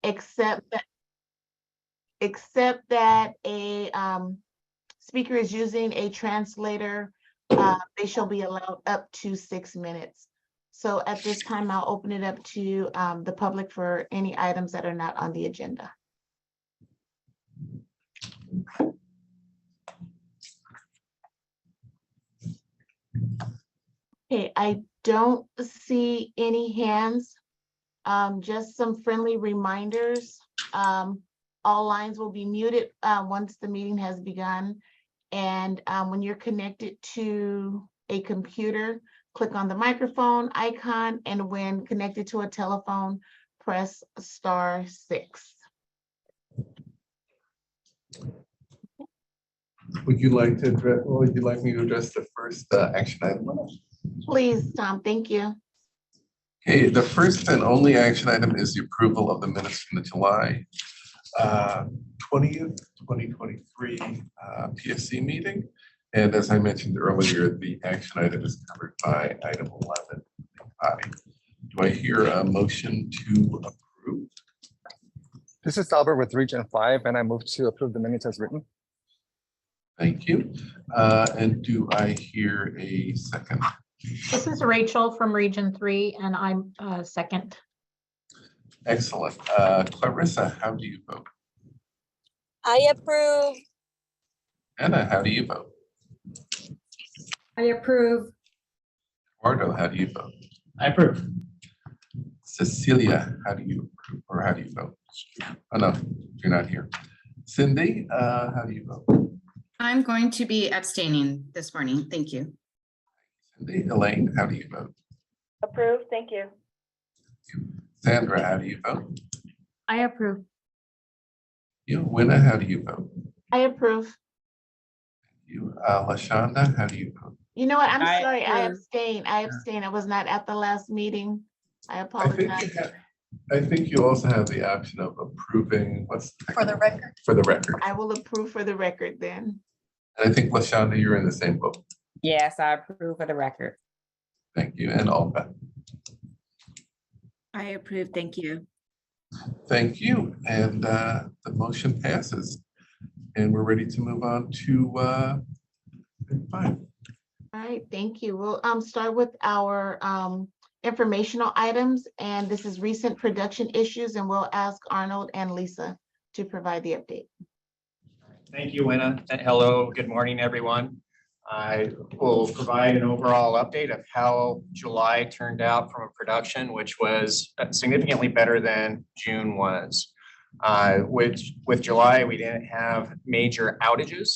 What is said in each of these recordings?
except that a speaker is using a translator, they shall be allowed up to 6 minutes. So at this time, I'll open it up to the public for any items that are not on the agenda. Okay, I don't see any hands. Just some friendly reminders. All lines will be muted once the meeting has begun. And when you're connected to a computer, click on the microphone icon, and when connected to a telephone, press *6. Would you like to address, or would you like me to address the first action item? Please, Tom, thank you. Okay, the first and only action item is the approval of the minutes from the July 20th, 2023 PSC meeting. And as I mentioned earlier, the action item is covered by item 11. Do I hear a motion to approve? This is Albert with Region 5, and I move to approve the minutes as written. Thank you. And do I hear a second? This is Rachel from Region 3, and I'm second. Excellent. Clarissa, how do you vote? I approve. Anna, how do you vote? I approve. Eduardo, how do you vote? I approve. Cecilia, how do you approve, or how do you vote? Oh, no, you're not here. Cindy, how do you vote? I'm going to be abstaining this morning. Thank you. Cindy, Elaine, how do you vote? Approve. Thank you. Sandra, how do you vote? I approve. You, Winna, how do you vote? I approve. You, Lashonda, how do you vote? You know what? I'm I sorry. I approve. abstain. I was not at the last meeting. I I think, apologize. I think you also have the option of approving what's For the record. for the record. I will approve for the record then. And I think Lashonda, you're in the same boat. Yes, I approve for the record. Thank you. And Olga. I approve. Thank you. Thank you. And the motion passes. And we're ready to move on to item 5. All right, thank you. We'll start with our informational items, and this is recent production issues, and we'll ask Arnold and Lisa to provide the update. Thank you, Winna. Hello, good morning, everyone. I will provide an overall update of how July turned out from a production, which was significantly better than June was. With July, we didn't have major outages,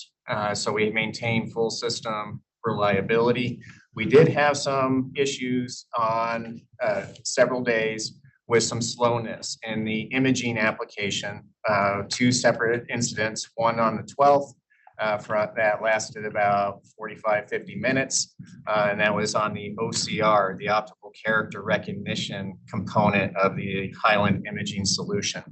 so we maintained full system reliability. We did have some issues on several days with some slowness in the imaging application. 2 separate incidents, one on the 12th, that lasted about 45-50 minutes. And that was on the OCR, the optical character recognition component of the Highland imaging solution.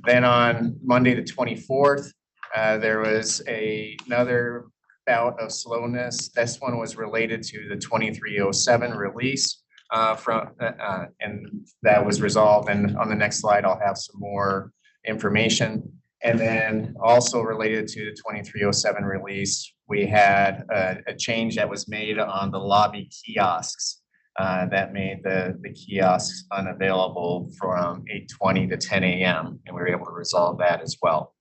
Then on Monday, the 24th, there was another bout of slowness. This one was related to the 2307 release and that was resolved. And on the next slide, I'll have some more information. And then also related to the 2307 release, we had a change that was made on the lobby kiosks that made the kiosks unavailable from 8:20 to 10 a.m. And we were able to resolve that as well.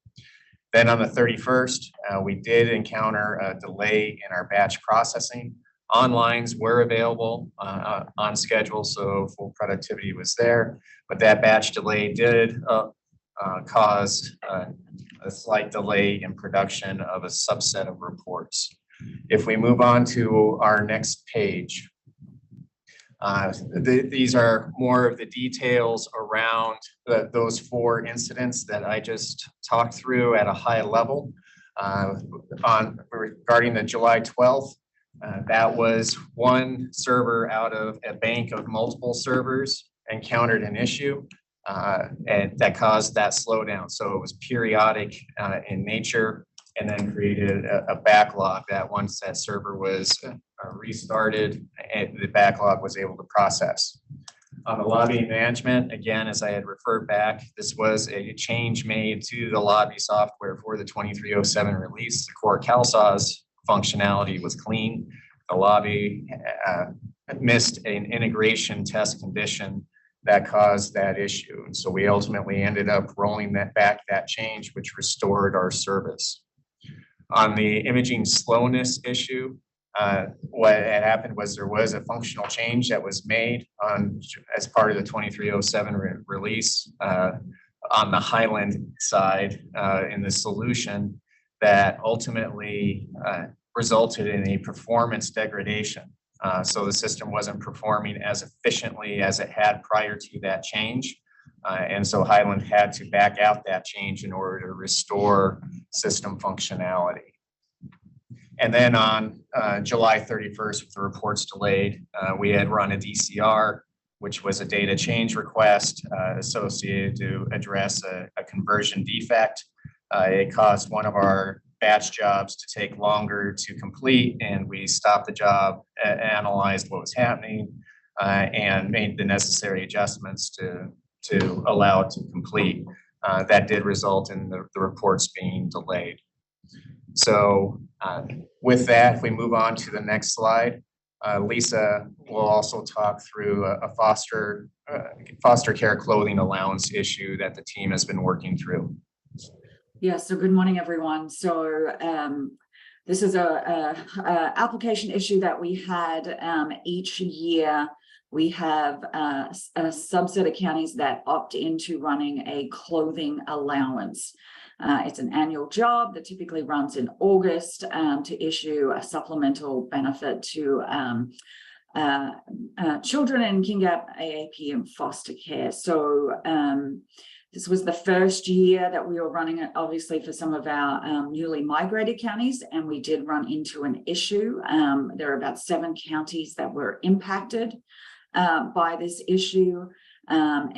Then on the 31st, we did encounter a delay in our batch processing. Onlines were available on schedule, so full productivity was there, but that batch delay did cause a slight delay in production of a subset of reports. If we move on to our next page, these are more of the details around those 4 incidents that I just talked through at a high level. Regarding the July 12th, that was one server out of a bank of multiple servers encountered an issue, and that caused that slowdown. So it was periodic in nature, and then created a backlog that once that server was restarted, and the backlog was able to process. On the lobbying management, again, as I had referred back, this was a change made to the lobby software for the 2307 release. The core CalSAWS functionality was clean. The lobby missed an integration test condition that caused that issue. And so we ultimately ended up rolling that change, which restored our service. On the imaging slowness issue, what had happened was there was a functional change that was made as part of the 2307 release on the Highland side in the solution that ultimately resulted in a performance degradation. So the system wasn't performing as efficiently as it had prior to that change. And so Highland had to back out that change in order to restore system functionality. And then on July 31st, with the reports delayed, we had run a DCR, which was a data change request associated to address a conversion defect. It caused one of our batch jobs to take longer to complete, and we stopped the job, analyzed what was happening, and made the necessary adjustments to allow it to complete. That did result in the reports being delayed. So with that, if we move on to the next slide, Lisa will also talk through a foster care clothing allowance issue that the team has been working through. Yeah, so good morning, everyone. So this is a application issue that we had each year. We have a subset of counties that opt into running a clothing allowance. It's an annual job that typically runs in August to issue a supplemental benefit to children in KingGap, AAP, and foster care. So this was the first year that we were running it, obviously, for some of our newly migrated counties, and we did run into an issue. There are about 7 counties that were impacted by this issue. And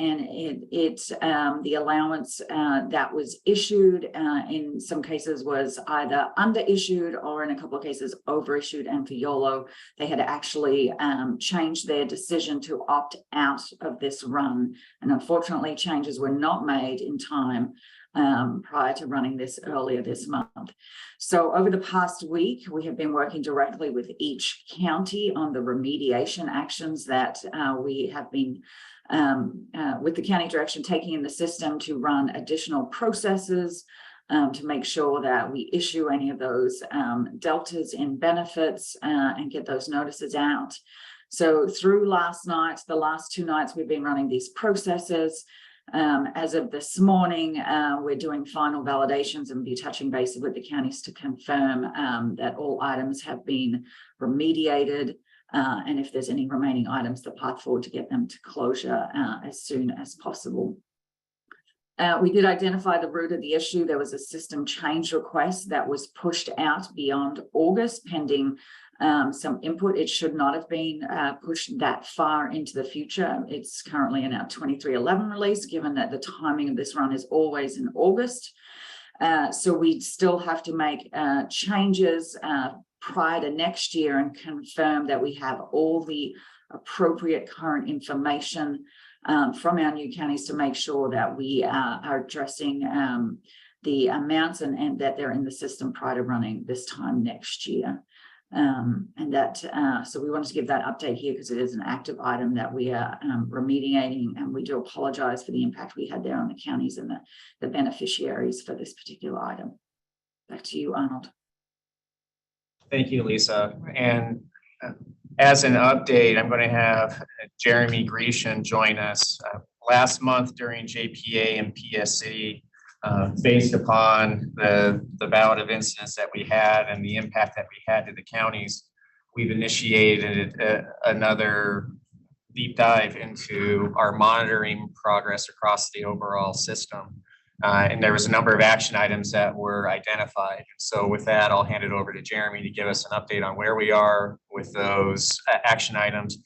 the allowance that was issued in some cases was either underissued or in a couple of cases overissued. And for YOLO, they had actually changed their decision to opt out of this run. And unfortunately, changes were not made in time prior to running this earlier this month. So over the past week, we have been working directly with each county on the remediation actions that we have been with the county direction taking in the system to run additional processes to make sure that we issue any of those deltas in benefits and get those notices out. So through last night, the last 2 nights, we've been running these processes. As of this morning, we're doing final validations and be touching base with the counties to confirm that all items have been remediated. And if there's any remaining items, the path forward to get them to closure as soon as possible. We did identify the root of the issue. There was a system change request that was pushed out beyond August pending some input. It should not have been pushed that far into the future. It's currently in our 2311 release, given that the timing of this run is always in August. So we still have to make changes prior to next year and confirm that we have all the appropriate current information from our new counties to make sure that we are addressing the amounts and that they're in the system prior to running this time next year. So we wanted to give that update here because it is an active item that we are remediating, and we do apologize for the impact we had there on the counties and the beneficiaries for this particular item. Back to you, Arnold. Thank you, Lisa. And as an update, I'm going to have Jeremy Grecian join us. Last month during JPA and PSC, based upon the bout of incidents that we had and the impact that we had to the counties, we've initiated another deep dive into our monitoring progress across the overall system. And there was a number of action items that were identified. So with that, I'll hand it over to Jeremy to give us an update on where we are with those action items.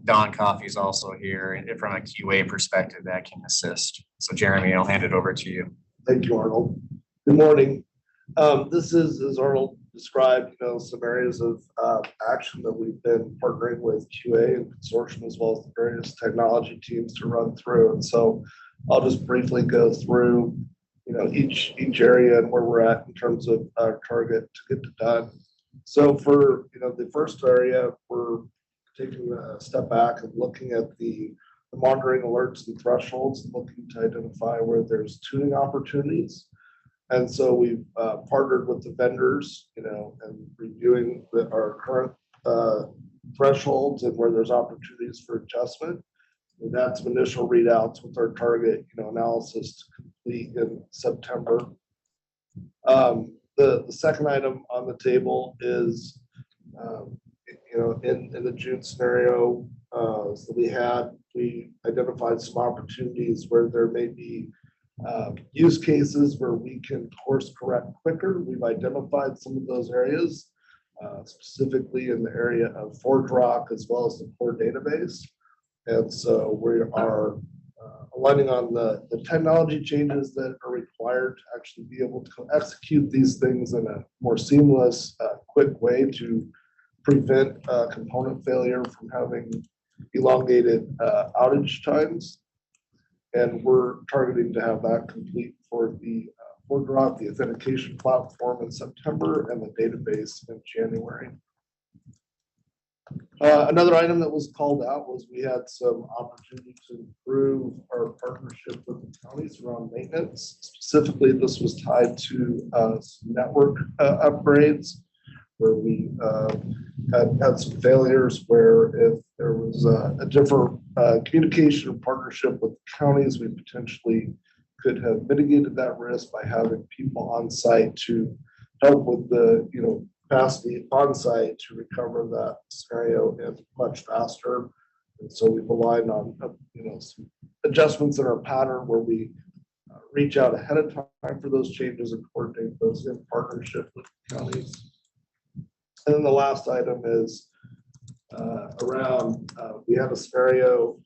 Don Coffey is also here and from a QA perspective that can assist. So Jeremy, I'll hand it over to you. Thank you, Arnold. Good morning. This is, as Arnold described, some areas of action that we've been partnering with QA and consortium as well as the various technology teams to run through. And so I'll just briefly go through, each area and where we're at in terms of our target to get it done. So for, the first area, we're taking a step back and looking at the monitoring alerts and thresholds, and looking to identify where there's tuning opportunities. And so we've partnered with the vendors, and reviewing our current thresholds and where there's opportunities for adjustment. We've had some initial readouts with our target, analysis to complete in September. The second item on the table is, in the June scenario that we identified some opportunities where there may be use cases where we can course correct quicker. We've identified some of those areas, specifically in the area of ForgeRock as well as the core database. And so we are aligning on the technology changes that are required to actually be able to execute these things in a more seamless, quick way to prevent component failure from having elongated outage times. And we're targeting to have that complete for the ForgeRock, the authentication platform in September, and the database in January. Another item that was called out was we had some opportunity to improve our partnership with the counties around maintenance. Specifically, this was tied to some network upgrades, where we had some failures where if there was a different communication or partnership with counties, we potentially could have mitigated that risk by having people on site to help with the capacity on site to recover that scenario and much faster. And so we've aligned on some adjustments in our pattern where we reach out ahead of time for those changes and coordinate those in partnership with counties. And then the last item is around, we had a scenario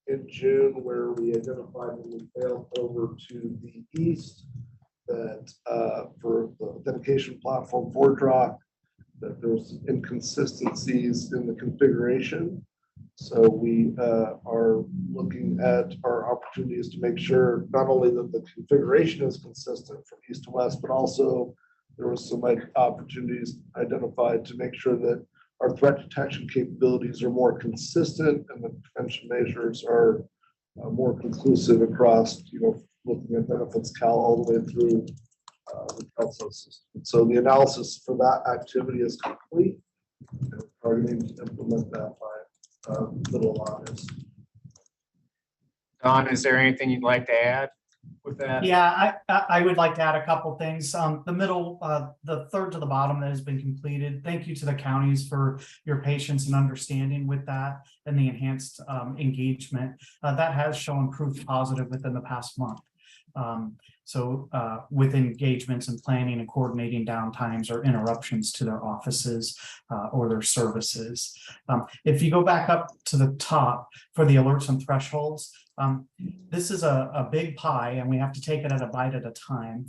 in June where we identified when we failed over to the east that for the authentication platform ForgeRock, that there's inconsistencies in the configuration. So we are looking at our opportunities to make sure not only that the configuration is consistent from east to west, but also there was some opportunities identified to make sure that our threat detection capabilities are more consistent and the prevention measures are more conclusive across, looking at benefits Cal all the way through the Kelso system. So the analysis for that activity is complete. And we're targeting to implement that by middle of August. Don, is there anything you'd like to add with that? Yeah, I would like to add a couple things. The middle, the third to the bottom that has been completed. Thank you to the counties for your patience and understanding with that and the enhanced engagement. That has shown proof positive within the past month. So with engagements and planning and coordinating downtimes or interruptions to their offices or their services. If you go back up to the top for the alerts and thresholds, this is a big pie and we have to take it at a bite at a time.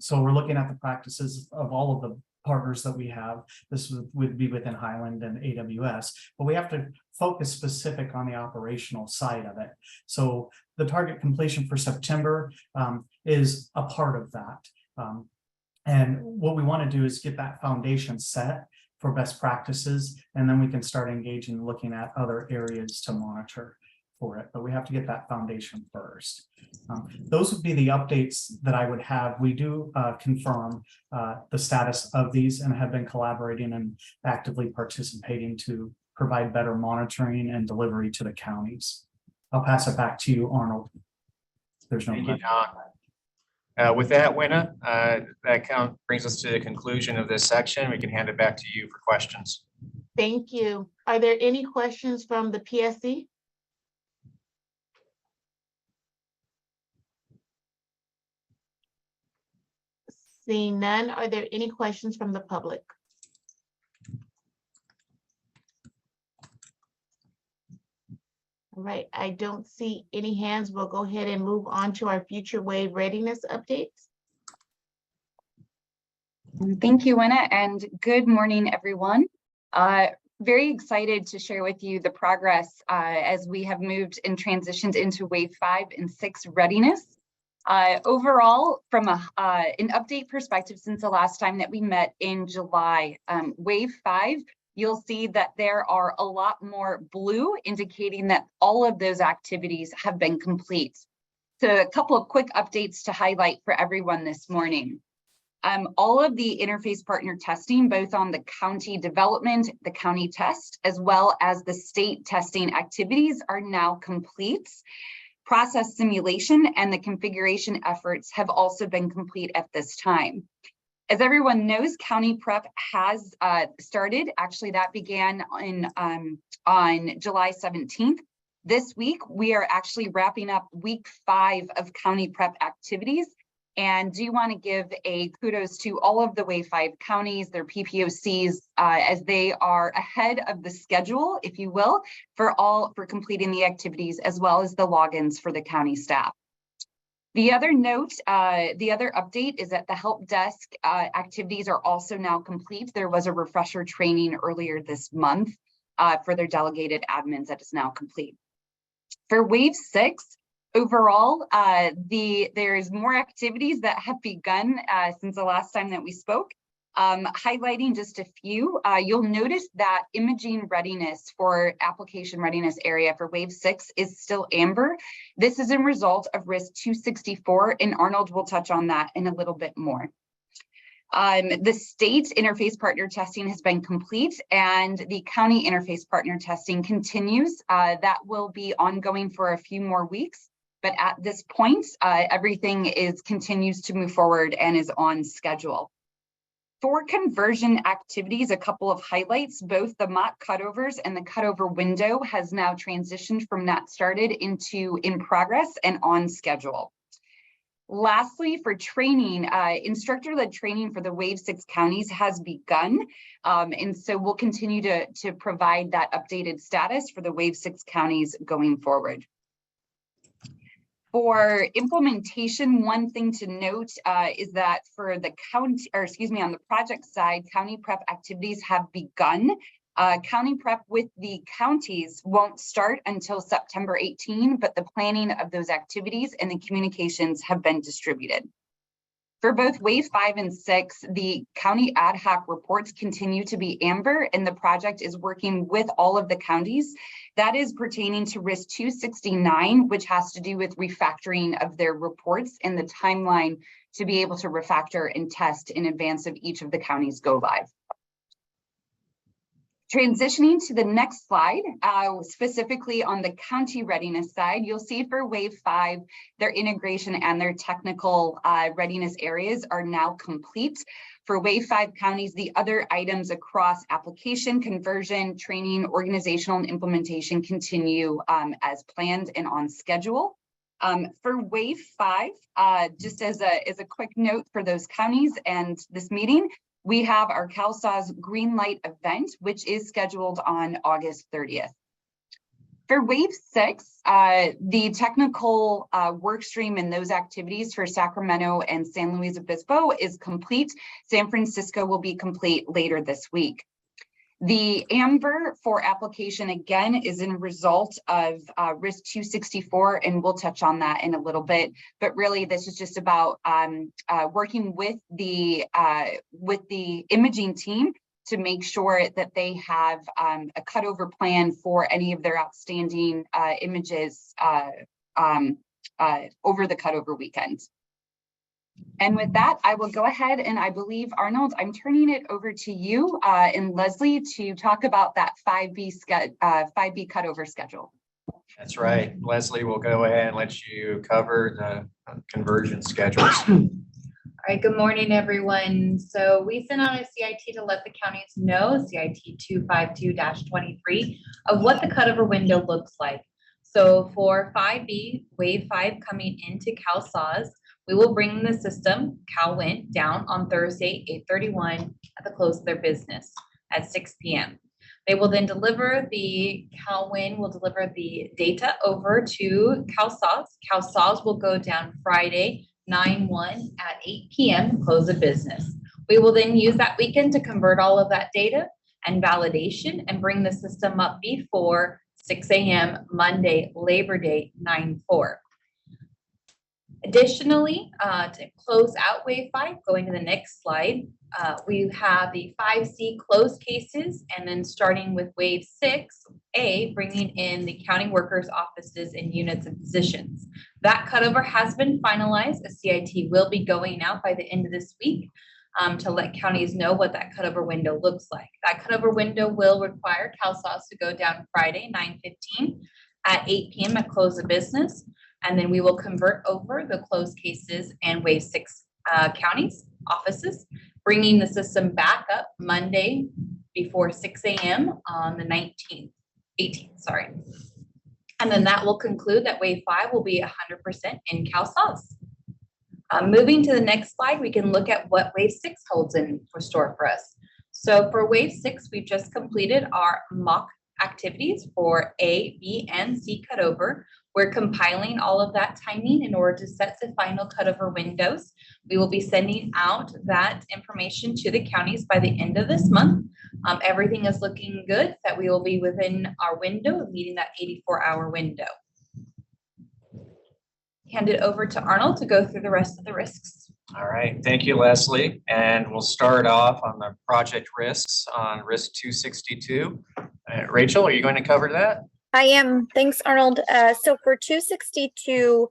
So we're looking at the practices of all of the partners that we have. This would be within Highland and AWS, but we have to focus specific on the operational side of it. So the target completion for September is a part of that. And what we want to do is get that foundation set for best practices, and then we can start engaging and looking at other areas to monitor for it. But we have to get that foundation first. Those would be the updates that I would have. We do confirm the status of these and have been collaborating and actively participating to provide better monitoring and delivery to the counties. I'll pass it back to you, Arnold. There's no. Thank you, Don. With that, Winna, that brings us to the conclusion of this section. We can hand it back to you for questions. Thank you. Are there any questions from the PSC? Seeing none, are there any questions from the public? All right, I don't see any hands. We'll go ahead and move on to our future wave readiness updates. Thank you, Wenna, and good morning, everyone. Very excited to share with you the progress as we have moved and transitioned into wave 5 and 6 readiness. Overall, from an update perspective since the last time that we met in July, wave 5, you'll see that there are a lot more blue indicating that all of those activities have been complete. So a couple of quick updates to highlight for everyone this morning. All of the interface partner testing, both on the county development, the county test, as well as the state testing activities are now complete. Process simulation and the configuration efforts have also been complete at this time. As everyone knows, county prep has started. Actually, that began on July 17th. This week, we are actually wrapping up week 5 of county prep activities. And do want to give a kudos to all of the wave 5 counties, their PPOCs, as they are ahead of the schedule, if you will, for completing the activities, as well as the logins for the county staff. The other note, the other update is that the help desk activities are also now complete. There was a refresher training earlier this month for their delegated admins that is now complete. For wave 6, overall, there's more activities that have begun since the last time that we spoke. Highlighting just a few, you'll notice that imaging readiness for application readiness area for wave 6 is still amber. This is a result of risk 264, and Arnold will touch on that in a little bit more. The state interface partner testing has been complete, and the county interface partner testing continues. That will be ongoing for a few more weeks. But at this point, everything continues to move forward and is on schedule. For conversion activities, a couple of highlights, both the mock cutovers and the cutover window has now transitioned from not started into in progress and on schedule. Lastly, for training, instructor-led training for the wave 6 counties has begun. And so we'll continue to provide that updated status for the wave 6 counties going forward. For implementation, one thing to note is that for the county, or excuse me, on the project side, county prep activities have begun. County prep with the counties won't start until September 18, but the planning of those activities and the communications have been distributed. For both wave 5 and 6, the county ad hoc reports continue to be amber, and the project is working with all of the counties. That is pertaining to risk 269, which has to do with refactoring of their reports and the timeline to be able to refactor and test in advance of each of the counties go live. Transitioning to the next slide, specifically on the county readiness side, you'll see for wave 5, their integration and their technical readiness areas are now complete. For wave 5 counties, the other items across application, conversion, training, organizational, and implementation continue as planned and on schedule. For wave 5, just as a quick note for those counties and this meeting, we have our CalSAWS Green Light event, which is scheduled on August 30th. For wave 6, the technical work stream and those activities for Sacramento and San Luis Obispo is complete. San Francisco will be complete later this week. The amber for application, again, is in result of risk 264, and we'll touch on that in a little bit. But really, this is just about working with the imaging team to make sure that they have a cutover plan for any of their outstanding images over the cutover weekend. And with that, I will go ahead and I believe, Arnold, I'm turning it over to you and Leslie to talk about that 5B cutover schedule. That's right. Leslie will go ahead and let you cover the conversion schedules. All right, good morning, everyone. So we sent out a CIT to let the counties know, CIT 252-23, of what the cutover window looks like. So for 5B, wave 5 coming into CalSAWS, we will bring the system, CalWIN, down on Thursday, 8/31 at the close of their business at 6 p.m. They will then deliver CalWIN will deliver the data over to CalSAWS. CalSAWS will go down Friday, 9/1 at 8 p.m. close of business. We will then use that weekend to convert all of that data and validation and bring the system up before 6 a.m. Monday, Labor Day, 9/4. Additionally, to close out wave 5, going to the next slide, we have the 5C closed cases, and then starting with wave 6A, bringing in the county workers' offices and units and positions. That cutover has been finalized. A CIT will be going out by the end of this week to let counties know what that cutover window looks like. That cutover window will require CalSAWS to go down Friday, 9/15 at 8 p.m. at close of business. And then we will convert over the closed cases and wave 6 counties offices, bringing the system back up Monday before 6 a.m. on the 18th, sorry. And then that will conclude that wave 5 will be 100% in CalSAWS. Moving to the next slide, we can look at what wave 6 holds in for store for us. So for wave 6, we've just completed our mock activities for A, B, and C cutover. We're compiling all of that timing in order to set the final cutover windows. We will be sending out that information to the counties by the end of this month. Everything is looking good, that we will be within our window of meeting that 84-hour window. Hand it over to Arnold to go through the rest of the risks. All right, thank you, Leslie. And we'll start off on the project risks on risk 262. Rachel, are you going to cover that? I am. Thanks, Arnold. So for 262,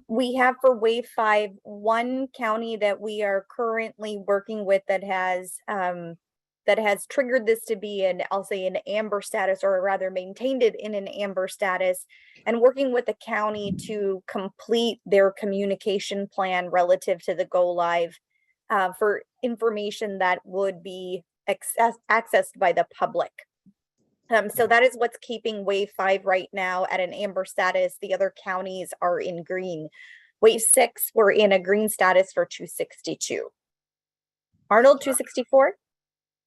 we have for wave 5, one county that we are currently working with that has triggered this to be I'll say an amber status, or rather maintained it in an amber status, and working with the county to complete their communication plan relative to the go live for information that would be accessed by the public. So that is what's keeping wave 5 right now at an amber status. The other counties are in green. Wave 6, we're in a green status for 262. Arnold, 264?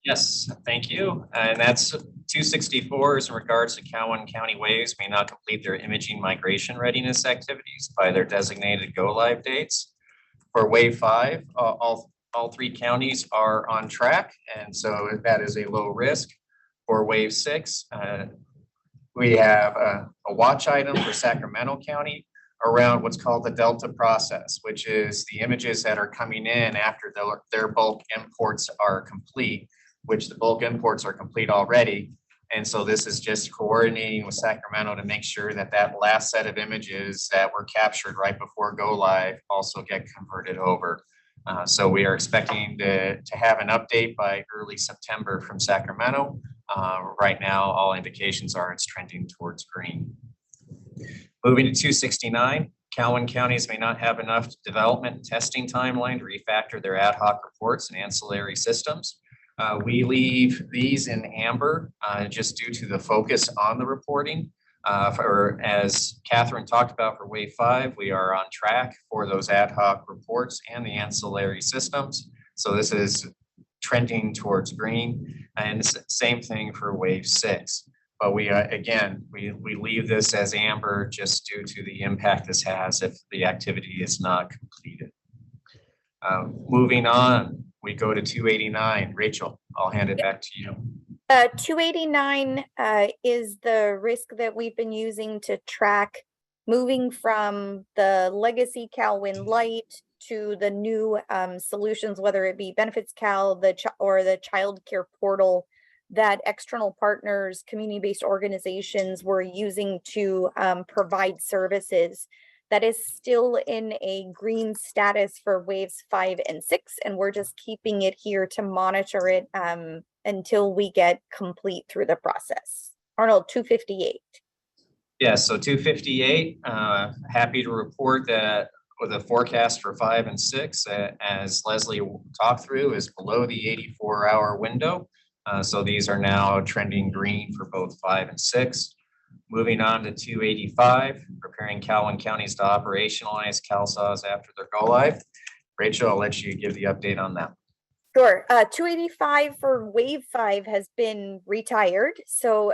Yes, thank you. And that's 264 is in regards to Cowan County Waves may not complete their imaging migration readiness activities by their designated go live dates. For wave 5, all 3 counties are on track, and so that is a low risk. For wave 6, we have a watch item for Sacramento County around what's called the Delta process, which is the images that are coming in after their bulk imports are complete, which the bulk imports are complete already. And so this is just coordinating with Sacramento to make sure that that last set of images that were captured right before go live also get converted over. So we are expecting to have an update by early September from Sacramento. Right now, all indications are it's trending towards green. Moving to 269, Cowan counties may not have enough development and testing timeline to refactor their ad hoc reports and ancillary systems. We leave these in amber just due to the focus on the reporting. As Catherine talked about for wave 5, we are on track for those ad hoc reports and the ancillary systems. So this is trending towards green, and same thing for wave 6. But we leave this as amber just due to the impact this has if the activity is not completed. Moving on, we go to 289. Rachel, I'll hand it back to you. 289 is the risk that we've been using to track moving from the legacy CalWIN Lite to the new solutions, whether it be Benefits Cal or the child care portal that external partners, community-based organizations were using to provide services. That is still in a green status for waves 5 and 6, and we're just keeping it here to monitor it until we get complete through the process. Arnold, 258. Yeah, so 258, happy to report that with a forecast for 5 and 6, as Leslie talked through, is below the 84-hour window. So these are now trending green for both 5 and 6. Moving on to 285, preparing Cowan counties to operationalize CalSAWS after their go live. Rachel, I'll let you give the update on that. Sure. 285 for wave 5 has been retired. So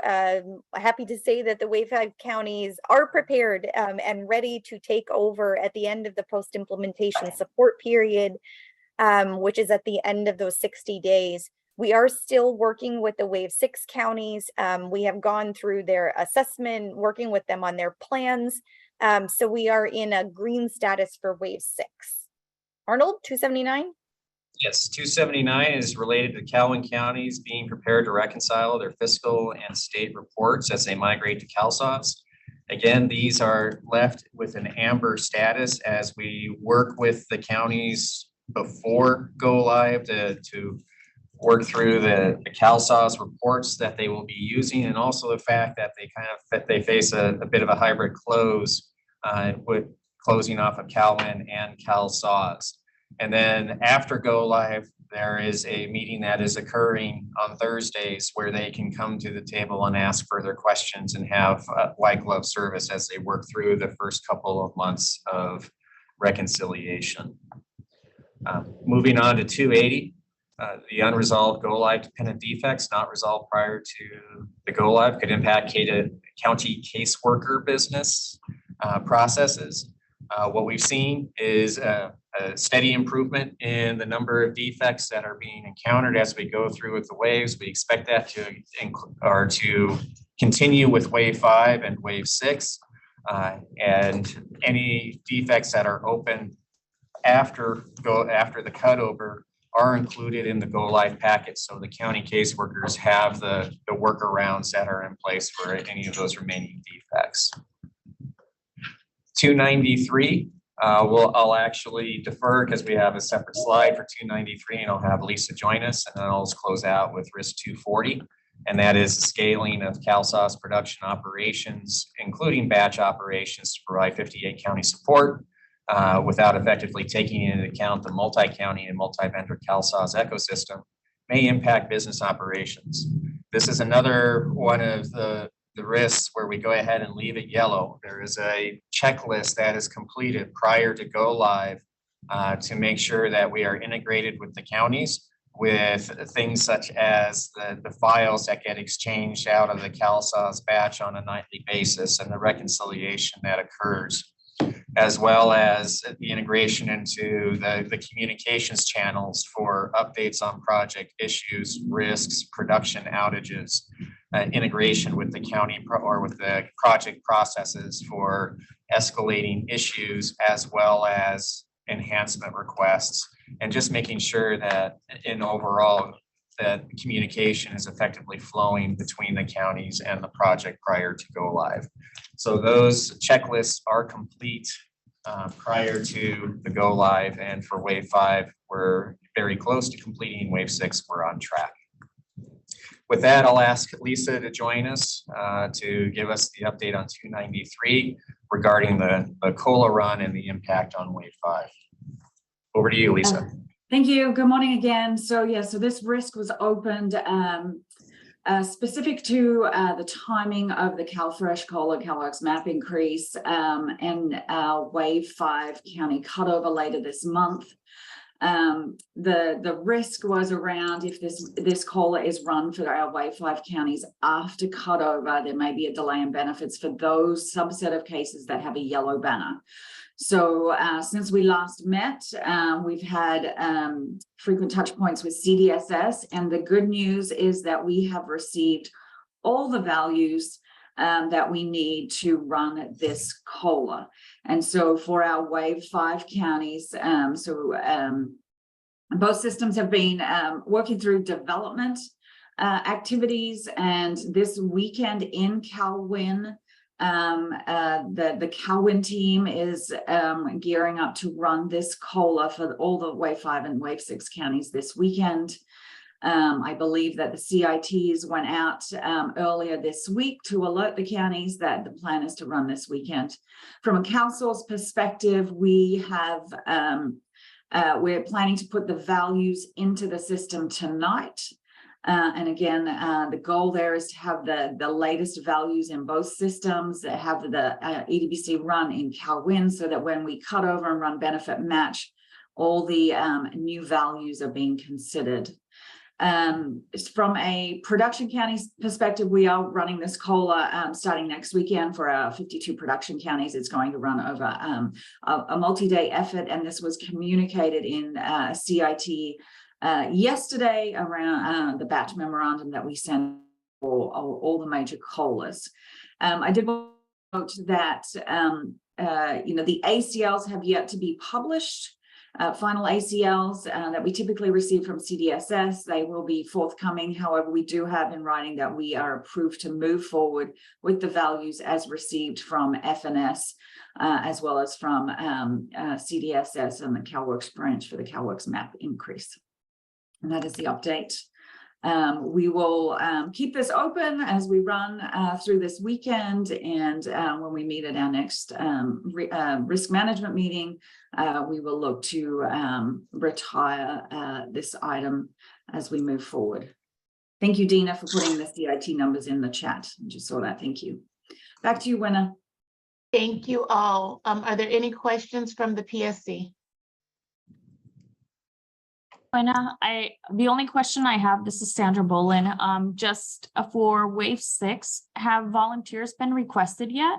happy to say that the wave 5 counties are prepared and ready to take over at the end of the post-implementation support period. which is at the end of those 60 days. We are still working with the Wave 6 counties. We have gone through their assessment, working with them on their plans. So we are in a green status for Wave 6. Arnold, 279? Yes, 279 is related to Calhoun counties being prepared to reconcile their fiscal and state reports as they migrate to CalSOS. Again, these are left with an amber status as we work with the counties before go live to work through the CalSOS reports that they will be using, and also the fact that they face a bit of a hybrid close with closing off of Calhoun and CalSOS. And then after go live, there is a meeting that is occurring on Thursdays where they can come to the table and ask further questions and have white glove service as they work through the first couple of months of reconciliation. Moving on to 280, the unresolved go live dependent defects not resolved prior to the go live could impact county caseworker business processes. What we've seen is a steady improvement in the number of defects that are being encountered as we go through with the waves. We expect that to continue with wave 5 and wave 6. And any defects that are open after the cutover are included in the go live packet. So the county caseworkers have the workarounds that are in place for any of those remaining defects. 293, I'll actually defer because we have a separate slide for 293, and I'll have Lisa join us, and then I'll just close out with risk 240. And that is the scaling of CalSOS production operations, including batch operations to provide 58 county support without effectively taking into account the multi-county and multi-vendor CalSOS ecosystem may impact business operations. This is another one of the risks where we go ahead and leave it yellow. There is a checklist that is completed prior to go live to make sure that we are integrated with the counties with things such as the files that get exchanged out of the CalSOS batch on a nightly basis and the reconciliation that occurs, as well as the integration into the communications channels for updates on project issues, risks, production outages, integration with the county or with the project processes for escalating issues, as well as enhancement requests, and just making sure that in overall that communication is effectively flowing between the counties and the project prior to go live. So those checklists are complete prior to the go live, and for wave 5, we're very close to completing. Wave 6, we're on track. With that, I'll ask Lisa to join us to give us the update on 293 regarding the COLA run and the impact on wave 5. Over to you, Lisa. Thank you. Good morning again. So this risk was opened specific to the timing of the CalFresh COLA CalWorks map increase and wave 5 county cutover later this month. The risk was around if this COLA is run for our wave 5 counties after cutover, there may be a delay in benefits for those subset of cases that have a yellow banner. So since we last met, we've had frequent touch points with CDSS, and the good news is that we have received all the values that we need to run this COLA. And so for our wave 5 counties, both systems have been working through development activities, and this weekend in Calhoun, the Calhoun team is gearing up to run this COLA for all the wave 5 and wave 6 counties this weekend. I believe that the CITs went out earlier this week to alert the counties that the plan is to run this weekend. From a council's perspective, we have we're planning to put the values into the system tonight. And again, the goal there is to have the latest values in both systems, have the EDBC run in Calhoun, so that when we cut over and run benefit match, all the new values are being considered. From a production counties perspective, we are running this COLA starting next weekend for our 52 production counties. It's going to run over a multi-day effort, and this was communicated in CIT yesterday around the batch memorandum that we sent for all the major COLAs. I did note that the ACLs have yet to be published. Final ACLs that we typically receive from CDSS, they will be forthcoming. However, we do have in writing that we are approved to move forward with the values as received from FNS, as well as from CDSS and the CalWorks branch for the CalWorks map increase. And that is the update. We will keep this open as we run through this weekend, and when we meet at our next risk management meeting, we will look to retire this item as we move forward. Thank you, Dina, for putting the CIT numbers in the chat. I just saw that. Thank you. Back to you, Winner. Thank you all. Are there any questions from the PSC? The only question I have, this is Sandra Bolin, just for wave 6, have volunteers been requested yet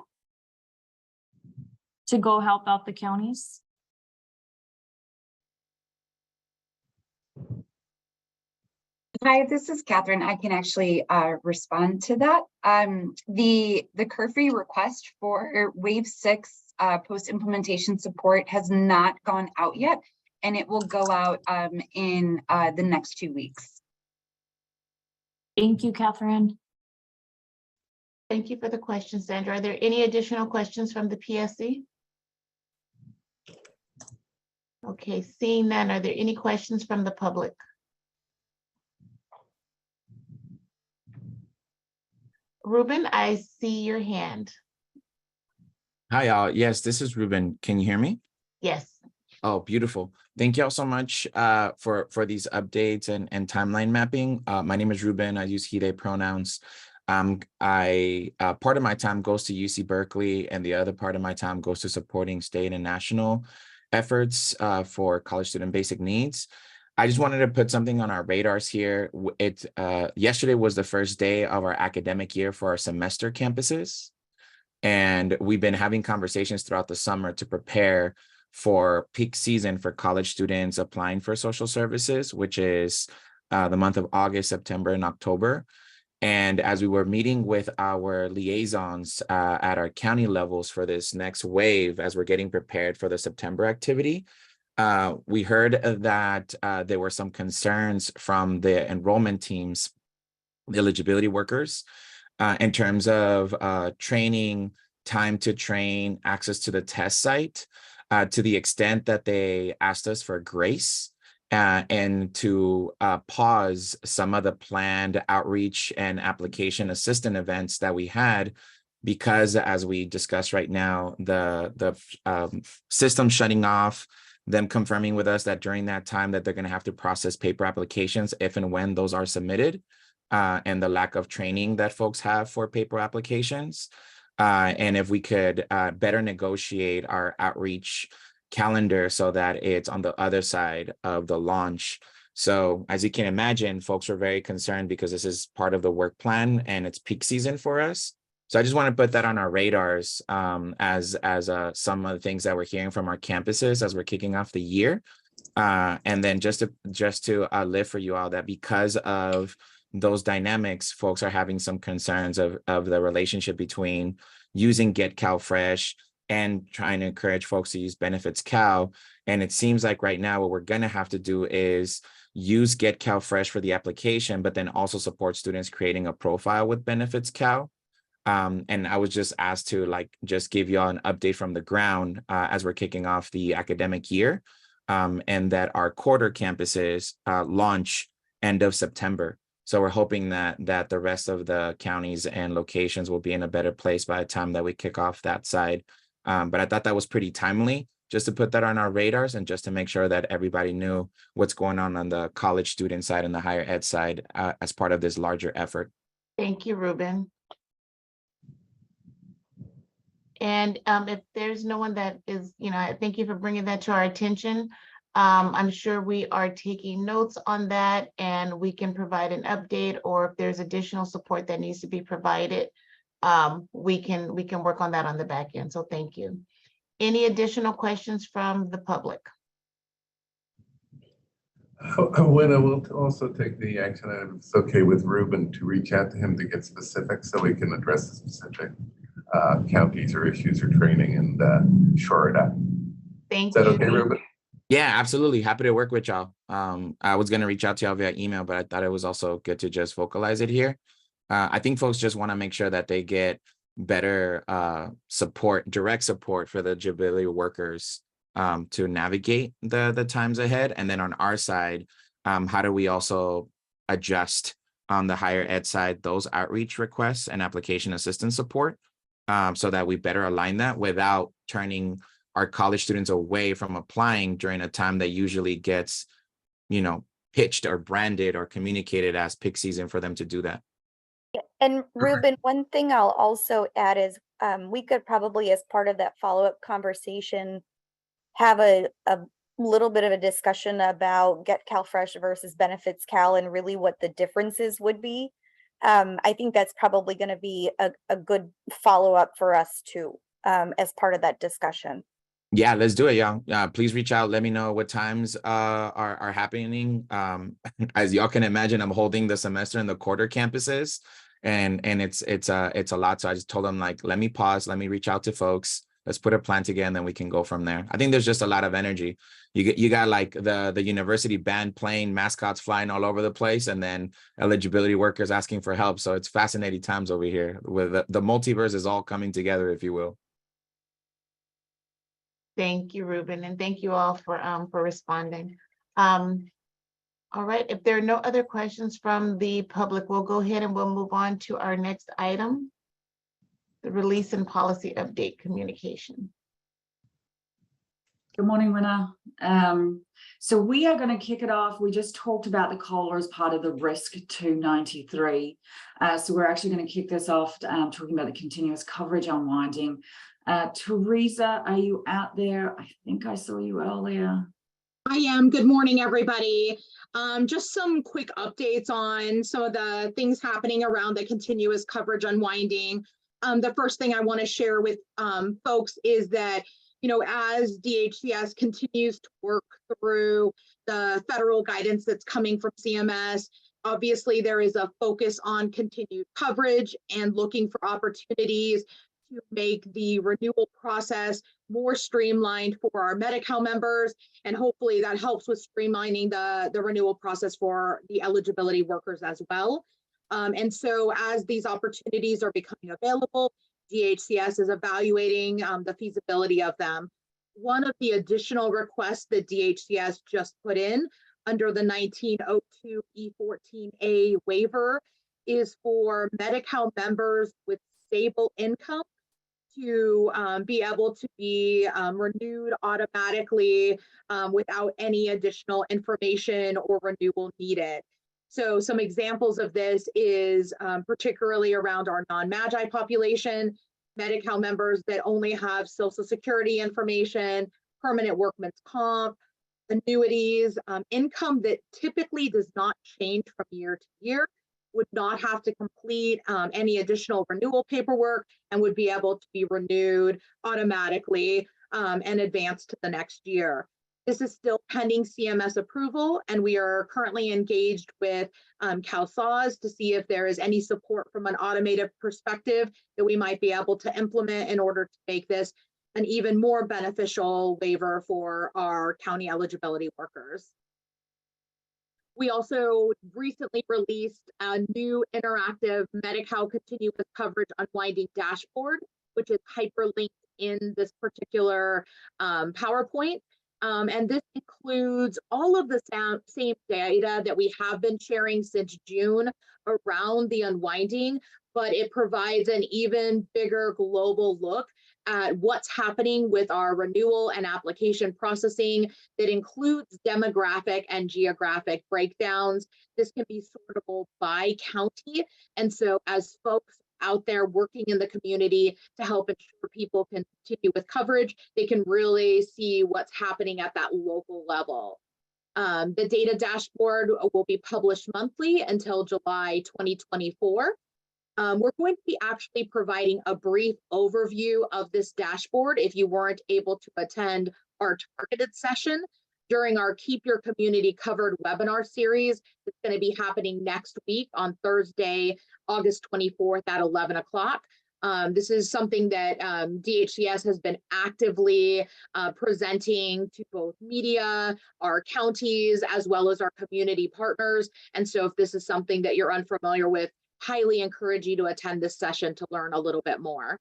to go help out the counties? Hi, this is Catherine. I can actually respond to that. The curfew request for wave 6 post-implementation support has not gone out yet, and it will go out in the next 2 weeks. Thank you, Catherine. Thank you for the question, Sandra. Are there any additional questions from the PSC? Okay, seeing none, are there any questions from the public? Ruben, I see your hand. Hi, y'all. Yes, this is Ruben. Can you hear me? Yes. Oh, beautiful. Thank you all so much for these updates and timeline mapping. My name is Ruben. I use he, they pronouns. Part of my time goes to UC Berkeley, and the other part of my time goes to supporting state and national efforts for college student basic needs. I just wanted to put something on our radars here. Yesterday was the first day of our academic year for our semester campuses. And we've been having conversations throughout the summer to prepare for peak season for college students applying for social services, which is the month of August, September, and October. And as we were meeting with our liaisons at our county levels for this next wave, as we're getting prepared for the September activity, we heard that there were some concerns from the enrollment teams, the eligibility workers, in terms of training, time to train, access to the test site, to the extent that they asked us for grace and to pause some of the planned outreach and application assistant events that we had, because as we discussed right now, the system shutting off, them confirming with us that during that time that they're going to have to process paper applications if and when those are submitted, and the lack of training that folks have for paper applications. And if we could better negotiate our outreach calendar so that it's on the other side of the launch. So as you can imagine, folks are very concerned because this is part of the work plan and it's peak season for us. So I just want to put that on our radars as some of the things that we're hearing from our campuses as we're kicking off the year. And then just to live for you all that because of those dynamics, folks are having some concerns of the relationship between using Get Cal Fresh and trying to encourage folks to use Benefits Cal. And it seems like right now what we're going to have to do is use Get Cal Fresh for the application, but then also support students creating a profile with Benefits Cal. And I was just asked to just give y'all an update from the ground as we're kicking off the academic year, and that our quarter campuses launch end of September. So we're hoping that the rest of the counties and locations will be in a better place by the time that we kick off that side. But I thought that was pretty timely just to put that on our radars and just to make sure that everybody knew what's going on the college student side and the higher ed side as part of this larger effort. Thank you, Ruben. And if there's no one that is, thank you for bringing that to our attention. I'm sure we are taking notes on that and we can provide an update, or if there's additional support that needs to be provided, we can work on that on the back end. So thank you. Any additional questions from the public? When I will also take the action item, it's okay with Ruben to reach out to him to get specifics so we can address the specific counties or issues or training and shore it out. Thank Is that you. okay, Ruben? Yeah, absolutely. Happy to work with y'all. I was gonna reach out to y'all via email, but I thought it was also good to just vocalize it here. I think folks just want to make sure that they get better support, direct support for the eligibility workers to navigate the times ahead. And then on our side, how do we also adjust on the higher ed side those outreach requests and application assistance support so that we better align that without turning our college students away from applying during a time that usually gets, pitched or branded or communicated as peak season for them to do that. And Ruben, one thing I'll also add is we could probably, as part of that follow-up conversation, have a little bit of a discussion about Get Cal Fresh versus Benefits Cal and really what the differences would be. I think that's probably going to be a good follow-up for us too, as part of that discussion. Yeah, let's do it, y'all. Please reach out. Let me know what times are happening. As y'all can imagine, I'm holding the semester in the quarter campuses, and it's a lot. So I just told them, like, let me pause, let me reach out to folks. Let's put a plan together, and then we can go from there. I think there's just a lot of energy. You got like the university band playing, mascots flying all over the place, and then eligibility workers asking for help. So it's fascinating times over here. With the multiverse is all coming together, if you will. Thank you, Ruben, and thank you all for responding. All right, if there are no other questions from the public, we'll go ahead and we'll move on to our next item, the release and policy update communication. Good morning, Winner. So we are going to kick it off. We just talked about the COLA as part of the risk 293. So we're actually going to kick this off talking about the continuous coverage unwinding. Teresa, are you out there? I think I saw you earlier. I am. Good morning, everybody. Just some quick updates on some of the things happening around the continuous coverage unwinding. The first thing I want to share with folks is that, as DHCS continues to work through the federal guidance that's coming from CMS, obviously there is a focus on continued coverage and looking for opportunities to make the renewal process more streamlined for our Medi-Cal members, and hopefully that helps with streamlining the renewal process for the eligibility workers as well. And so as these opportunities are becoming available, DHCS is evaluating the feasibility of them. One of the additional requests that DHCS just put in under the 1902 E14A waiver is for Medi-Cal members with stable income to be able to be renewed automatically without any additional information or renewal needed. So some examples of this is particularly around our non-Magi population, Medi-Cal members that only have Social Security information, permanent workman's comp, annuities, income that typically does not change from year to year, would not have to complete any additional renewal paperwork and would be able to be renewed automatically and advance to the next year. This is still pending CMS approval, and we are currently engaged with CalSAWS to see if there is any support from an automated perspective that we might be able to implement in order to make this an even more beneficial waiver for our county eligibility workers. We also recently released a new interactive Medi-Cal continuous coverage unwinding dashboard, which is hyperlinked in this particular PowerPoint. And this includes all of the same data that we have been sharing since June around the unwinding, but it provides an even bigger global look at what's happening with our renewal and application processing that includes demographic and geographic breakdowns. This can be sortable by county. And so as folks out there working in the community to help ensure people continue with coverage. They can really see what's happening at that local level. The data dashboard will be published monthly until July 2024. We're going to be actually providing a brief overview of this dashboard if you weren't able to attend our targeted session during our Keep Your Community Covered webinar series. It's going to be happening next week on Thursday, August 24th at 11 o'clock. This is something that DHCS has been actively presenting to both media, our counties, as well as our community partners. And so if this is something that you're unfamiliar with, highly encourage you to attend this session to learn a little bit more.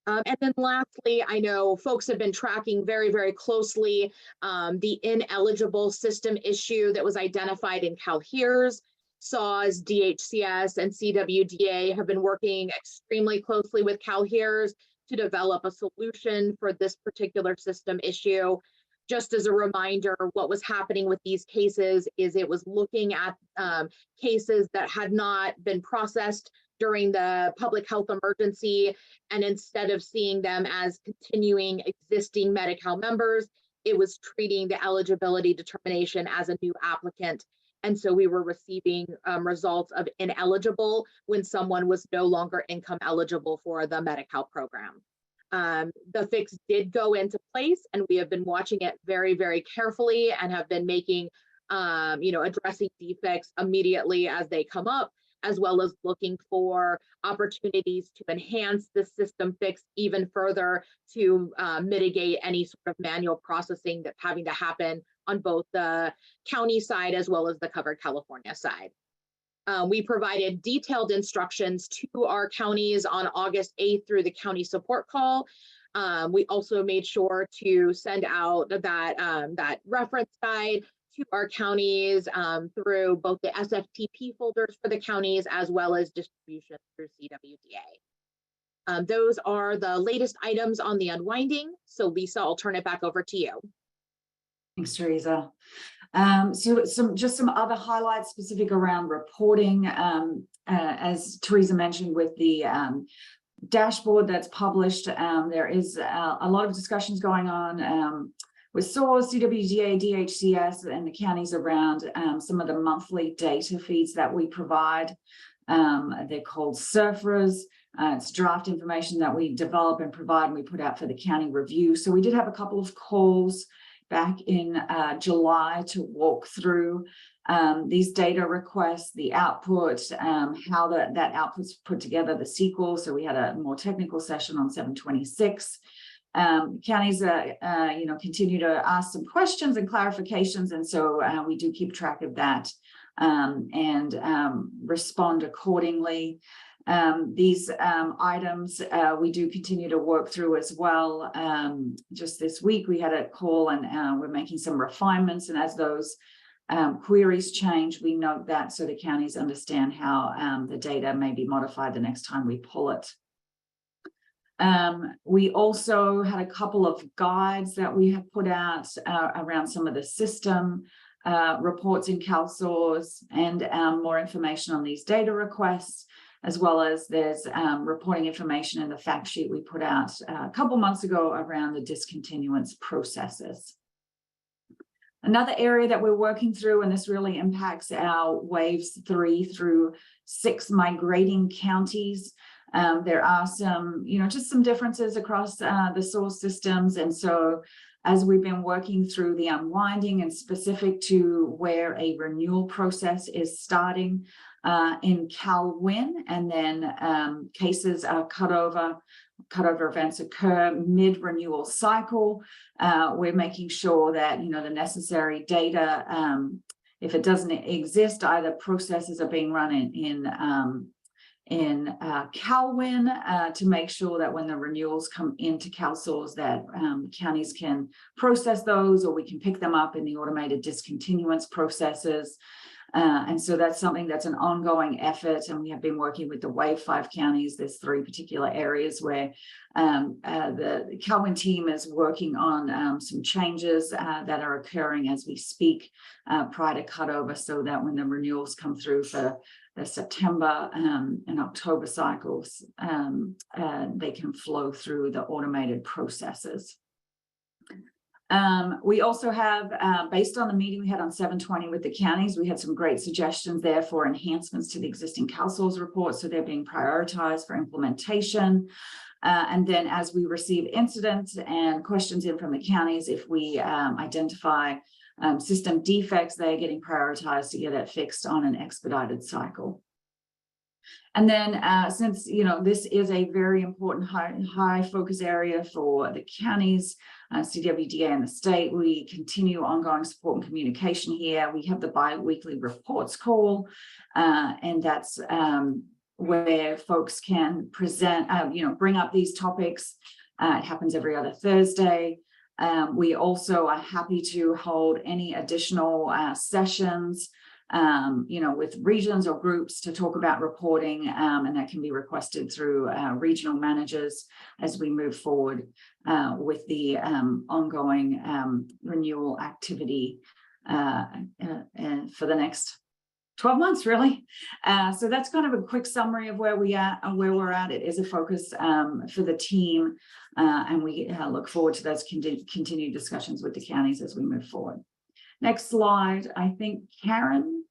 And then lastly, I know folks have been tracking very, very closely the ineligible system issue that was identified in CalHERS. SAWS, DHCS, and CWDA have been working extremely closely with CalHERS to develop a solution for this particular system issue. Just as a reminder, what was happening with these cases is it was looking at cases that had not been processed during the public health emergency, and instead of seeing them as continuing existing Medi-Cal members, it was treating the eligibility determination as a new applicant. And so we were receiving results of ineligible when someone was no longer income eligible for the Medi-Cal program. The fix did go into place, and we have been watching it very, very carefully and have been making, addressing defects immediately as they come up, as well as looking for opportunities to enhance the system fix even further to mitigate any sort of manual processing that's having to happen on both the county side as well as the Covered California side. We provided detailed instructions to our counties on August 8th through the county support call. We also made sure to send out that reference guide to our counties through both the SFTP folders for the counties as well as distribution through CWDA. Those are the latest items on the unwinding. So Lisa, I'll turn it back over to you. Thanks, Teresa. So some other highlights specific around reporting. As Teresa mentioned with the dashboard that's published, there is a lot of discussions going on with SAWS, CWDA, DHCS, and the counties around some of the monthly data feeds that we provide. They're called SURFRAs. It's draft information that we develop and provide and we put out for the county review. So we did have a couple of calls back in July to walk through these data requests, the output, how that output's put together, the SQL. So we had a more technical session on 7/26. Counties, continue to ask some questions and clarifications, and so we do keep track of that and respond accordingly. These items we do continue to work through as well. Just this week we had a call and we're making some refinements, and as those queries change, we note that so the counties understand how the data may be modified the next time we pull it. We also had a couple of guides that we have put out around some of the system reports in CalSAWS and more information on these data requests, as well as there's reporting information in the fact sheet we put out a couple months ago around the discontinuance processes. Another area that we're working through, and this really impacts our waves 3 through 6 migrating counties. There are some, just some differences across the source systems. And so as we've been working through the unwinding and specific to where a renewal process is starting in CalWin, and then cases are cutover events occur mid-renewal cycle. We're making sure that, the necessary data, if it doesn't exist, either processes are being run in CalWin to make sure that when the renewals come into CalSAWS that counties can process those, or we can pick them up in the automated discontinuance processes. And so that's something that's an ongoing effort, and we have been working with the Wave 5 counties. There's 3 particular areas where the Calvin team is working on some changes that are occurring as we speak prior to cutover, so that when the renewals come through for the September and October cycles, they can flow through the automated processes. We also have, based on the meeting we had on 7/20 with the counties, we had some great suggestions there for enhancements to the existing council's report. So they're being prioritized for implementation. And then as we receive incidents and questions in from the counties, if we identify system defects, they're getting prioritized to get it fixed on an expedited cycle. And then since, you know, this is a very important high focus area for the counties, CWDA and the state, we continue ongoing support and communication here. We have the bi-weekly reports call, and that's where folks can present, you know, bring up these topics. It happens every other Thursday. We also are happy to hold any additional sessions, you know, with regions or groups to talk about reporting, and that can be requested through regional managers as we move forward with the ongoing renewal activity for the next 12 months, really. So that's kind of a quick summary of where we're at. It is a focus for the team, and we look forward to those continued discussions with the counties as we move forward. Next slide. I think, Karen,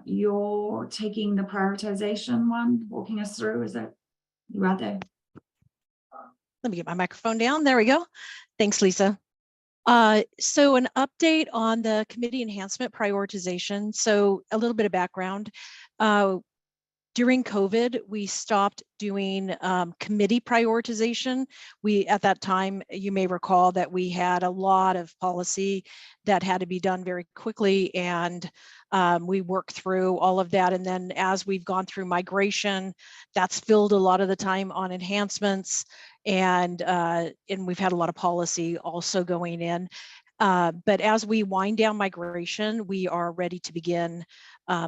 you're taking the prioritization one, walking us through. Is that you out there? Let me get my microphone down. There we go. Thanks, Lisa. So an update on the committee enhancement prioritization. So a little bit of background. During COVID, we stopped doing committee prioritization. At that time, you may recall that we had a lot of policy that had to be done very quickly, and we worked through all of that. And then as we've gone through migration, that's filled a lot of the time on enhancements, and we've had a lot of policy also going in. But as we wind down migration, we are ready to begin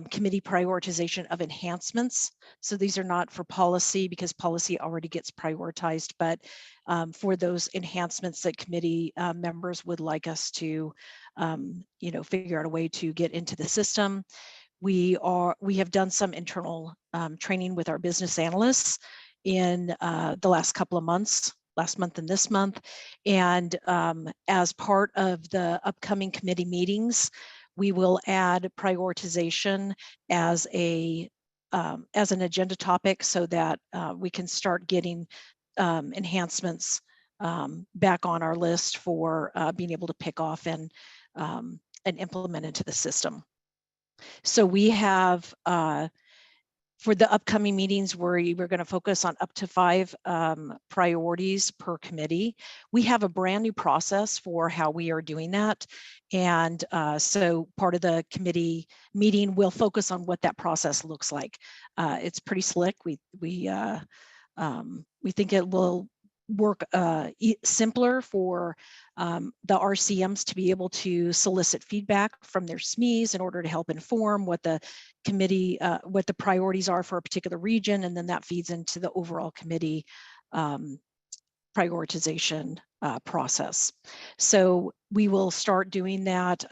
committee prioritization of enhancements. So these are not for policy, because policy already gets prioritized, but for those enhancements that committee members would like us to, you know, figure out a way to get into the system. We have done some internal training with our business analysts in the last couple of months, last month and this month. And as part of the upcoming committee meetings, we will add prioritization as an agenda topic, so that we can start getting enhancements back on our list for being able to pick off and implement into the system. So we have, for the upcoming meetings, we're going to focus on up to 5 priorities per committee. We have a brand new process for how we are doing that. And so part of the committee meeting will focus on what that process looks like. It's pretty slick. We think it will work simpler for the RCMs to be able to solicit feedback from their SMEs in order to help inform what the committee, what the priorities are for a particular region, and then that feeds into the overall committee prioritization process. So we will start doing that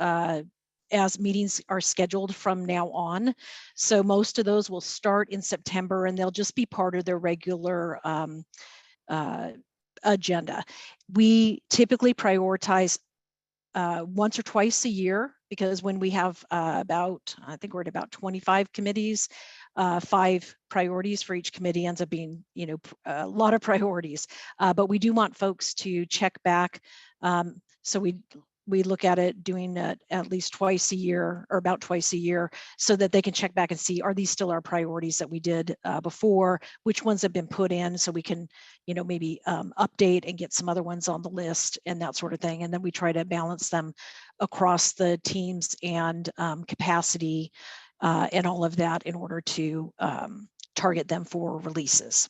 as meetings are scheduled from now on. So most of those will start in September, and they'll just be part of their regular agenda. We typically prioritize once or twice a year, because when we have I think we're at about 25 committees, 5 priorities for each committee ends up being, you know, a lot of priorities. But we do want folks to check back. So we look at it doing it at least twice a year, or about twice a year, so that they can check back and see, are these still our priorities that we did before, which ones have been put in, so we can, you know, maybe update and get some other ones on the list and that sort of thing. And then we try to balance them across the teams and capacity and all of that in order to target them for releases.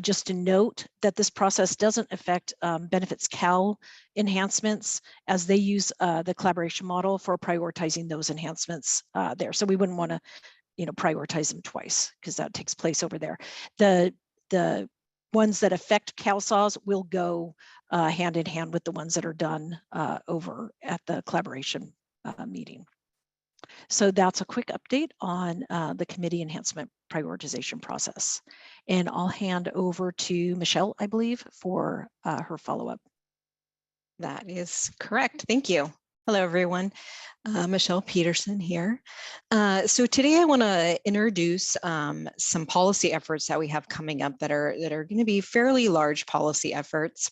Just to note that this process doesn't affect Benefits Cal enhancements, as they use the collaboration model for prioritizing those enhancements there. So we wouldn't want to, prioritize them twice, because that takes place over there. The ones that affect CalSAWS will go hand in hand with the ones that are done over at the collaboration meeting. So that's a quick update on the committee enhancement prioritization process. And I'll hand over to Michelle, I believe, for her follow-up. That is correct. Thank you. Hello, everyone. Michelle Peterson here. So today I want to introduce some policy efforts that we have coming up that are going to be fairly large policy efforts.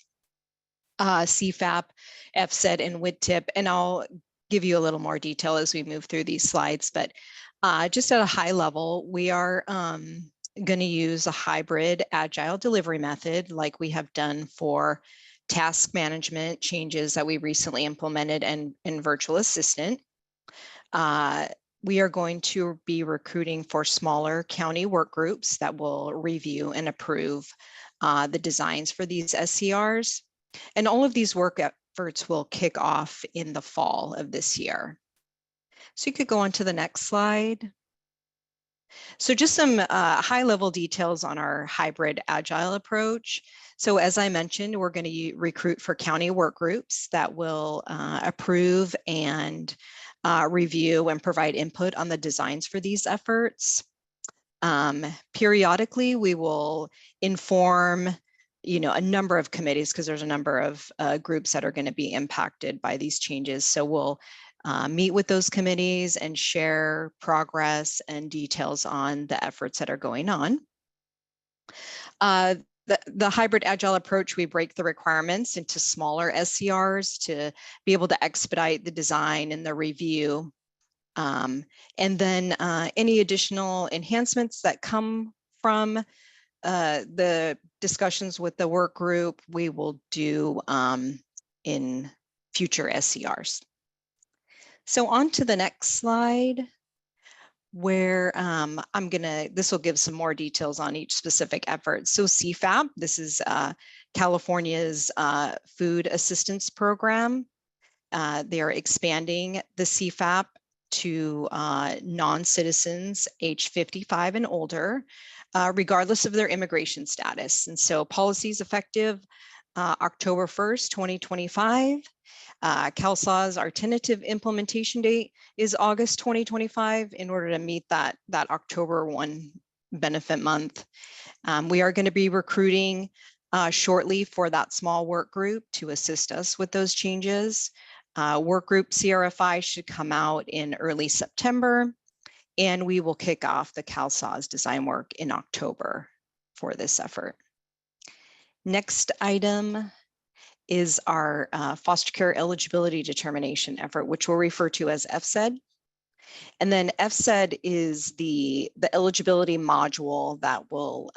CFAP, FSED, and WITTIP, and I'll give you a little more detail as we move through these slides. But just at a high level, we are going to use a hybrid agile delivery method like we have done for task management changes that we recently implemented and virtual assistant. We are going to be recruiting for smaller county work groups that will review and approve the designs for these SCRs. And all of these work efforts will kick off in the fall of this year. So you could go on to the next slide. So just some high-level details on our hybrid agile approach. So as I mentioned, we're going to recruit for county work groups that will approve and review and provide input on the designs for these efforts. Periodically, we will inform a number of committees, because there's a number of groups that are going to be impacted by these changes. So we'll meet with those committees and share progress and details on the efforts that are going on. The hybrid agile approach, we break the requirements into smaller SCRs to be able to expedite the design and the review. And then any additional enhancements that come from the discussions with the work group, we will do in future SCRs. So on to the next slide, where this will give some more details on each specific effort. So CFAP, this is California's food assistance program. They are expanding the CFAP to non-citizens age 55 and older, regardless of their immigration status. And so policies effective October 1st, 2025. CalSAWS, our tentative implementation date is August 2025 in order to meet that October 1 benefit month. We are going to be recruiting shortly for that small work group to assist us with those changes. Work group CRFI should come out in early September, and we will kick off the CalSAWS design work in October for this effort. Next item is our foster care eligibility determination effort, which we'll refer to as FSED. And then FSED is the eligibility module that will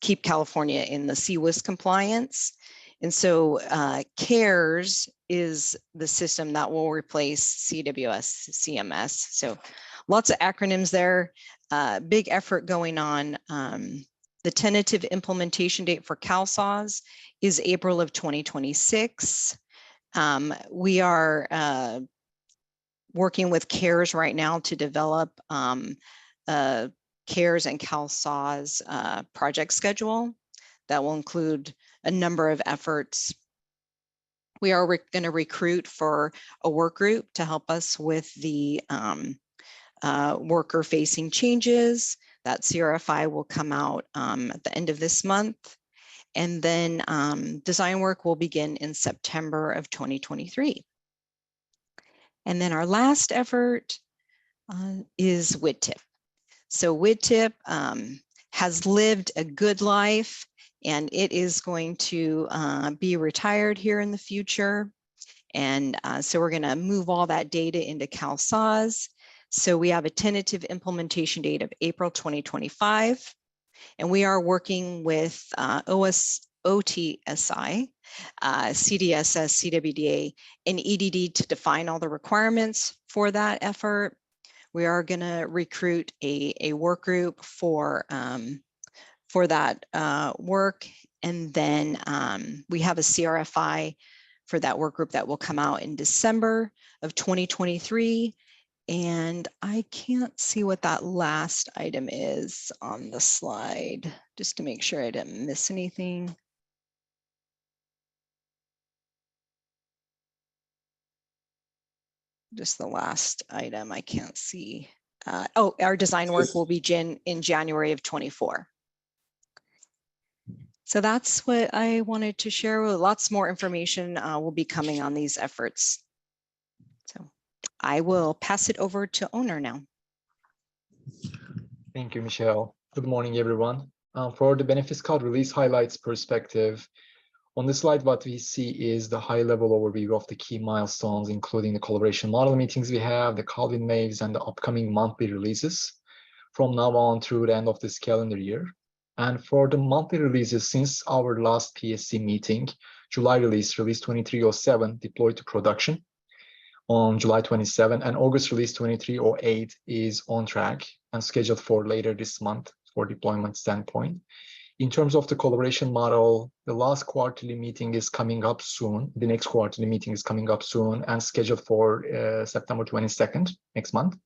keep California in the CWIS compliance. And so CARES is the system that will replace CWS CMS. So lots of acronyms there, big effort going on. The tentative implementation date for CalSAWS is April of 2026. We are working with CARES right now to develop CARES and CalSAWS project schedule that will include a number of efforts. We are going to recruit for a work group to help us with the worker-facing changes. That CRFI will come out at the end of this month. And then design work will begin in September of 2023. And then our last effort is WITTIP. So WITTIP has lived a good life, and it is going to be retired here in the future. And so we're going to move all that data into CalSAWS. So we have a tentative implementation date of April 2025, and we are working with OTSI, CDSS, CWDA, and EDD to define all the requirements for that effort. We are going to recruit a work group for that work. And then we have a CRFI for that work group that will come out in December of 2023. And I can't see what that last item is on the slide, just to make sure I didn't miss anything. Just the last item I can't see. Oh, our design work will begin in January of 24. So that's what I wanted to share. Lots more information will be coming on these efforts. So I will pass it over to owner now. Thank you, Michelle. Good morning, everyone. For the benefits card release highlights perspective, on this slide, what we see is the high-level overview of the key milestones, including the collaboration model meetings we have, the Calvin waves, and the upcoming monthly releases from now on through the end of this calendar year. And for the monthly releases, since our last PSC meeting, July release 2307, deployed to production on July 27, and August release 2308 is on track and scheduled for later this month for deployment standpoint. In terms of the collaboration model, the last quarterly meeting is coming up soon. The next quarterly meeting is coming up soon and scheduled for September 22nd, next month.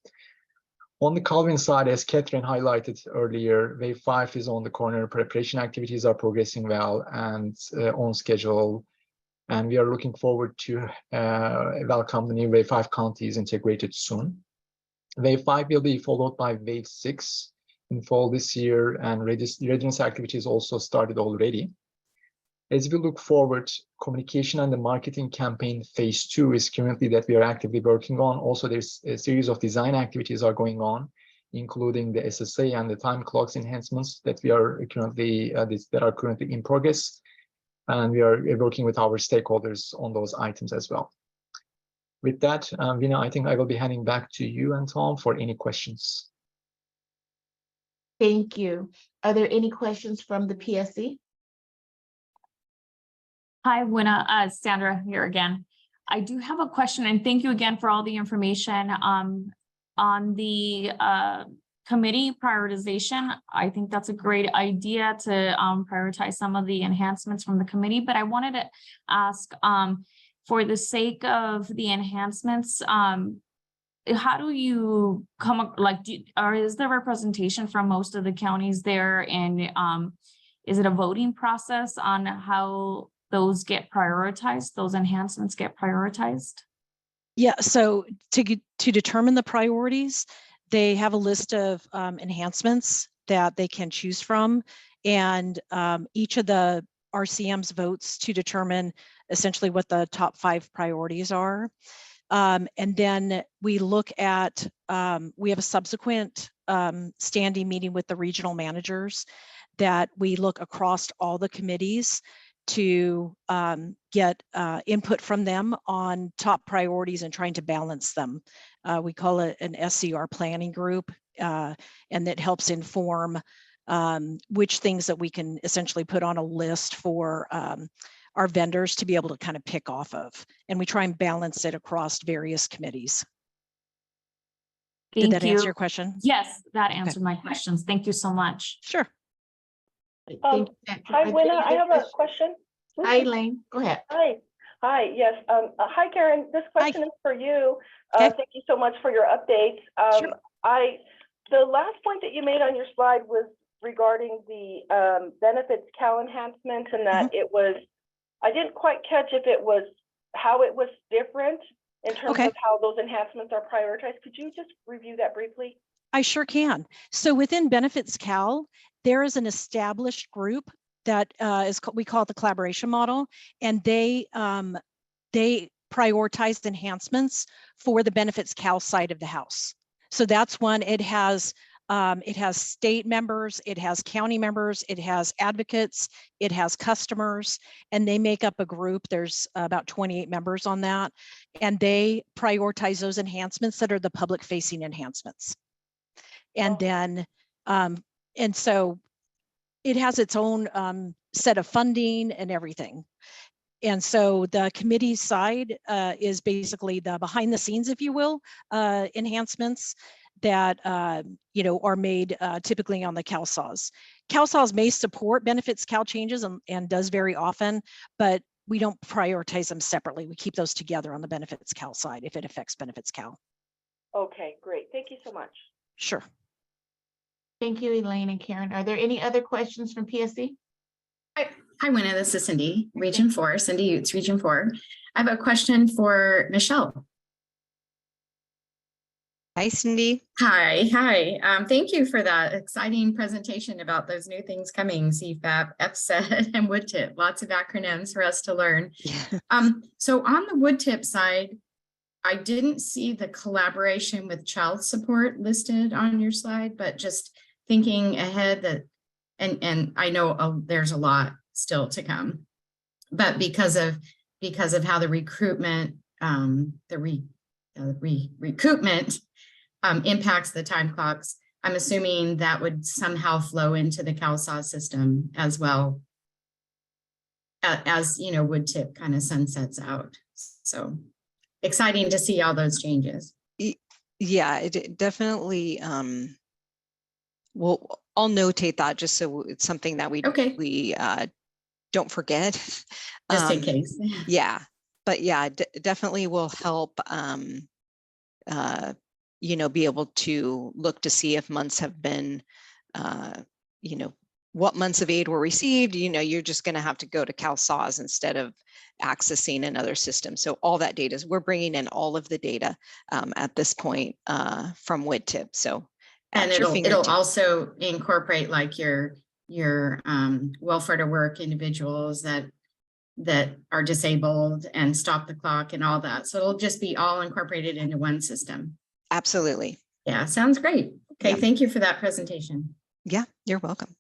On the Calvin side, as Catherine highlighted earlier, Wave 5 is on the corner. Preparation activities are progressing well and on schedule. And we are looking forward to welcome the new Wave 5 counties integrated soon. Wave 5 will be followed by Wave 6 in fall this year, and readiness activities also started already. As we look forward, communication and the marketing campaign phase 2 is currently that we are actively working on. Also, there's a series of design activities are going on, including the SSA and the time clocks enhancements that we are currently that are currently in progress. And we are working with our stakeholders on those items as well. With that, Vina, I think I will be handing back to you and Tom for any questions. Thank you. Are there any questions from the PSC? Hi, Winna, Sandra here again. I do have a question, and thank you again for all the information on the committee prioritization. I think that's a great idea to prioritize some of the enhancements from the committee, but I wanted to ask, for the sake of the enhancements, how do you come up, like, or is there representation from most of the counties there? And is it a voting process on how those get prioritized, those enhancements get prioritized? Yeah, so to determine the priorities, they have a list of enhancements that they can choose from, and each of the RCMs votes to determine essentially what the top 5 priorities are. And then we look at, we have a subsequent standing meeting with the regional managers that we look across all the committees to get input from them on top priorities and trying to balance them. We call it an SCR planning group, and that helps inform which things that we can essentially put on a list for our vendors to be able to kind of pick off of. And we try and balance it across various committees. Did that answer your question? Yes, that answered my questions. Thank you so much. Sure. Thank you. Hi, Winna, I have a question. Hi, Elaine, go ahead. Hi, yes. Hi, Karen. This question is for you. Thank you so much for your updates. The last point that you made on your slide was regarding the benefits CAL enhancement, and that it was, I didn't quite catch if it was how it was different in terms of how those enhancements are prioritized. Could you just review that briefly? I sure can. So within Benefits CAL, there is an established group that we call it the collaboration model, and they prioritize enhancements for the Benefits CAL side of the house. So that's one. It has state members, it has county members, it has advocates, it has customers, and they make up a group. There's about 28 members on that, and they prioritize those enhancements that are the public facing enhancements. And then, and so it has its own set of funding and everything. And so the committee side is basically the behind the scenes, if you will, enhancements. that, you know, are made typically on the CalSAWs. CalSAWs may support benefits Cal changes and does very often, but we don't prioritize them separately. We keep those together on the benefits Cal side if it affects benefits Cal. Okay, great. Thank you so much. Sure. Thank you, Elaine and Karen. Are there any other questions from PSC? Hi, Winna, this is Cindy, Region 4, Cindy Utes, Region 4. I have a question for Michelle. Hi, Cindy. Hi. Thank you for that exciting presentation about those new things coming, CFAP, FSET, and wood tip. Lots of acronyms for us to learn. So on the wood tip side, I didn't see the collaboration with child support listed on your slide, but just thinking ahead that, and I know there's a lot still to come, but because of how the recruitment, recoupment impacts the time clocks, I'm assuming that would somehow flow into the CalSAW system as well, as you know, wood tip kind of sunsets out. So exciting to see all those changes. Yeah, it definitely. Well, I'll notate that just so it's something that we don't forget. Just in case. Yeah, but yeah, definitely will help. You know, be able to look to see if months have been, you know, what months of aid were received. You know, you're just going to have to go to CalSAWs instead of accessing another system. So all that data is, we're bringing in all of the data at this point from WIDTIP. So and it'll also incorporate like your welfare to work individuals that are disabled and stop the clock and all that. So it'll just be all incorporated into one system. Absolutely. Yeah, sounds great. Okay, yeah. Thank you for that presentation. Yeah, you're welcome.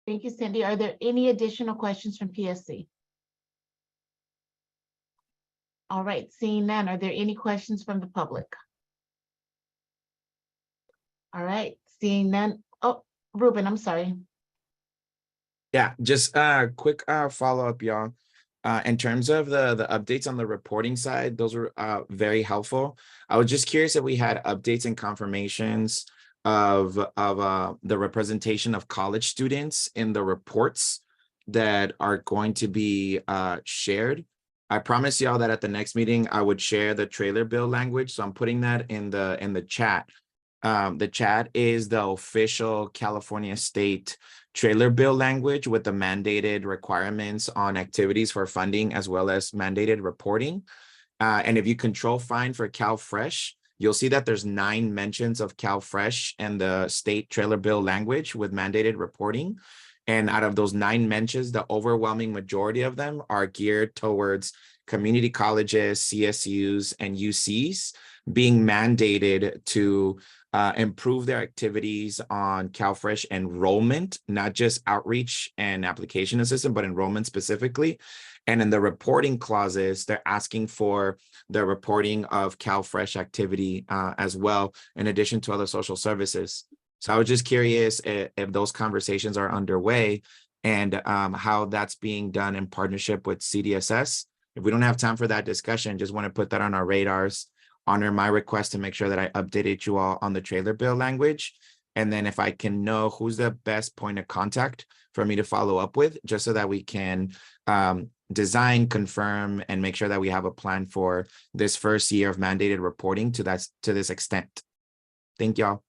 Thank you, Cindy. Are there any additional questions from PSC? All right, seeing none, are there any questions from the public? All right, seeing none. Oh, Ruben, I'm sorry. Yeah, just a quick follow-up, y'all. In terms of the updates on the reporting side, those were very helpful. I was just curious if we had updates and confirmations of the representation of college students in the reports that are going to be shared. I promised y'all that at the next meeting I would share the trailer bill language, so I'm putting that in the chat. The chat is the official California state trailer bill language with the mandated requirements on activities for funding as well as mandated reporting. And if you control find for CalFresh, you'll see that there's 9 mentions of CalFresh and the state trailer bill language with mandated reporting. And out of those 9 mentions, the overwhelming majority of them are geared towards community colleges, CSUs, and UCs being mandated to improve their activities on CalFresh enrollment, not just outreach and application assistance, but enrollment specifically. And in the reporting clauses, they're asking for the reporting of CalFresh activity as well, in addition to other social services. So I was just curious if those conversations are underway and how that's being done in partnership with CDSS. If we don't have time for that discussion, just want to put that on our radars, honor my request to make sure that I updated you all on the trailer bill language. And then if I can know who's the best point of contact for me to follow up with, just so that we can design, confirm, and make sure that we have a plan for this first year of mandated reporting to this extent. Thank y'all.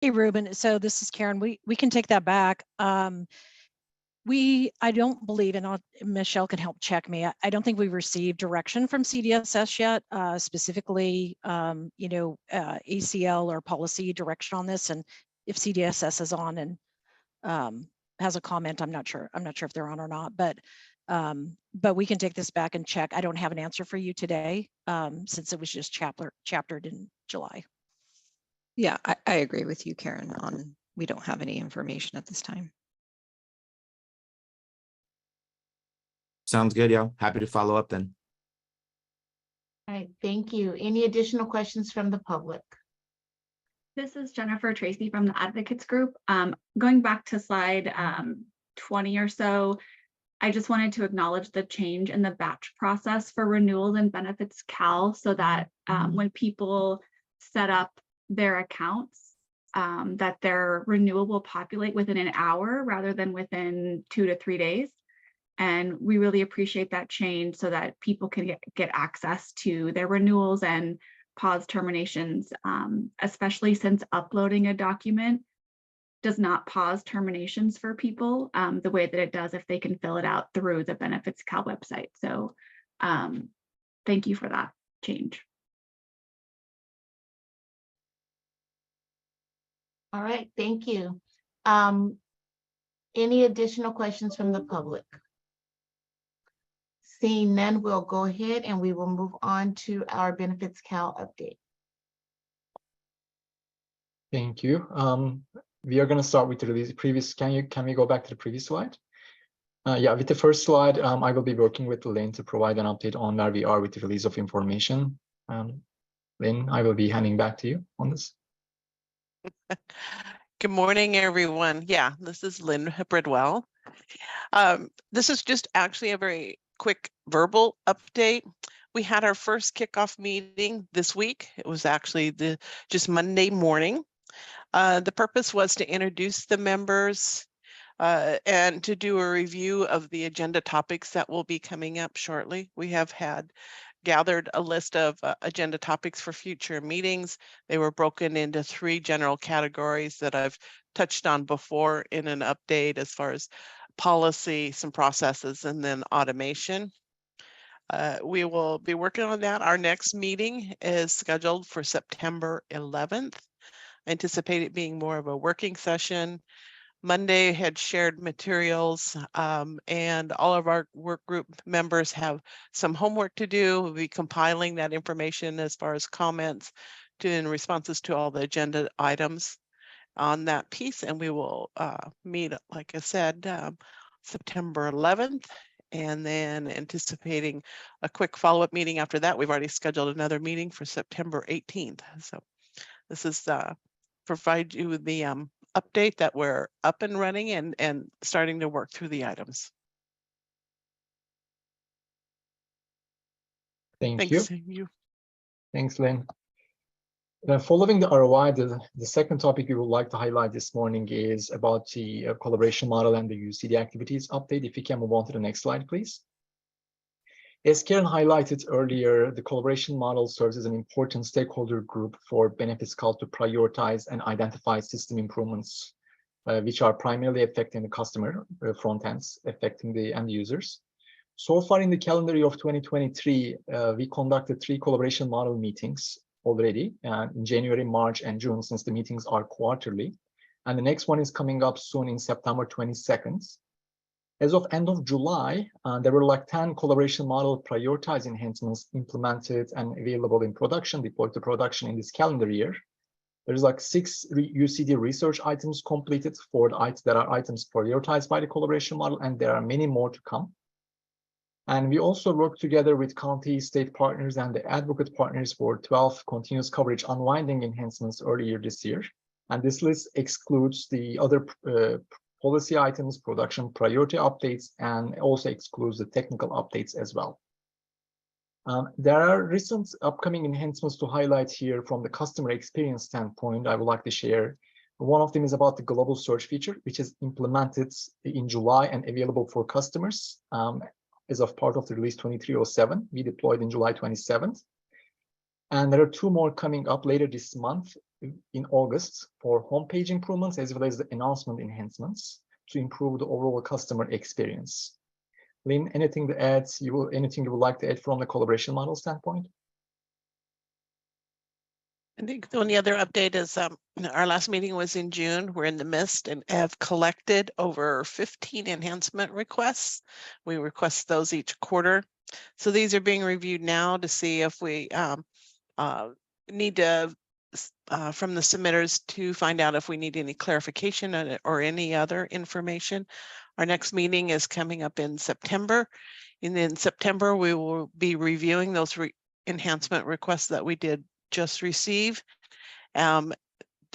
Hey, Ruben. So this is Karen. We can take that back. I don't believe, and Michelle can help check me. I don't think we've received direction from CDSS yet, specifically, you know, ACL or policy direction on this. And if CDSS is on and has a comment, I'm not sure if they're on or not, but we can take this back and check. I don't have an answer for you today, since it was just chaptered in July. Yeah, I agree with you, Karen, on we don't have any information at this time. Sounds good, y'all. Happy to follow up then. All right, thank you. Any additional questions from the public? This is Jennifer Tracy from the Advocates Group. Going back to slide 20 or so, I just wanted to acknowledge the change in the batch process for renewals and benefits Cal, so that when people set up their accounts, that their renewal will populate within an hour rather than within 2 to 3 days. And we really appreciate that change so that people can get access to their renewals and pause terminations, especially since uploading a document does not pause terminations for people the way that it does if they can fill it out through the Benefits Cal website. So thank you for that change. All right, thank you. Any additional questions from the public? Seeing none, we'll go ahead and we will move on to our Benefits Cal update. Thank you. We are going to start with the previous. Can we go back to the previous slide? Yeah, with the first slide, I will be working with Lynn to provide an update on where we are with the release of information. Lynn, I will be handing back to you on this. Good morning, everyone. Yeah, this is Lynn Bridwell. This is just actually a very quick verbal update. We had our first kickoff meeting this week. It was actually just Monday morning. The purpose was to introduce the members and to do a review of the agenda topics that will be coming up shortly. We have gathered a list of agenda topics for future meetings. They were broken into 3 general categories that I've touched on before in an update as far as policy, some processes, and then automation. We will be working on that. Our next meeting is scheduled for September 11th. I anticipate it being more of a working session. Monday had shared materials and all of our work group members have some homework to do. We'll be compiling that information as far as comments and responses to all the agenda items on that piece. And we will meet, like I said, September 11th, and then anticipating a quick follow-up meeting after that. We've already scheduled another meeting for September 18th. So this is provide you with the update that we're up and running and starting to work through the items. Thanks you. Thanks, Lynn. Following the ROI, the second topic we would like to highlight this morning is about the collaboration model and the UCD activities update. If you can move on to the next slide, please. As Karen highlighted earlier, the collaboration model serves as an important stakeholder group for Benefits Cal to prioritize and identify system improvements, which are primarily affecting the customer front ends, affecting the end users. So far in the calendar year of 2023, we conducted 3 collaboration model meetings already in January, March, and June, since the meetings are quarterly. And the next one is coming up soon in September 22nd. As of end of July, there were like 10 collaboration model prioritized enhancements implemented and available in production, deployed to production in this calendar year. There's like 6 UCD research items completed for the items that are items prioritized by the collaboration model, and there are many more to come. And we also work together with county, state partners, and the advocate partners for 12 continuous coverage unwinding enhancements earlier this year. And this list excludes the other policy items, production priority updates, and also excludes the technical updates as well. There are recent upcoming enhancements to highlight here from the customer experience standpoint I would like to share. One of them is about the global search feature, which is implemented in July and available for customers as of part of the release 2307. We deployed in July 27th. And there are 2 more coming up later this month in August for homepage improvements, as well as the announcement enhancements to improve the overall customer experience. Lynn, anything to add? Anything you would like to add from the collaboration model standpoint? I think the only other update is our last meeting was in June. We're in the midst and have collected over 15 enhancement requests. We request those each quarter. So these are being reviewed now to see if we need to, from the submitters, to find out if we need any clarification or any other information. Our next meeting is coming up in September. And in September, we will be reviewing those enhancement requests that we did just receive.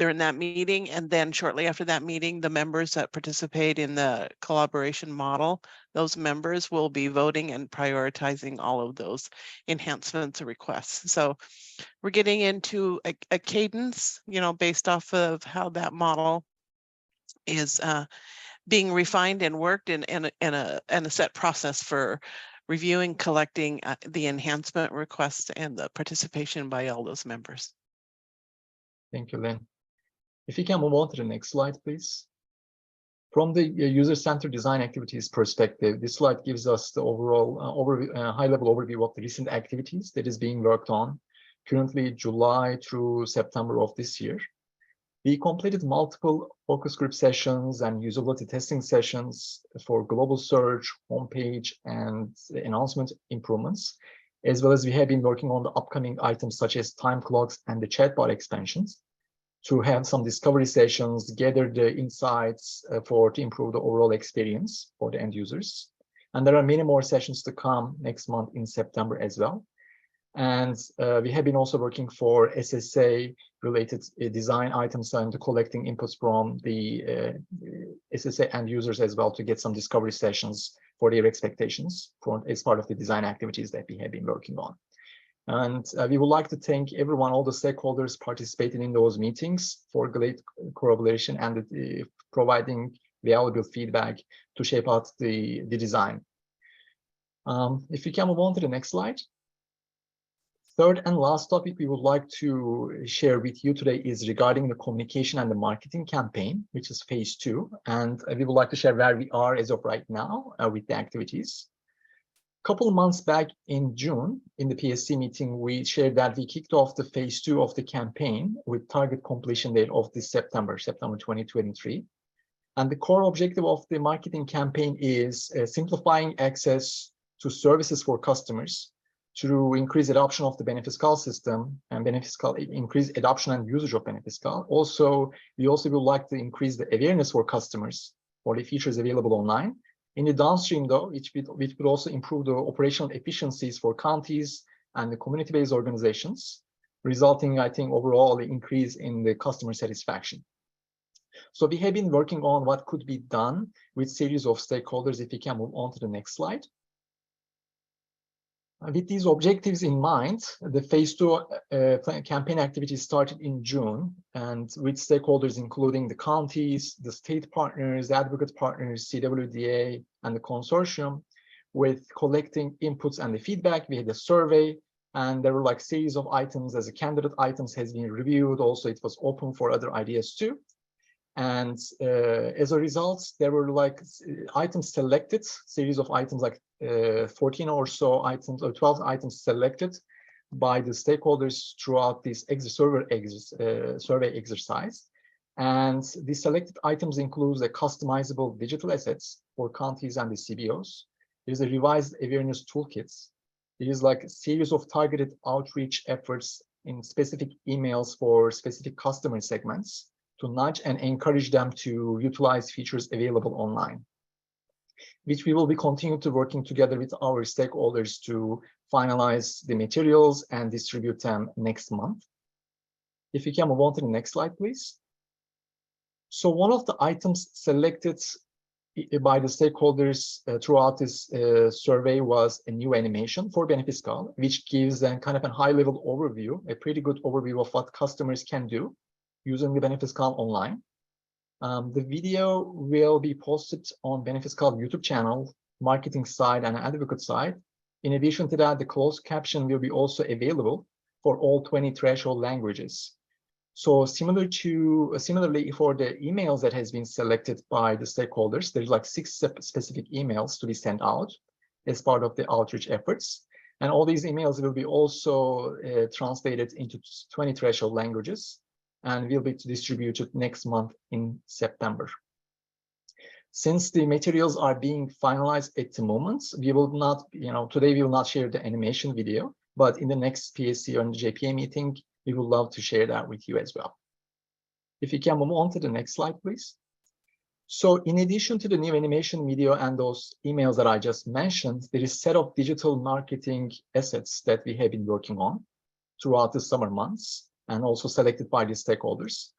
during that meeting. And then shortly after that meeting, the members that participate in the collaboration model, those members will be voting and prioritizing all of those enhancements or requests. So we're getting into a cadence, based off of how that model is being refined and worked in a set process for reviewing, collecting the enhancement requests and the participation by all those members. Thank you, Lynn. If you can move on to the next slide, please. From the user-centered design activities perspective, this slide gives us the overall high-level overview of the recent activities that is being worked on, currently July through September of this year. We completed multiple focus group sessions and usability testing sessions for global search, homepage, and announcement improvements, as well as we have been working on the upcoming items such as time clocks and the chatbot expansions to have some discovery sessions, gather the insights to improve the overall experience for the end users. And there are many more sessions to come next month in September as well. And we have been also working for SSA related design items and collecting inputs from the SSA end users as well to get some discovery sessions for their expectations as part of the design activities that we have been working on. And we would like to thank everyone, all the stakeholders participating in those meetings for great collaboration and providing valuable feedback to shape out the design. If we can move on to the next slide. Third and last topic we would like to share with you today is regarding the communication and the marketing campaign, which is phase 2. And we would like to share where we are as of right now with the activities. A couple of months back in June, in the PSC meeting, we shared that we kicked off the phase 2 of the campaign with target completion date of this September 2023. And the core objective of the marketing campaign is simplifying access to services for customers through increased adoption of the BeneFiscal system and increased adoption and usage of BeneFiscal. We also would like to increase the awareness for customers for the features available online. In the downstream, though, which would also improve the operational efficiencies for counties and the community-based organizations, resulting, I think, overall the increase in the customer satisfaction. So we have been working on what could be done with series of stakeholders. If we can move on to the next slide. With these objectives in mind, the phase 2 campaign activities started in June, and with stakeholders including the counties, the state partners, the advocate partners, CWDA, and the consortium, with collecting inputs and the feedback. We had a survey, and there were like series of items as a candidate items has been reviewed. Also, it was open for other ideas too. And as a result, there were like items selected, series of items like 14 or so items or 12 items selected by the stakeholders throughout this survey exercise. And the selected items includes the customizable digital assets for counties and the CBOs. There's a revised awareness toolkits. There is like a series of targeted outreach efforts in specific emails for specific customer segments to nudge and encourage them to utilize features available online, which we will be continuing to working together with our stakeholders to finalize the materials and distribute them next month. If you can move on to the next slide, please. So one of the items selected by the stakeholders throughout this survey was a new animation for BeneFiscal, which gives a kind of a high-level overview, a pretty good overview of what customers can do using the BeneFiscal online. The video will be posted on BeneFiscal YouTube channel, marketing side, and advocate side. In addition to that, the closed caption will be also available for all 20 threshold languages. So similarly for the emails that has been selected by the stakeholders, there's like 6 specific emails to be sent out as part of the outreach efforts. And all these emails will be also translated into 20 threshold languages and will be distributed next month in September. Since the materials are being finalized at the moment, we will not, today we will not share the animation video, but in the next PSC or in the JPA meeting, we would love to share that with you as well. If you can move on to the next slide, please. So in addition to the new animation video and those emails that I just mentioned, there is a set of digital marketing assets that we have been working on throughout the summer months and also selected by the stakeholders.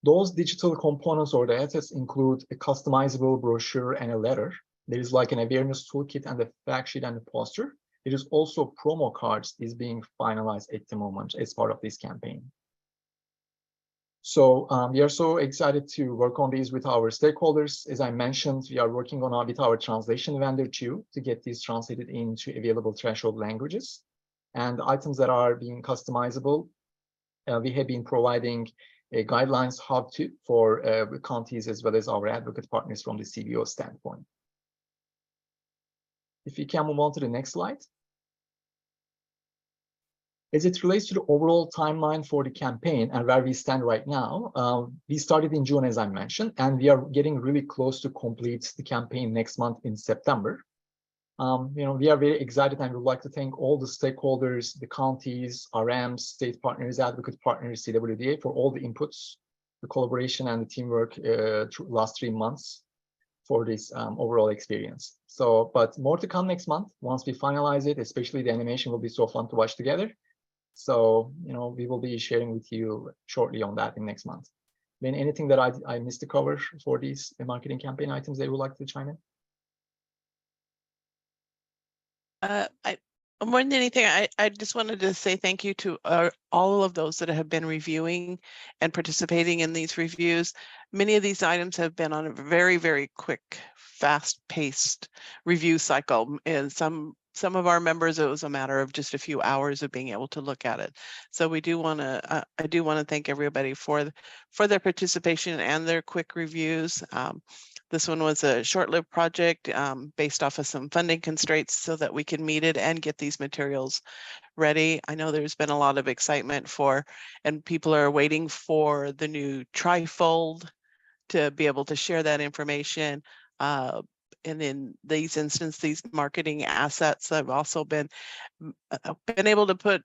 Those digital components or the assets include a customizable brochure and a letter. There is like an awareness toolkit and a fact sheet and a poster. There is also promo cards is being finalized at the moment as part of this campaign. So we are so excited to work on these with our stakeholders. As I mentioned, we are working on with our translation vendor too to get these translated into available threshold languages. And items that are being customizable, we have been providing guidelines how to for counties as well as our advocate partners from the CBO standpoint. If we can move on to the next slide. As it relates to the overall timeline for the campaign and where we stand right now, we started in June, as I mentioned, and we are getting really close to complete the campaign next month in September. We are very excited and would like to thank all the stakeholders, the counties, RMs, state partners, advocate partners, CWDA for all the inputs, the collaboration and the teamwork through last 3 months for this overall experience. So, but more to come next month once we finalize it, especially the animation will be so fun to watch together. So, we will be sharing with you shortly on that in next month. Then anything that I missed to cover for these marketing campaign items they would like to chime in? More than anything, I just wanted to say thank you to all of those that have been reviewing and participating in these reviews. Many of these items have been on a very, very quick, fast-paced review cycle, and some of our members, it was a matter of just a few hours of being able to look at it. So we do want to, I do want to thank everybody for their participation and their quick reviews. This one was a short-lived project based off of some funding constraints so that we can meet it and get these materials ready. I know there's been a lot of excitement and people are waiting for the new trifold to be able to share that information. And in these instances, these marketing assets have also been able to put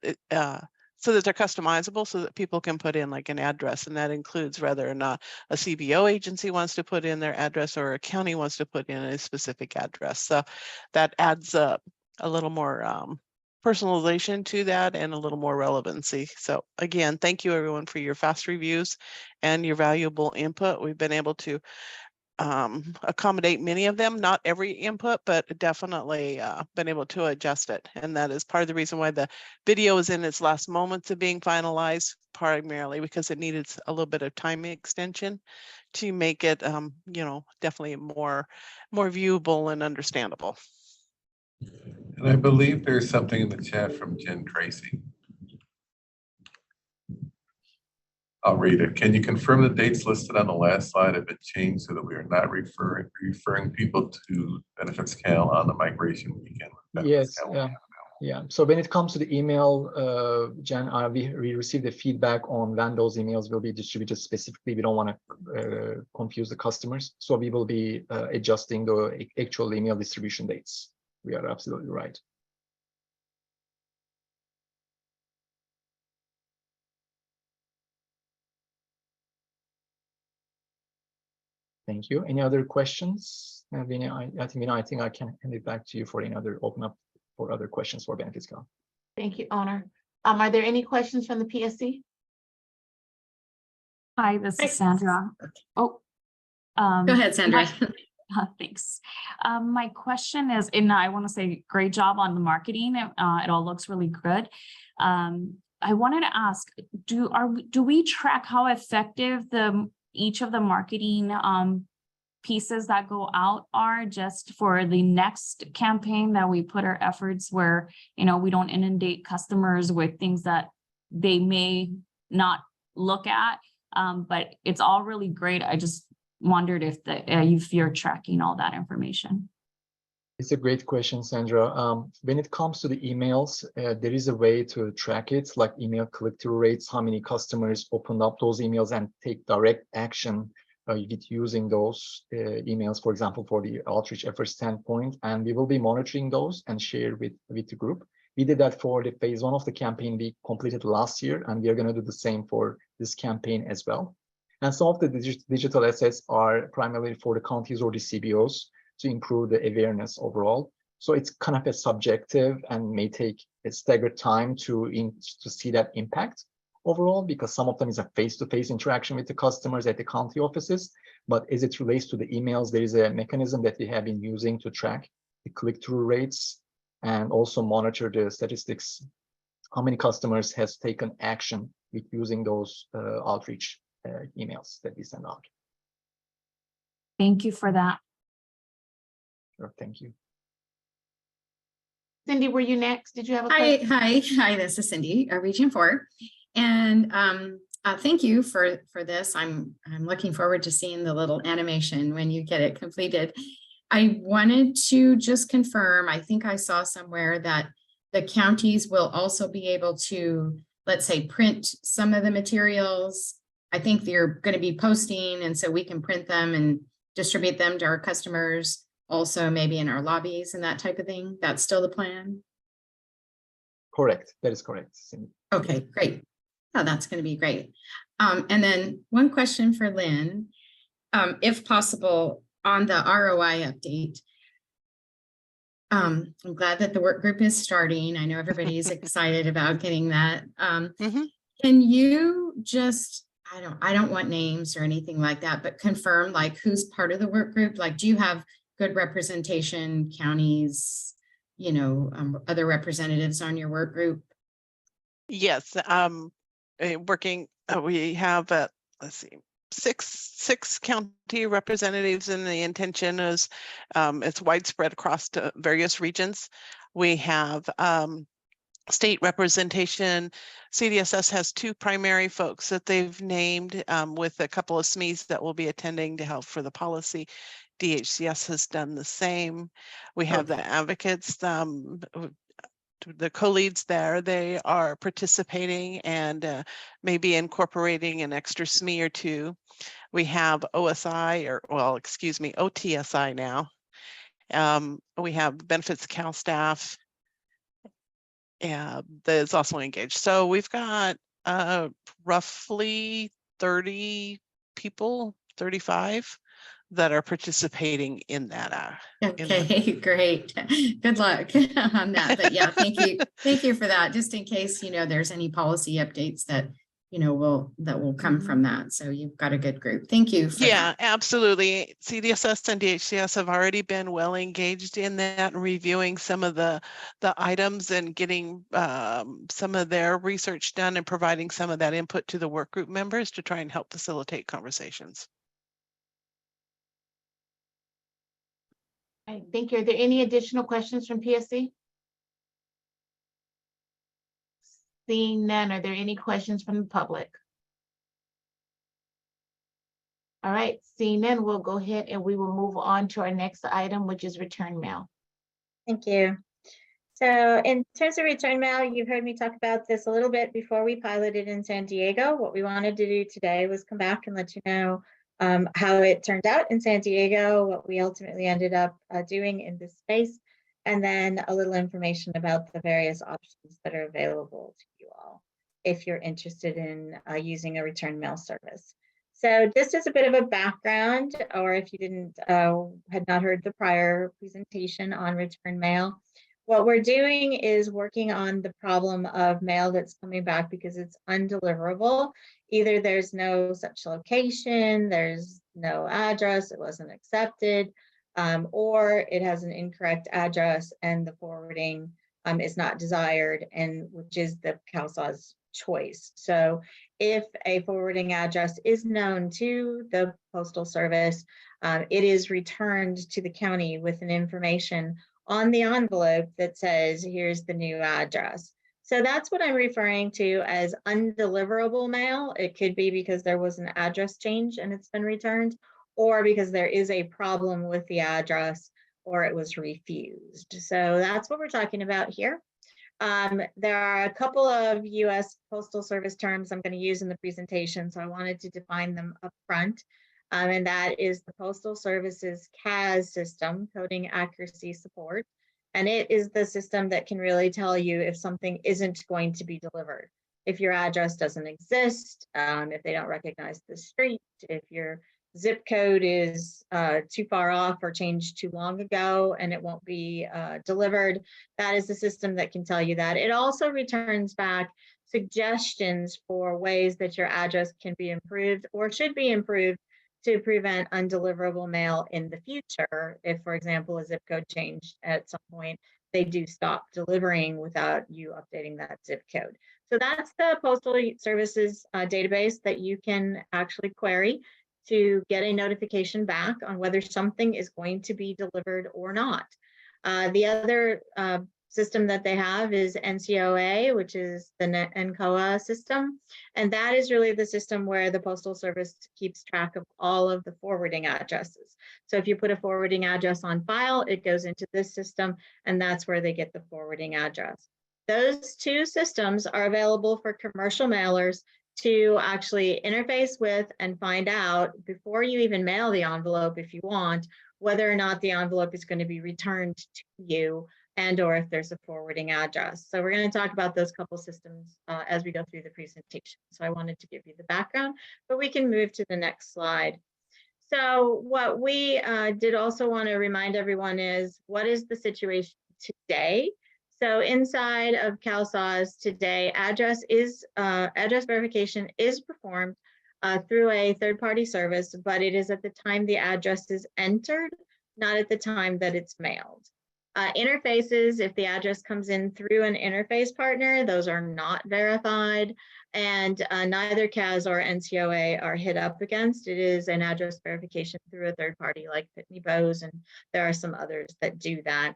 so that they're customizable so that people can put in like an address, and that includes whether or not a CBO agency wants to put in their address or a county wants to put in a specific address. So that adds up a little more personalization to that and a little more relevancy. So again, thank you everyone for your fast reviews and your valuable input. We've been able to accommodate many of them, not every input, but definitely been able to adjust it. And that is part of the reason why the video is in its last moments of being finalized, primarily because it needed a little bit of time extension to make it, definitely more viewable and understandable. And I believe there's something in the chat from Jen Tracy. I'll read it. Can you confirm the dates listed on the last slide have been changed so that we are not referring people to benefits cal on the migration weekend? Yes, yeah. So when it comes to the email, Jen, we received the feedback on when those emails will be distributed specifically. We don't want to confuse the customers. So we will be adjusting the actual email distribution dates. We are absolutely right. Thank you. Any other questions? Vinny, I think I can hand it back to you for open up for other questions for benefits cal. Thank you, Owner. Are there any questions from the PSC? Hi, this is Sandra. Oh, go ahead, Sandra. Thanks. My question is, and I want to say great job on the marketing. It all looks really good. I wanted to ask, do we track how effective each of the marketing pieces that go out are just for the next campaign, that we put our efforts where, we don't inundate customers with things that they may not look at, but it's all really great. I just wondered if you're tracking all that information. It's a great question, Sandra. When it comes to the emails, there is a way to track it, like email click-through rates, how many customers opened up those emails and take direct action using those emails, for example, for the outreach effort standpoint. And we will be monitoring those and share with the group. We did that for the phase 1 of the campaign we completed last year, and we are going to do the same for this campaign as well. And some of the digital assets are primarily for the counties or the CBOs to improve the awareness overall. So it's kind of a subjective and may take a staggered time to see that impact. overall, because some of them is a face-to-face interaction with the customers at the county offices. But as it relates to the emails, there is a mechanism that we have been using to track the click-through rates and also monitor the statistics, how many customers has taken action with using those outreach emails that we send out. Thank you for that. Sure, thank you. Cindy, were you next? Did you have a question? Hi, this is Cindy, Region 4. And thank you for this. I'm looking forward to seeing the little animation when you get it completed. I wanted to just confirm, I think I saw somewhere that the counties will also be able to, let's say, print some of the materials. I think they're going to be posting, and so we can print them and distribute them to our customers, also maybe in our lobbies and that type of thing. That's still the plan? Correct. That is correct, Cindy. Okay, great. Oh, that's going to be great. And then one question for Lynn, if possible, on the ROI update. I'm glad that the work group is starting. I know everybody's excited about getting that. Can you just, I don't want names or anything like that, but confirm like who's part of the work group? Like, do you have good representation, counties, you know, other representatives on your work group? Yes, working, we have, let's see, six county representatives, and the intention is it's widespread across to various regions. We have state representation. CDSS has 2 primary folks that they've named, with a couple of SMEs that will be attending to help for the policy. DHCS has done the same. We have the advocates, the co-leads there. They are participating and maybe incorporating an extra SME or 2. We have OSI, or well, excuse me, OTSI now. We have benefits account staff that is also engaged. So we've got roughly 30 people, 35 that are participating in that. Okay, great. Good luck on that. But yeah, thank you. Thank you for that. Just in case, you know, there's any policy updates that, you know, will come from that. So you've got a good group. Thank you for Yeah, that. absolutely. CDSS and DHCS have already been well engaged in that and reviewing some of the items and getting some of their research done and providing some of that input to the work group members to try and help facilitate conversations. Thank you. Are there any additional questions from PSC? Seeing none, are there any questions from the public? All right, seeing none, we'll go ahead and we will move on to our next item, which is return mail. Thank you. So in terms of return mail, you've heard me talk about this a little bit before we piloted in San Diego. What we wanted to do today was come back and let you know how it turned out in San Diego, what we ultimately ended up doing in this space, and then a little information about the various options that are available to you all if you're interested in using a return mail service. So just as a bit of a background, or if you had not heard the prior presentation on return mail, what we're doing is working on the problem of mail that's coming back because it's undeliverable. Either there's no such location, there's no address, it wasn't accepted, or it has an incorrect address and the forwarding is not desired, and which is the CalSA's choice. So if a forwarding address is known to the Postal Service, it is returned to the county with an information on the envelope that says, here's the new address. So that's what I'm referring to as undeliverable mail. It could be because there was an address change and it's been returned, or because there is a problem with the address or it was refused. So that's what we're talking about here. There are a couple of U.S. Postal Service terms I'm going to use in the presentation, so I wanted to define them up front. And that is the Postal Service's CAS system, coding accuracy support. And it is the system that can really tell you if something isn't going to be delivered. If your address doesn't exist, if they don't recognize the street, if your zip code is too far off or changed too long ago and it won't be delivered, that is the system that can tell you that. It also returns back suggestions for ways that your address can be improved or should be improved to prevent undeliverable mail in the future. If, for example, a zip code changed at some point, they do stop delivering without you updating that zip code. So that's the Postal Services database that you can actually query to get a notification back on whether something is going to be delivered or not. The other system that they have is NCOA, which is the NCOA system. And that is really the system where the Postal Service keeps track of all of the forwarding addresses. So if you put a forwarding address on file, it goes into this system, and that's where they get the forwarding address. Those two systems are available for commercial mailers to actually interface with and find out before you even mail the envelope, if you want, whether or not the envelope is going to be returned to you and or if there's a forwarding address. So we're going to talk about those couple systems as we go through the presentation. So I wanted to give you the background, but we can move to the next slide. So what we did also want to remind everyone is, what is the situation today? So inside of CalSAWS today, address verification is performed through a third-party service, but it is at the time the address is entered, not at the time that it's mailed. Interfaces, if the address comes in through an interface partner, those are not verified, and neither CAS or NCOA are hit up against. It is an address verification through a third party like Pitney Bowes, and there are some others that do that.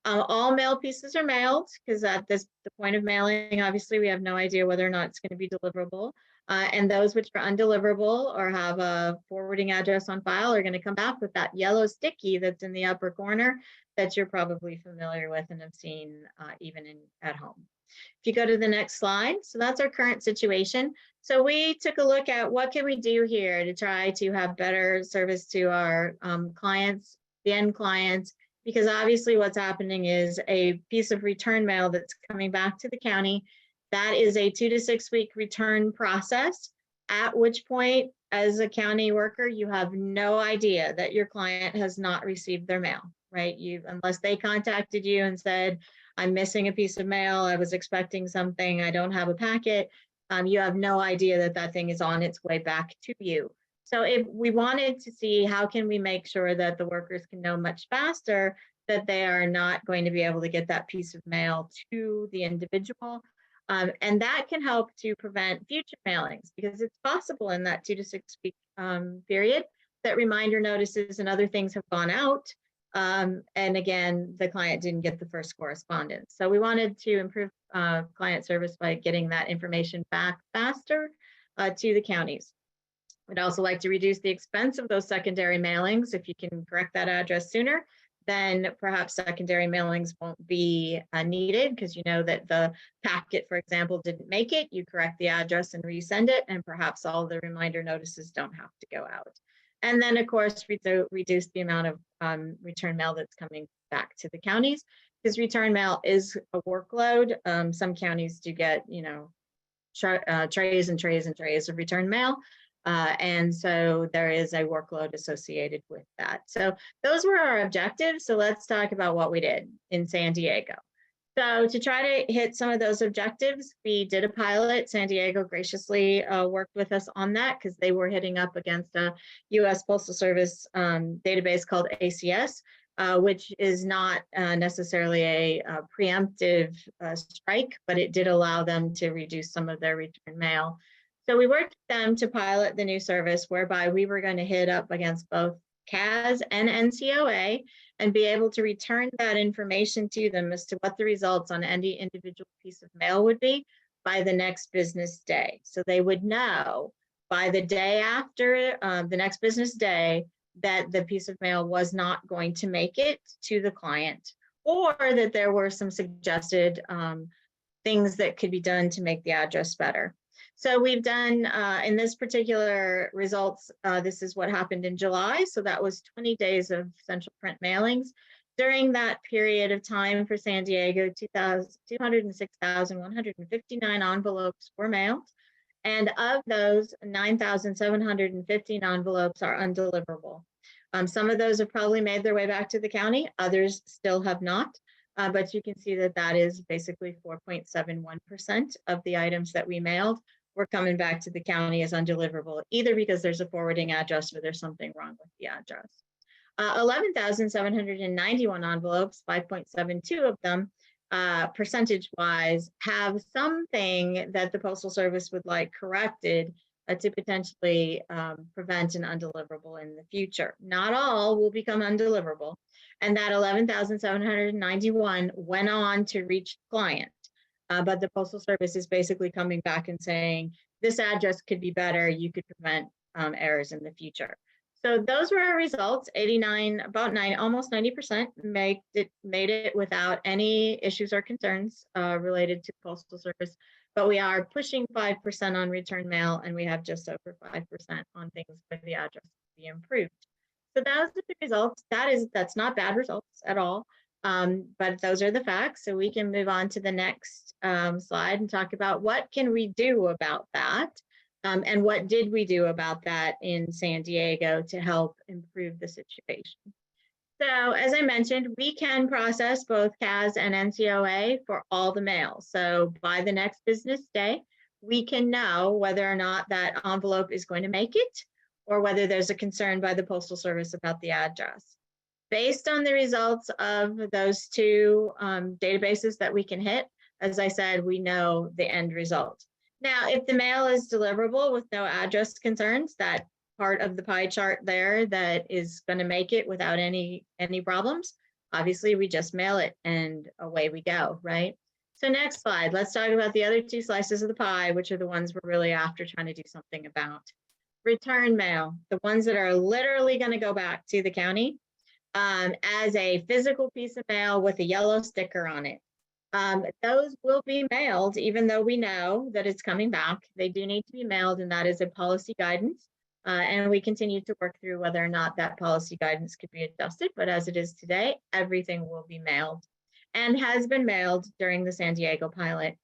All mail pieces are mailed because at the point of mailing, obviously we have no idea whether or not it's going to be deliverable. And those which are undeliverable or have a forwarding address on file are going to come back with that yellow sticky that's in the upper corner that you're probably familiar with and have seen even at home. If you go to the next slide, so that's our current situation. So we took a look at what can we do here to try to have better service to our clients, the end clients, because obviously what's happening is a piece of return mail that's coming back to the county. That is a 2 to 6 week return process, at which point, as a county worker, you have no idea that your client has not received their mail, right? Unless they contacted you and said, I'm missing a piece of mail, I was expecting something, I don't have a packet, you have no idea that that thing is on its way back to you. So if we wanted to see how can we make sure that the workers can know much faster that they are not going to be able to get that piece of mail to the individual. And that can help to prevent future mailings, because it's possible in that 2 to 6 week period that reminder notices and other things have gone out. And again, the client didn't get the first correspondence. So we wanted to improve client service by getting that information back faster to the counties. We'd also like to reduce the expense of those secondary mailings. If you can correct that address sooner, then perhaps secondary mailings won't be needed, because you know that the packet, for example, didn't make it. You correct the address and resend it, and perhaps all the reminder notices don't have to go out. And then, of course, reduce the amount of return mail that's coming back to the counties, because return mail is a workload. Some counties do get, trays and trays and trays of return mail. And so there is a workload associated with that. So those were our objectives. So let's talk about what we did in San Diego. So to try to hit some of those objectives, we did a pilot. San Diego graciously worked with us on that because they were hitting up against a U.S. Postal Service database called ACS, which is not necessarily a preemptive strike, but it did allow them to reduce some of their return mail. So we worked with them to pilot the new service whereby we were going to hit up against both CAS and NCOA and be able to return that information to them as to what the results on any individual piece of mail would be by the next business day. So they would know by the day after the next business day that the piece of mail was not going to make it to the client, or that there were some suggested things that could be done to make the address better. So we've done, in this particular results, this is what happened in July. So that was 20 days of central print mailings. During that period of time for San Diego, 206,159 envelopes were mailed. And of those, 9,715 envelopes are undeliverable. Some of those have probably made their way back to the county. Others still have not. But you can see that that is basically 4.71% of the items that we mailed were coming back to the county as undeliverable, either because there's a forwarding address or there's something wrong with the address. 11,791 envelopes, 5.72 of them, percentage-wise, have something that the Postal Service would like corrected to potentially prevent an undeliverable in the future. Not all will become undeliverable, and that 11,791 went on to reach the client. But the Postal Service is basically coming back and saying, this address could be better, you could prevent errors in the future. So those were our results. 89, about 9, almost 90% made it without any issues or concerns related to the Postal Service. But we are pushing 5% on return mail, and we have just over 5% on things where the address will be improved. So that was the results. That's not bad results at all. But those are the facts. So we can move on to the next slide and talk about what can we do about that. And what did we do about that in San Diego to help improve the situation? So as I mentioned, we can process both CAS and NCOA for all the mail. So by the next business day, we can know whether or not that envelope is going to make it, or whether there's a concern by the Postal Service about the address. Based on the results of those two databases that we can hit, as I said, we know the end result. Now, if the mail is deliverable with no address concerns, that part of the pie chart there that is going to make it without any problems, obviously we just mail it and away we go, right? So next slide, let's talk about the other two slices of the pie, which are the ones we're really after trying to do something about. Return mail, the ones that are literally going to go back to the county as a physical piece of mail with a yellow sticker on it. Those will be mailed, even though we know that it's coming back. They do need to be mailed, and that is a policy guidance. And we continue to work through whether or not that policy guidance could be adjusted. But as it is today, everything will be mailed and has been mailed during the San Diego pilot.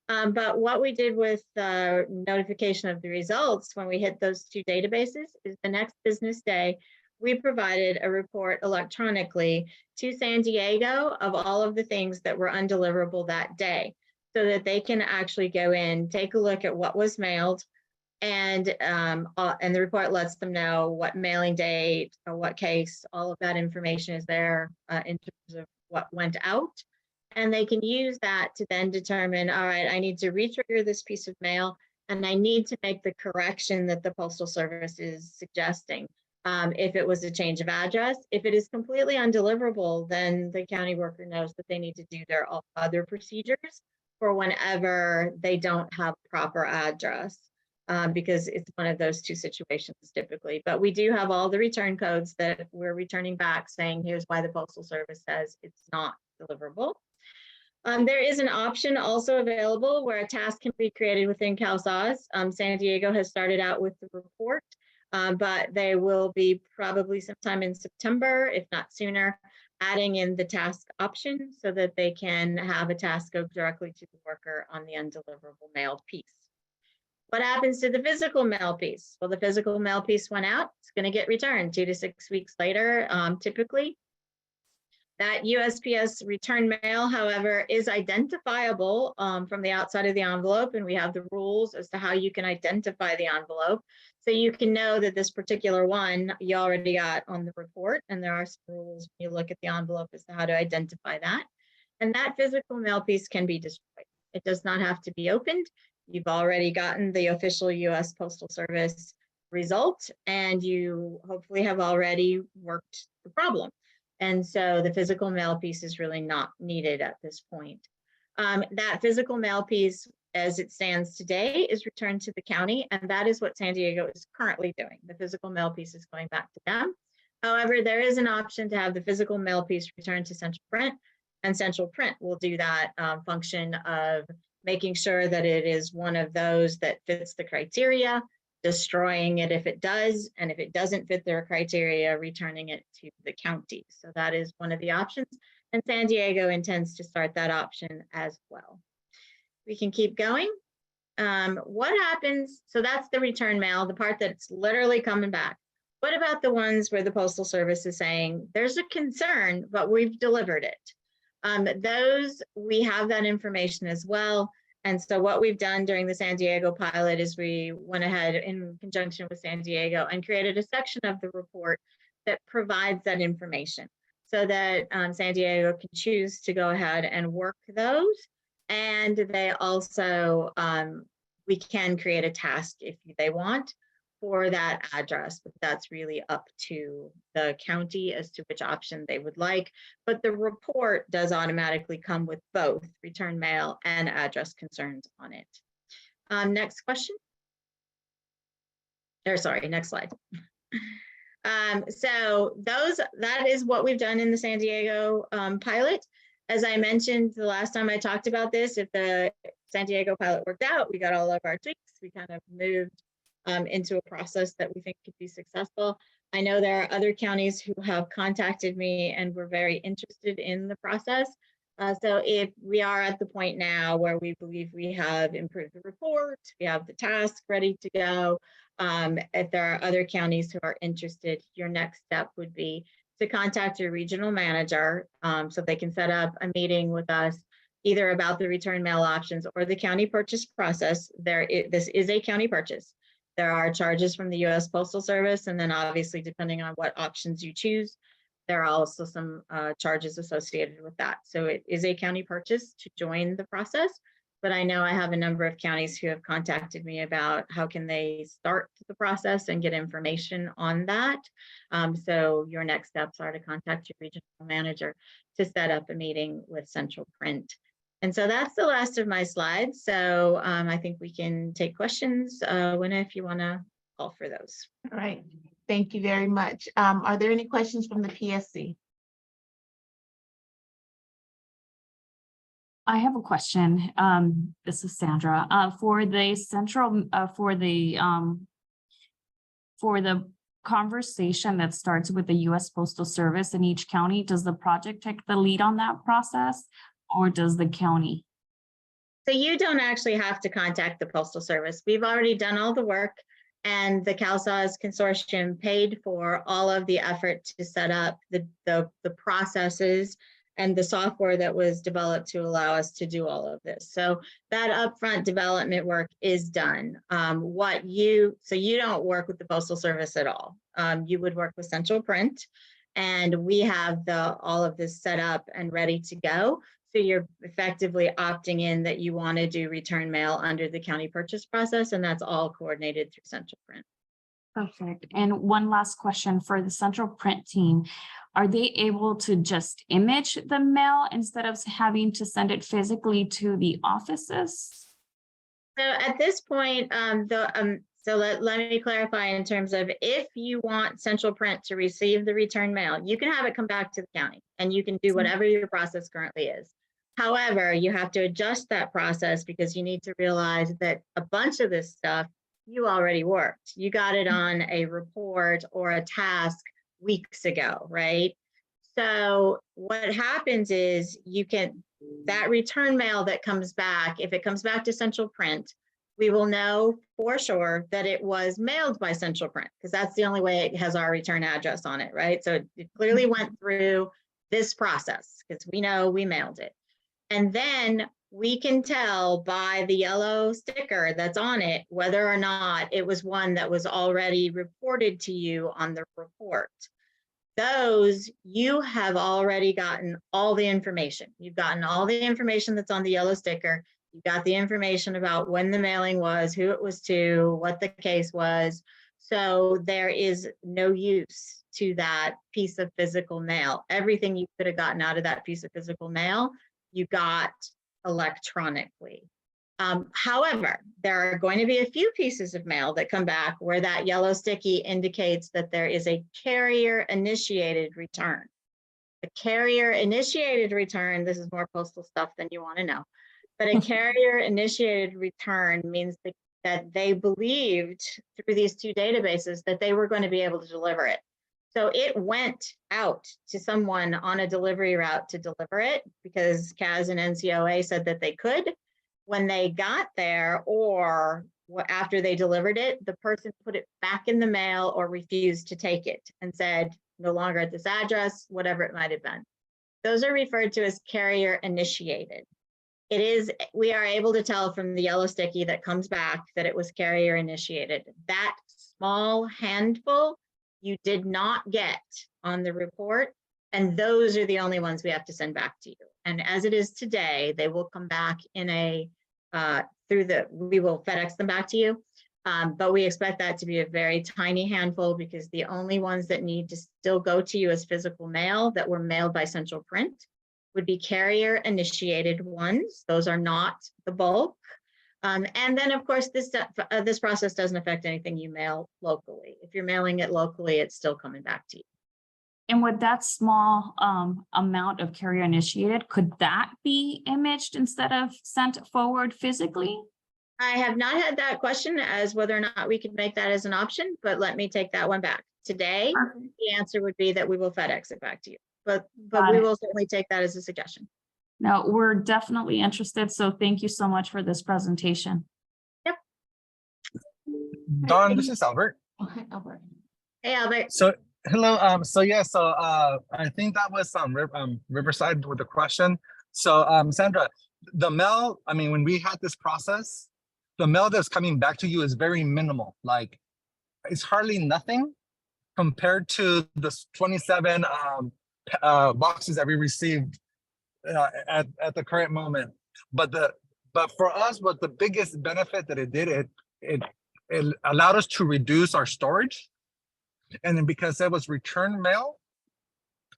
But what we did with the notification of the results when we hit those two databases is the next business day, we provided a report electronically to San Diego of all of the things that were undeliverable that day, so that they can actually go in, take a look at what was mailed, and the report lets them know what mailing date or what case. All of that information is there in terms of what went out, and they can use that to then determine, all right, I need to retrigger this piece of mail, and I need to make the correction that the Postal Service is suggesting. If it was a change of address, if it is completely undeliverable, then the county worker knows that they need to do their other procedures for whenever they don't have a proper address, because it's one of those two situations typically. But we do have all the return codes that we're returning back saying, here's why the Postal Service says it's not deliverable. There is an option also available where a task can be created within CalSAWS. San Diego has started out with the report. But they will be probably sometime in September, if not sooner, adding in the task option so that they can have a task go directly to the worker on the undeliverable mailed piece. What happens to the physical mail piece? Well, the physical mail piece went out. It's going to get returned 2 to 6 weeks later, typically. That USPS return mail, however, is identifiable from the outside of the envelope, and we have the rules as to how you can identify the envelope. So you can know that this particular one you already got on the report, and there are some rules when you look at the envelope as to how to identify that. And that physical mail piece can be destroyed. It does not have to be opened. You've already gotten the official US Postal Service result, and you hopefully have already worked the problem. And so the physical mail piece is really not needed at this point. That physical mail piece, as it stands today, is returned to the county, and that is what San Diego is currently doing. The physical mail piece is going back to them. However, there is an option to have the physical mail piece returned to Central Print, and Central Print will do that function of making sure that it is one of those that fits the criteria, destroying it if it does, and if it doesn't fit their criteria, returning it to the county. So that is one of the options, and San Diego intends to start that option as well. We can keep going. What happens? So that's the return mail, the part that's literally coming back. What about the ones where the Postal Service is saying, there's a concern, but we've delivered it? Those, we have that information as well. And so what we've done during the San Diego pilot is we went ahead in conjunction with San Diego and created a section of the report that provides that information so that San Diego can choose to go ahead and work those. And they also, we can create a task if they want for that address, but that's really up to the county as to which option they would like. But the report does automatically come with both return mail and address concerns on it. Next question. Or sorry, next slide. So that is what we've done in the San Diego pilot. As I mentioned the last time I talked about this, if the San Diego pilot worked out, we got all of our tweaks, we kind of moved into a process that we think could be successful. I know there are other counties who have contacted me and were very interested in the process. So if we are at the point now where we believe we have improved the report, we have the task ready to go, if there are other counties who are interested, your next step would be to contact your regional manager so they can set up a meeting with us either about the return mail options or the county purchase process. This is a county purchase. There are charges from the U.S. Postal Service, and then obviously depending on what options you choose, there are also some charges associated with that. So it is a county purchase to join the process, but I know I have a number of counties who have contacted me about how can they start the process and get information on that. So your next steps are to contact your regional manager to set up a meeting with Central Print. And so that's the last of my slides. So I think we can take questions, Winna, if you want to call for those. All right, thank you very much. Are there any questions from the PSC? I have a question. This is Sandra. For the central, for the conversation that starts with the U.S. Postal Service in each county, does the project take the lead on that process, or does the county? So you don't actually have to contact the Postal Service. We've already done all the work, and the CalSAWS consortium paid for all of the effort to set up the processes and the software that was developed to allow us to do all of this. So that upfront development work is done. So you don't work with the Postal Service at all. You would work with Central Print, and we have all of this set up and ready to go. So you're effectively opting in that you want to do return mail under the county purchase process, and that's all coordinated through Central Print. Perfect. And one last question for the Central Print team. Are they able to just image the mail instead of having to send it physically to the offices? So at this point, so let me clarify in terms of if you want Central Print to receive the return mail, you can have it come back to the county and you can do whatever your process currently is. However, you have to adjust that process because you need to realize that a bunch of this stuff you already worked. You got it on a report or a task weeks ago, right? So what happens is that return mail that comes back, if it comes back to Central Print, we will know for sure that it was mailed by Central Print because that's the only way it has our return address on it, right? So it clearly went through this process because we know we mailed it. And then we can tell by the yellow sticker that's on it whether or not it was one that was already reported to you on the report. Those, you have already gotten all the information. You've gotten all the information that's on the yellow sticker. You got the information about when the mailing was, who it was to, what the case was. So there is no use to that piece of physical mail. Everything you could have gotten out of that piece of physical mail, you got electronically. However, there are going to be a few pieces of mail that come back where that yellow sticky indicates that there is a carrier initiated return. A carrier initiated return, this is more postal stuff than you want to know, but a carrier initiated return means that they believed through these two databases that they were going to be able to deliver it. So it went out to someone on a delivery route to deliver it because CAS and NCOA said that they could. When they got there or after they delivered it, the person put it back in the mail or refused to take it and said, no longer at this address, whatever it might have been. those are referred to as carrier initiated. It is, we are able to tell from the yellow sticky that comes back that it was carrier initiated. That small handful you did not get on the report, and those are the only ones we have to send back to you. And as it is today, they will come back in a, we will FedEx them back to you. But we expect that to be a very tiny handful, because the only ones that need to still go to you as physical mail that were mailed by Central Print would be carrier initiated ones. Those are not the bulk. And then of course, this process doesn't affect anything you mail locally. If you're mailing it locally, it's still coming back to you. And with that small amount of carrier initiated, could that be imaged instead of sent forward physically? I have not had that question as whether or not we could make that as an option, but let me take that one back. Today, the answer would be that we will FedEx it back to you, but we will certainly take that as a suggestion. No, we're definitely interested. So thank you so much for this presentation. Yep. Dawn, this is Albert. Okay, Albert. Hey, Albert. So hello. I think that was Riverside with the question. So Sandra, the mail, I mean, when we had this process, the mail that's coming back to you is very minimal. Like, it's hardly nothing compared to the 27 boxes that we received at the current moment. But for us, what the biggest benefit that it did, it allowed us to reduce our storage. And then because it was return mail,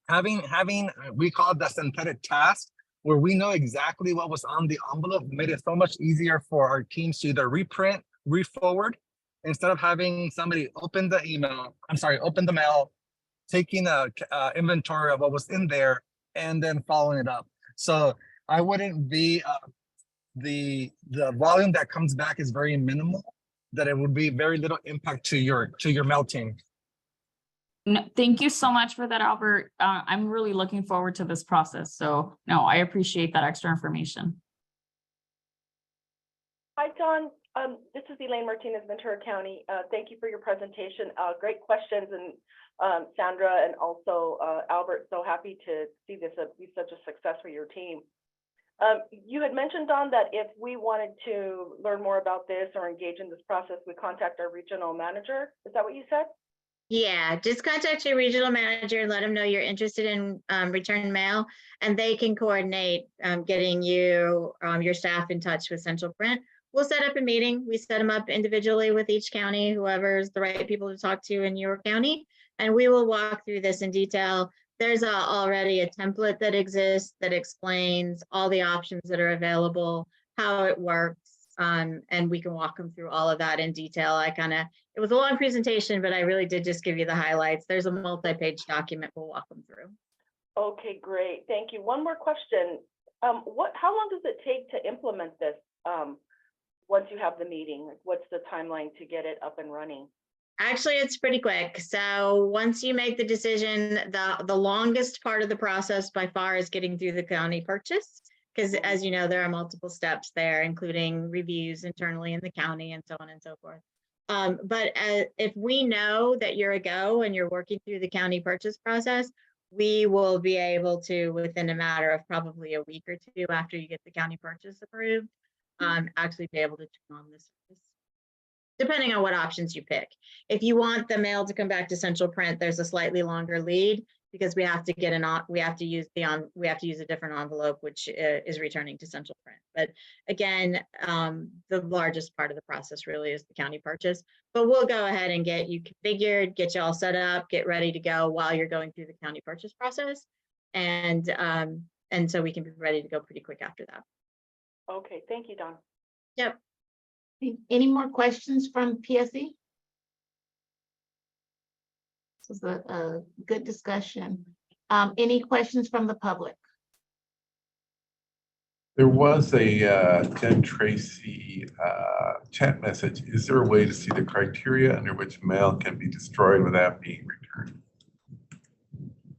having we call it the synthetic task, where we know exactly what was on the envelope, made it so much easier for our teams to either reprint, re-forward, instead of having somebody open the mail, taking a inventory of what was in there, and then following it up. So I wouldn't be, the volume that comes back is very minimal, that it would be very little impact to your mail team. No, thank you so much for that, Albert. I'm really looking forward to this process. So no, I appreciate that extra information. Hi, John. This is Elaine Martinez, Ventura County. Thank you for your presentation. Great questions, and Sandra and also Albert, so happy to see this be such a success for your team. You had mentioned, Don, that if we wanted to learn more about this or engage in this process, we contact our regional manager. Is that what you said? Yeah, just contact your regional manager and let them know you're interested in return mail, and they can coordinate getting you, your staff in touch with Central Print. We'll set up a meeting. We set them up individually with each county, whoever's the right people to talk to in your county, and we will walk through this in detail. There's already a template that exists that explains all the options that are available, how it works, and we can walk them through all of that in detail. It was a long presentation, but I really did just give you the highlights. There's a multi-page document we'll walk them through. Okay, great. Thank you. One more question. How long does it take to implement this once you have the meeting? Like, what's the timeline to get it up and running? Actually, it's pretty quick. So once you make the decision, the longest part of the process by far is getting through the county purchase, because as you know, there are multiple steps there, including reviews internally in the county and so on and so forth. But if we know that you're a go and you're working through the county purchase process, we will be able to, within a matter of probably a week or two after you get the county purchase approved, actually be able to turn on the service, depending on what options you pick. If you want the mail to come back to Central Print, there's a slightly longer lead, because we have to use a different envelope, which is returning to Central Print. But again, the largest part of the process really is the county purchase. But we'll go ahead and get you configured, get you all set up, get ready to go while you're going through the county purchase process, and so we can be ready to go pretty quick after that. Okay, thank you, Don. Yep. Any more questions from PSC? This was a good discussion. Any questions from the public? There was a Jen Tracy chat message. Is there a way to see the criteria under which mail can be destroyed without being returned?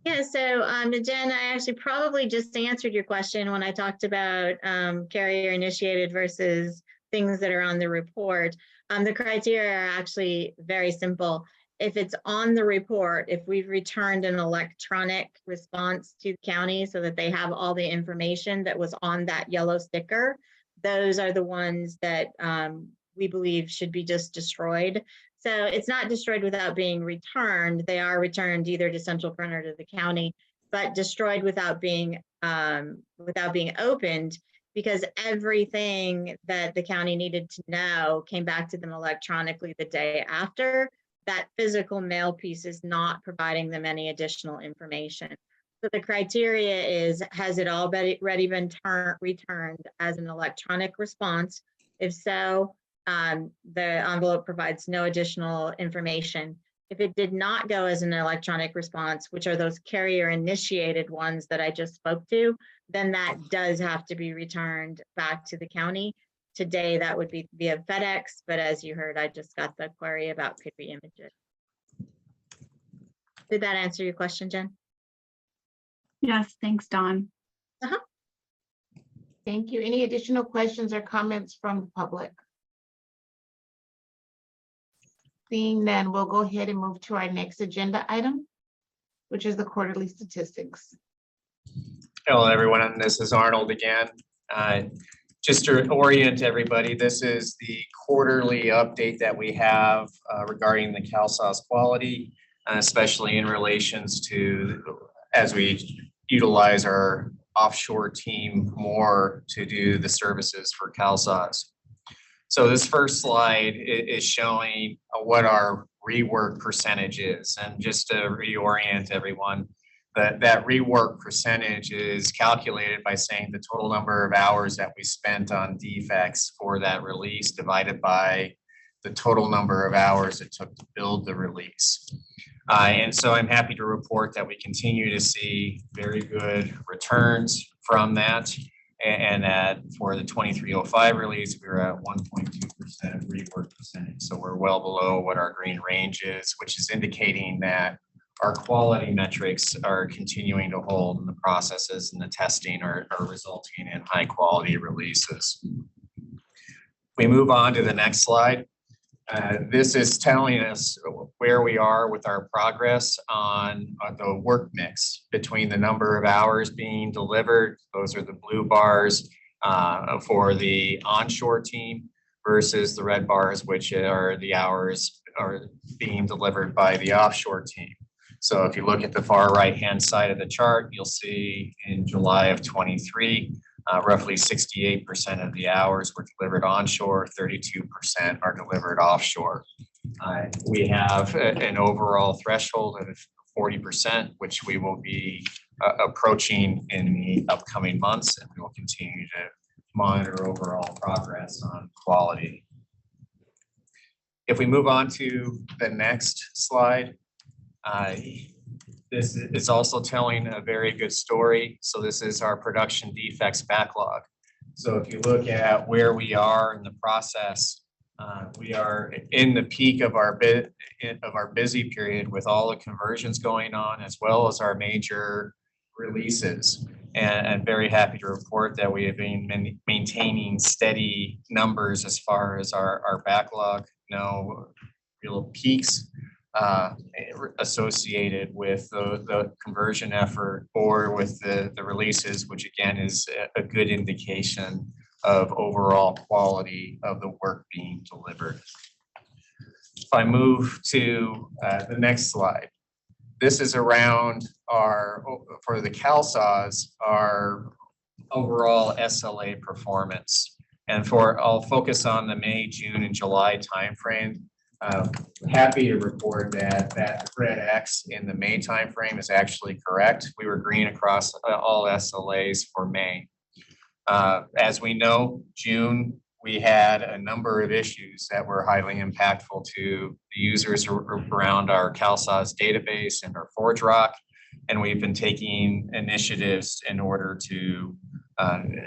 Yeah, so Jen, I actually probably just answered your question when I talked about carrier initiated versus things that are on the report. The criteria are actually very simple. if it's on the report, if we've returned an electronic response to the county so that they have all the information that was on that yellow sticker, those are the ones that we believe should be just destroyed. So it's not destroyed without being returned. They are returned either to central front or to the county, but destroyed without being opened, because everything that the county needed to know came back to them electronically the day after. That physical mail piece is not providing them any additional information. So the criteria is, has it already been returned as an electronic response? If so, the envelope provides no additional information. If it did not go as an electronic response, which are those carrier initiated ones that I just spoke to, then that does have to be returned back to the county. Today, that would be via FedEx, but as you heard, I just got the query about could we image it. Did that answer your question, Jen? Yes, thanks, Dawn. Thank you. Any additional questions or comments from the public? Seeing none, we'll go ahead and move to our next agenda item, which is the quarterly statistics. Hello, everyone, and this is Arnold again. Just to orient everybody, this is the quarterly update that we have regarding the CalSAWS quality, especially in relations to as we utilize our offshore team more to do the services for CalSAWS. So this first slide is showing what our rework percentage is. And just to reorient everyone, that rework percentage is calculated by saying the total number of hours that we spent on defects for that release divided by the total number of hours it took to build the release. And so I'm happy to report that we continue to see very good returns from that. And that for the 2305 release, we were at 1.2% rework percentage. So we're well below what our green range is, which is indicating that our quality metrics are continuing to hold, and the processes and the testing are resulting in high quality releases. We move on to the next slide. This is telling us where we are with our progress on the work mix between the number of hours being delivered. Those are the blue bars for the onshore team versus the red bars, which are the hours are being delivered by the offshore team. So if you look at the far right-hand side of the chart, you'll see in July of 23, roughly 68% of the hours were delivered onshore, 32% are delivered offshore. We have an overall threshold of 40%, which we will be approaching in the upcoming months, and we will continue to monitor overall progress on quality. If we move on to the next slide, this is also telling a very good story. So this is our production defects backlog. So if you look at where we are in the process, we are in the peak of our busy period with all the conversions going on, as well as our major releases. And very happy to report that we have been maintaining steady numbers as far as our backlog. No real peaks associated with the conversion effort or with the releases, which again is a good indication of overall quality of the work being delivered. If I move to the next slide, this is around for the CalSAWS, our overall SLA performance. And I'll focus on the May, June, and July timeframe. Happy to report that red X in the May timeframe is actually correct. We were green across all SLAs for May. As we know, June, we had a number of issues that were highly impactful to the users around our CalSAWS database and our ForgeRock, and we've been taking initiatives in order to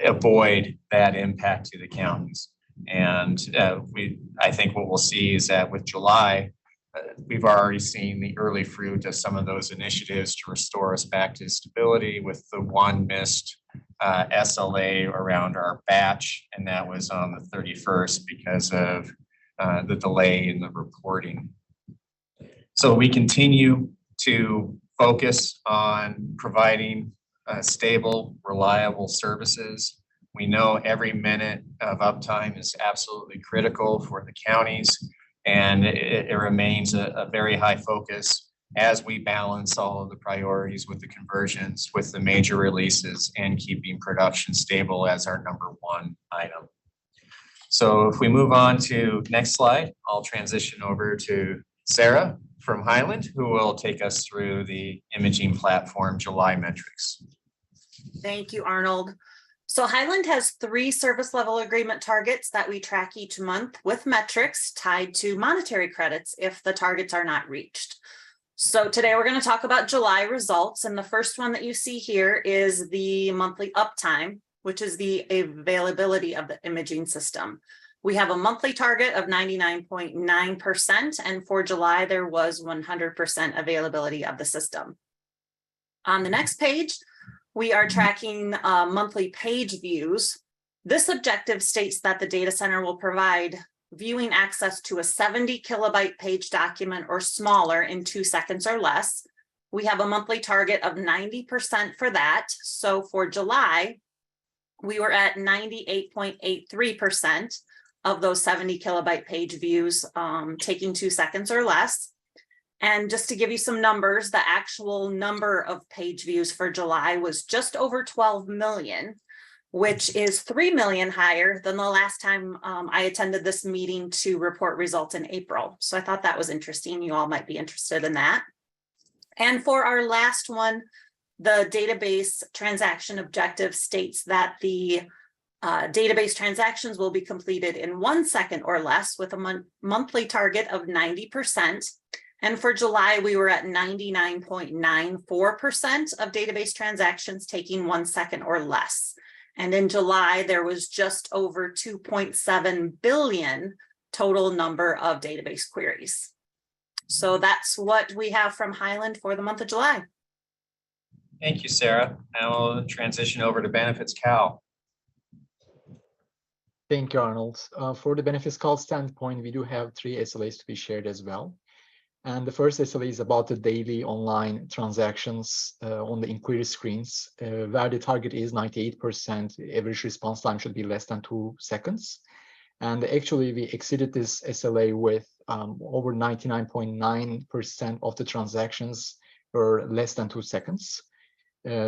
avoid that impact to the counties. And I think what we'll see is that with July, we've already seen the early fruit of some of those initiatives to restore us back to stability, with the one missed SLA around our batch, and that was on the 31st because of the delay in the reporting. So we continue to focus on providing stable, reliable services. We know every minute of uptime is absolutely critical for the counties, and it remains a very high focus as we balance all of the priorities with the conversions, with the major releases, and keeping production stable as our #1 item. So if we move on to next slide, I'll transition over to Sarah from Highland, who will take us through the imaging platform July metrics. Thank you, Arnold. So Highland has 3 service level agreement targets that we track each month with metrics tied to monetary credits if the targets are not reached. So today we're going to talk about July results. And the first one that you see here is the monthly uptime, which is the availability of the imaging system. We have a monthly target of 99.9%, and for July, there was 100% availability of the system. On the next page, we are tracking monthly page views. This objective states that the data center will provide viewing access to a 70 kilobyte page document or smaller in 2 seconds or less. We have a monthly target of 90% for that. So for July, we were at 98.83% of those 70 kilobyte page views taking 2 seconds or less. And just to give you some numbers, the actual number of page views for July was just over 12 million, which is 3 million higher than the last time I attended this meeting to report results in April. So I thought that was interesting. You all might be interested in that. And for our last one, the database transaction objective states that the database transactions will be completed in 1 second or less with a monthly target of 90%. And for July, we were at 99.94% of database transactions taking 1 second or less. And in July, there was just over 2.7 billion total number of database queries. So that's what we have from Highland for the month of July. Thank you, Sarah. I will transition over to Benefits Cal. Thank you, Arnold. For the Benefits Cal standpoint, we do have 3 SLAs to be shared as well. And the first SLA is about the daily online transactions on the inquiry screens, where the target is 98%. Average response time should be less than 2 seconds. And actually, we exceeded this SLA with over 99.9% of the transactions were less than 2 seconds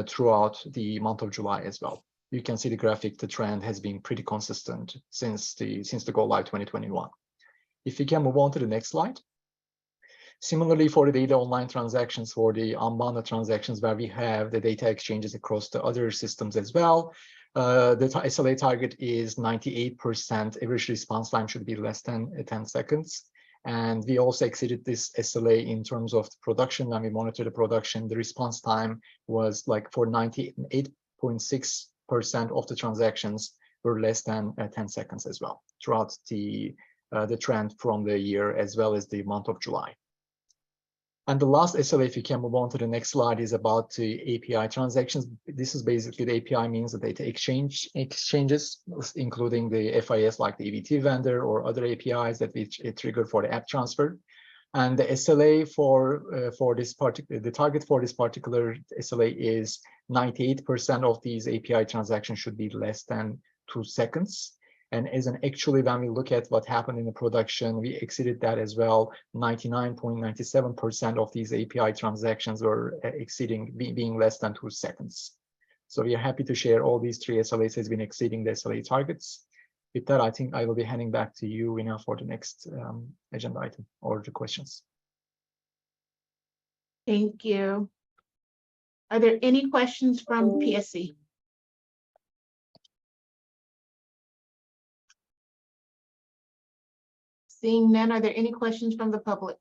throughout the month of July as well. You can see the graphic, the trend has been pretty consistent since the go live 2021. If we can move on to the next slide. Similarly, for the data online transactions, for the unbounded transactions where we have the data exchanges across the other systems as well, the SLA target is 98%. Average response time should be less than 10 seconds. And we also exceeded this SLA in terms of the production. When we monitor the production, the response time was like for 98.6% of the transactions were less than 10 seconds as well throughout the trend from the year as well as the month of July. And the last SLA, if you can move on to the next slide, is about the API transactions. This is basically the API means the data exchanges, including the FIS like the EBT vendor or other APIs that we trigger for the app transfer. And the SLA for this particular, the target for this particular SLA is 98% of these API transactions should be less than 2 seconds. And as an actually, when we look at what happened in the production, we exceeded that as well. 99.97% of these API transactions were being less than 2 seconds. So we are happy to share all these 3 SLAs has been exceeding the SLA targets. With that, I think I will be handing back to you, Wina, for the next agenda item or the questions. Thank you. Are there any questions from PSC? Seeing none, are there any questions from the public?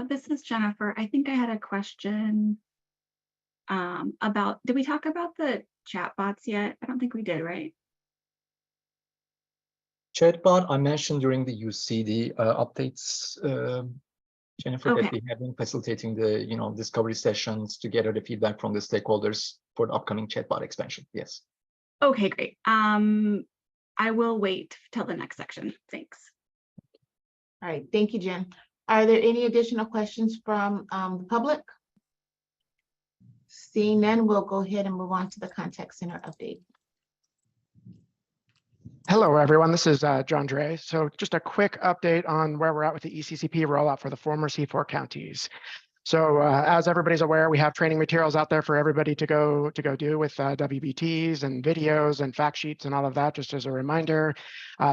This is Jennifer. I think I had a question about, did we talk about the chatbots yet? I don't think we did, right? Chatbot, I mentioned during the UCD updates, Jennifer, Okay. that we have been facilitating the discovery sessions to gather the feedback from the stakeholders for the upcoming chatbot expansion. Yes. Okay, great. I will wait till the next section. Thanks. All right, thank you, Jen. Are there any additional questions from the public? Seeing none, we'll go ahead and move on to the contact center update. Hello, everyone. This is John Dre. So just a quick update on where we're at with the ECCP rollout for the former C4 counties. So as everybody's aware, we have training materials out there for everybody to go do with WBTs and videos and fact sheets and all of that. Just as a reminder,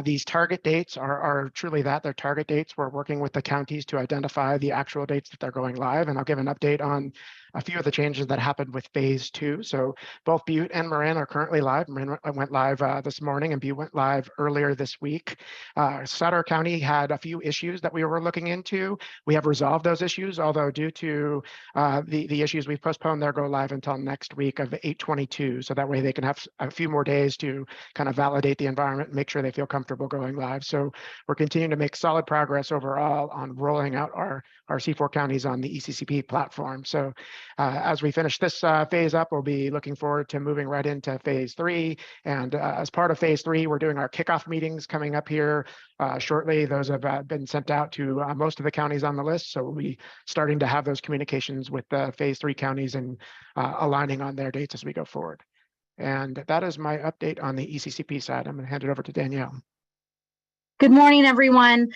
these target dates are truly that. They're target dates. We're working with the counties to identify the actual dates that they're going live. And I'll give an update on a few of the changes that happened with phase 2. So both Butte and Marin are currently live. Marin went live this morning and Butte went live earlier this week. Sutter County had a few issues that we were looking into. We have resolved those issues, although due to the issues, we've postponed their go live until next week of 8/22. So that way they can have a few more days to kind of validate the environment and make sure they feel comfortable going live. So we're continuing to make solid progress overall on rolling out our C4 counties on the ECCP platform. So as we finish this phase up, we'll be looking forward to moving right into phase 3. And as part of phase 3, we're doing our kickoff meetings coming up here shortly. Those have been sent out to most of the counties on the list. So we'll be starting to have those communications with the phase 3 counties and aligning on their dates as we go forward. And that is my update on the ECCP side. I'm going to hand it over to Danielle. Good morning, everyone.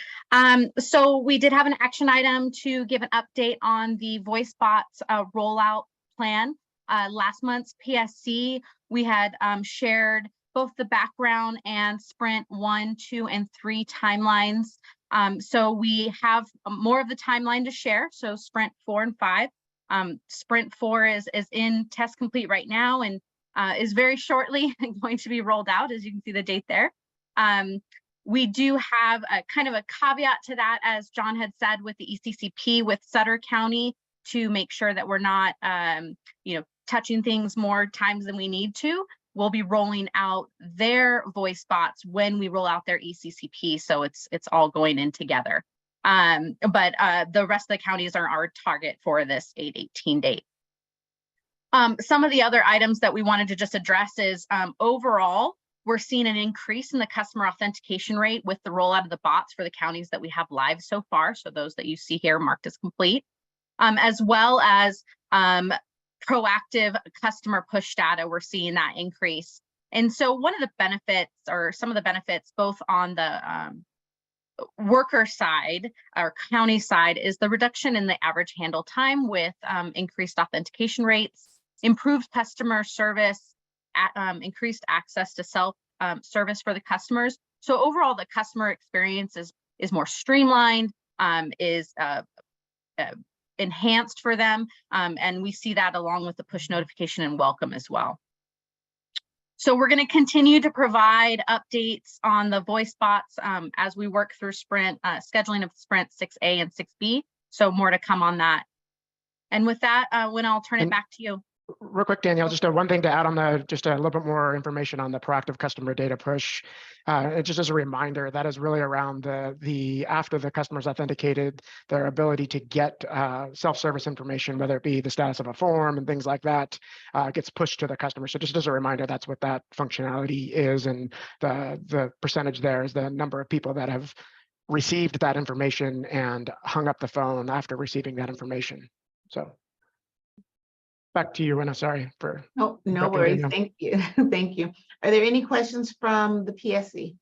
So we did have an action item to give an update on the voice bots rollout plan. Last month's PSC, we had shared both the background and sprint 1, 2, and 3 timelines. So we have more of the timeline to share. So sprint 4 and 5. Sprint 4 is in test complete right now and is very shortly going to be rolled out, as you can see the date there. We do have a kind of a caveat to that, as John had said, with the ECCP with Sutter County, to make sure that we're not, touching things more times than we need to. We'll be rolling out their voice bots when we roll out their ECCP, so it's all going in together. But the rest of the counties are our target for this 8/18 date. Some of the other items that we wanted to just address is overall, we're seeing an increase in the customer authentication rate with the rollout of the bots for the counties that we have live so far. So those that you see here marked as complete, as well as proactive customer push data, we're seeing that increase. And so one of the benefits, or some of the benefits, both on the worker side or county side, is the reduction in the average handle time with increased authentication rates, improved customer service, increased access to self-service for the customers. So overall, the customer experience is more streamlined, is enhanced for them. And we see that along with the push notification and welcome as well. So we're going to continue to provide updates on the voice bots as we work through sprint scheduling of sprint 6A and 6B. So more to come on that. And with that, Wynn, I'll turn it back to you. Real quick, Danielle, just one thing to add on just a little bit more information on the proactive customer data push. Just as a reminder, that is really around the after the customer's authenticated, their ability to get self-service information, whether it be the status of a form and things like that, gets pushed to the customer. So just as a reminder, that's what that functionality is, and the percentage there is the number of people that have received that information and hung up the phone after receiving that information. So. Back to you, Anna. Sorry for. Oh, no worries. Thank you. Thank you. Are there any questions from the PSC?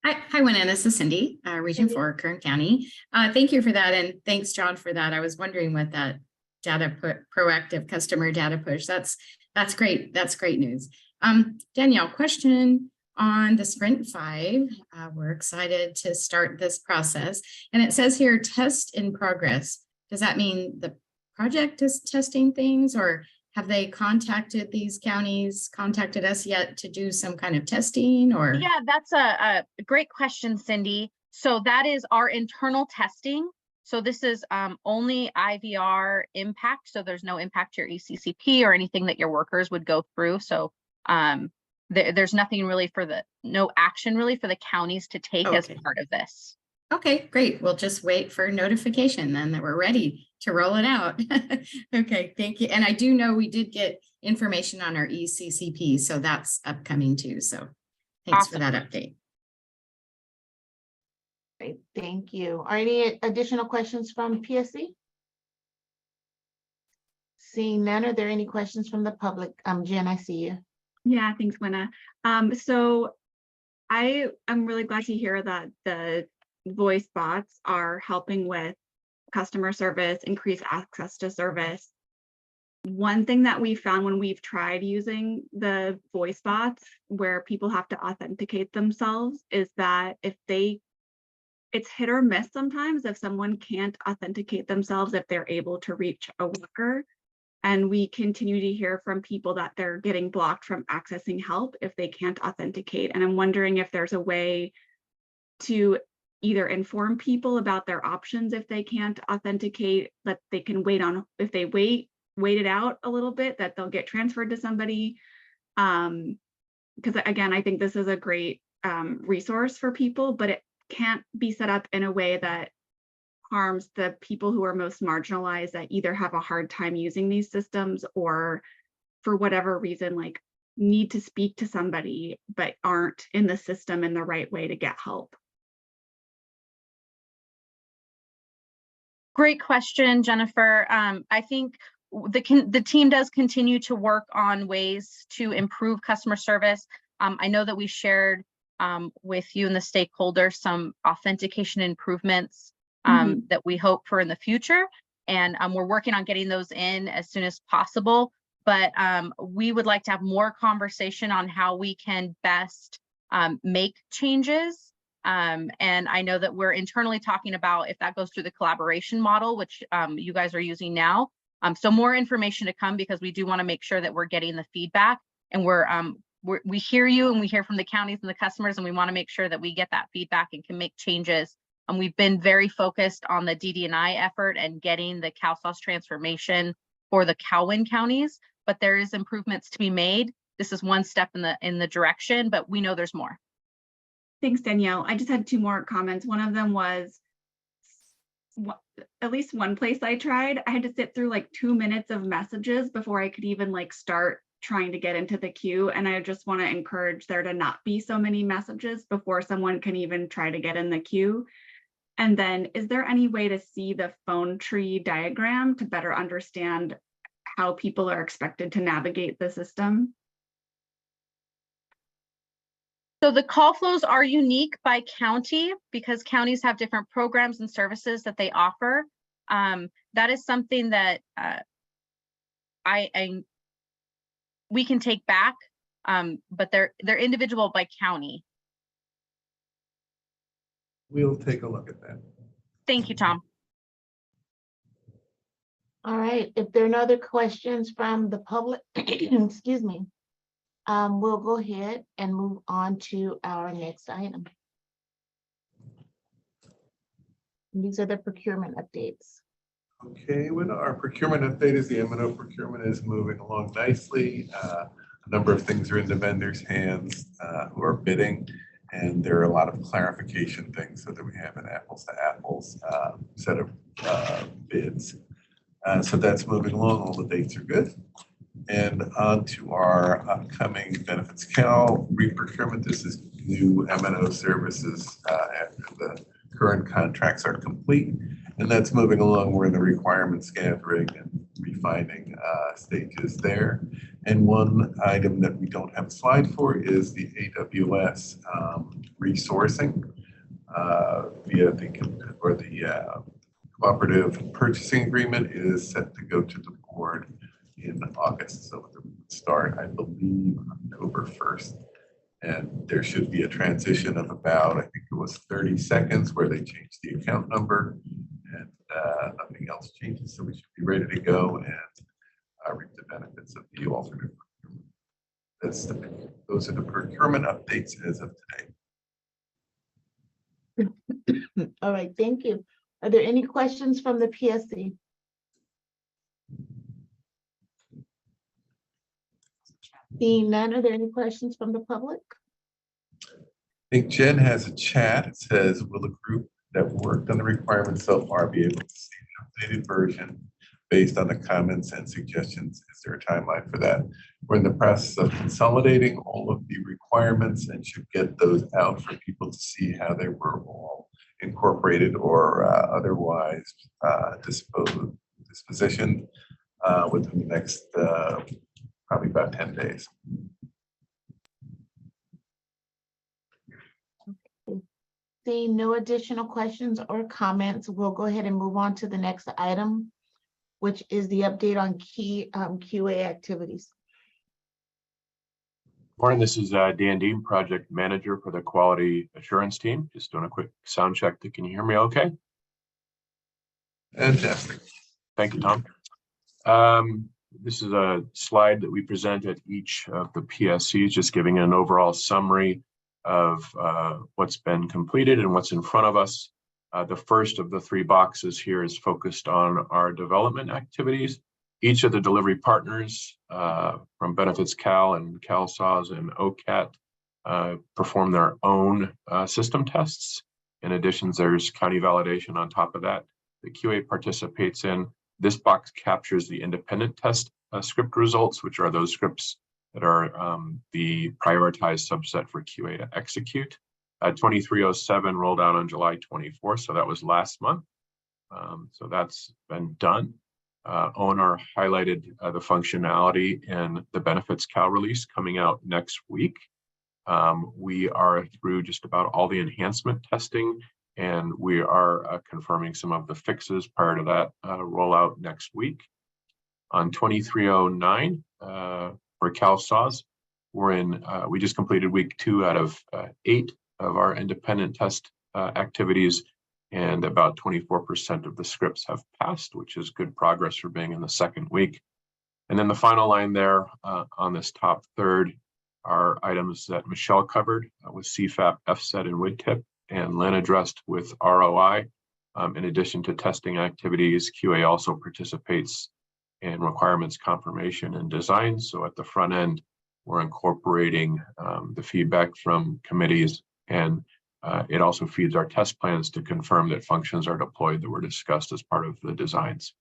Hi, Winna. This is Cindy, Region 4, Kern County. Thank you for that. And thanks, John, for that. I was wondering what that proactive customer data push, that's great. That's great news. Danielle, question on the Sprint 5. We're excited to start this process. And it says here, test in progress. Does that mean the project is testing things, or have they contacted these counties, contacted us yet to do some kind of testing? Or yeah, that's a great question, Cindy. So that is our internal testing. So this is only IVR impact. So there's no impact to your ECCP or anything that your workers would go through. So there's nothing really no action really for the counties to take as part of this. Okay, great. We'll just wait for notification then that we're ready to roll it out. Okay, thank you. And I do know we did get information on our ECCP, so that's upcoming too. So thanks for that update. Great, thank you. Are any additional questions from PSC? Seeing none, are there any questions from the public? Jen, I see you. Yeah, thanks, Winna. So I am really glad to hear that the voice bots are helping with customer service, increase access to service. One thing that we found when we've tried using the voice bots where people have to authenticate themselves is that it's hit or miss sometimes if someone can't authenticate themselves, if they're able to reach a worker. And we continue to hear from people that they're getting blocked from accessing help if they can't authenticate. And I'm wondering if there's a way to either inform people about their options if they can't authenticate, that they can wait on, if they wait it out a little bit, that they'll get transferred to somebody. Because again, I think this is a great resource for people, but it can't be set up in a way that harms the people who are most marginalized, that either have a hard time using these systems or for whatever reason, like need to speak to somebody, but aren't in the system in the right way to get help. Great question, Jennifer. I think the team does continue to work on ways to improve customer service. I know that we shared with you and the stakeholders some authentication improvements that we hope for in the future. And we're working on getting those in as soon as possible. But we would like to have more conversation on how we can best make changes. And I know that we're internally talking about if that goes through the collaboration model, which you guys are using now. So more information to come, because we do want to make sure that we're getting the feedback, and we hear you and we hear from the counties and the customers, and we want to make sure that we get that feedback and can make changes. And we've been very focused on the DD&I effort and getting the CalSOS transformation for the Cowan counties, but there is improvements to be made. This is one step in the direction, but we know there's more. Thanks, Danielle. I just had two more comments. One of them was, at least one place I tried, I had to sit through like 2 minutes of messages before I could even like start trying to get into the queue. And I just want to encourage there to not be so many messages before someone can even try to get in the queue. And then, is there any way to see the phone tree diagram to better understand how people are expected to navigate the system? So the call flows are unique by county because counties have different programs and services that they offer. That is something that we can take back, but they're individual by county. We'll take a look at that. Thank you, Tom. All right, if there are no other questions from the public, excuse me, we'll go ahead and move on to our next item. These are the procurement updates. Okay, when our procurement update is the M&O procurement is moving along nicely. A number of things are in the vendors' hands who are bidding, and there are a lot of clarification things so that we have an apples to apples set of bids. So that's moving along. All the dates are good. And on to our upcoming benefits Cal re-procurement. This is new M&O services after the current contracts are complete. And that's moving along. We're in the requirements gathering and refining stages there. And one item that we don't have a slide for is the AWS resourcing via the cooperative purchasing agreement is set to go to the board in August. So it would start, I believe, October 1st. And there should be a transition of about, I think it was 30 seconds where they changed the account number, and nothing else changes. So we should be ready to go and reap the benefits of the alternate procurement. Those are the procurement updates as of today. All right, thank you. Are there any questions from the PSC? Seeing none, are there any questions from the public? I think Jen has a chat. It says, will the group that worked on the requirements so far be able to see the updated version based on the comments and suggestions? Is there a timeline for that? We're in the process of consolidating all of the requirements and should get those out for people to see how they were all incorporated or otherwise dispositioned within the next probably about 10 days. Seeing no additional questions or comments, we'll go ahead and move on to the next item, which is the update on key QA activities. Morning, this is Dan Dean, Project Manager for the Quality Assurance Team. Just doing a quick sound check. Can you hear me okay? Fantastic. Thank you, Tom. This is a slide that we present at each of the PSCs, just giving an overall summary of what's been completed and what's in front of us. The first of the three boxes here is focused on our development activities. Each of the delivery partners from Benefits Cal and CalSAWS and OCAT perform their own system tests. In addition, there's county validation on top of that. The QA participates in. This box captures the independent test script results, which are those scripts that are the prioritized subset for QA to execute. 2307 rolled out on July 24th, so that was last month. So that's been done. Owner highlighted the functionality in the Benefits Cal release coming out next week. We are through just about all the enhancement testing, and we are confirming some of the fixes prior to that rollout next week. On 2309 for CalSAWS, we just completed week 2 out of 8 of our independent test activities, and about 24% of the scripts have passed, which is good progress for being in the second week. And then the final line there on this top third are items that Michelle covered with CFAP, FSET, and WIDTIP, and Lynn addressed with ROI. In addition to testing activities, QA also participates in requirements confirmation and design. So at the front end, we're incorporating the feedback from committees, and it also feeds our test plans to confirm that functions are deployed that were discussed as part of the designs.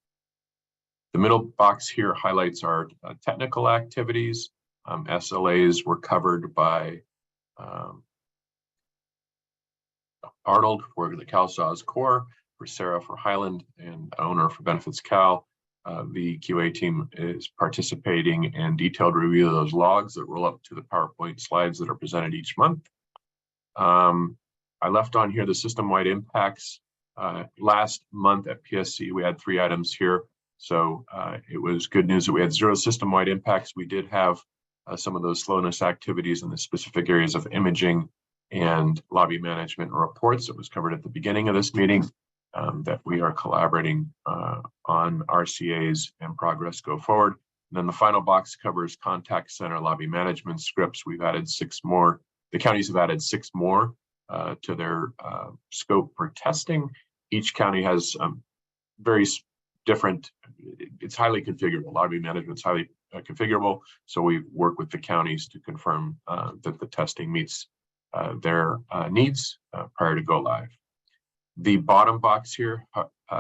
The middle box here highlights our technical activities. SLAs were covered by Arnold for the CalSAWS core, for Sarah for Highland, and Owner for Benefits Cal. The QA team is participating in detailed review of those logs that roll up to the PowerPoint slides that are presented each month. I left on here the system-wide impacts. Last month at PSC, we had 3 items here. So it was good news that we had 0 system-wide impacts. We did have some of those slowness activities in the specific areas of imaging and lobby management reports that was covered at the beginning of this meeting, that we are collaborating on RCAs and progress go forward. And then the final box covers contact center lobby management scripts. We've added 6 more. The counties have added 6 more to their scope for testing. Each county has very different, it's highly configurable. Lobby management is highly configurable. So we work with the counties to confirm that the testing meets their needs prior to go live. The bottom box here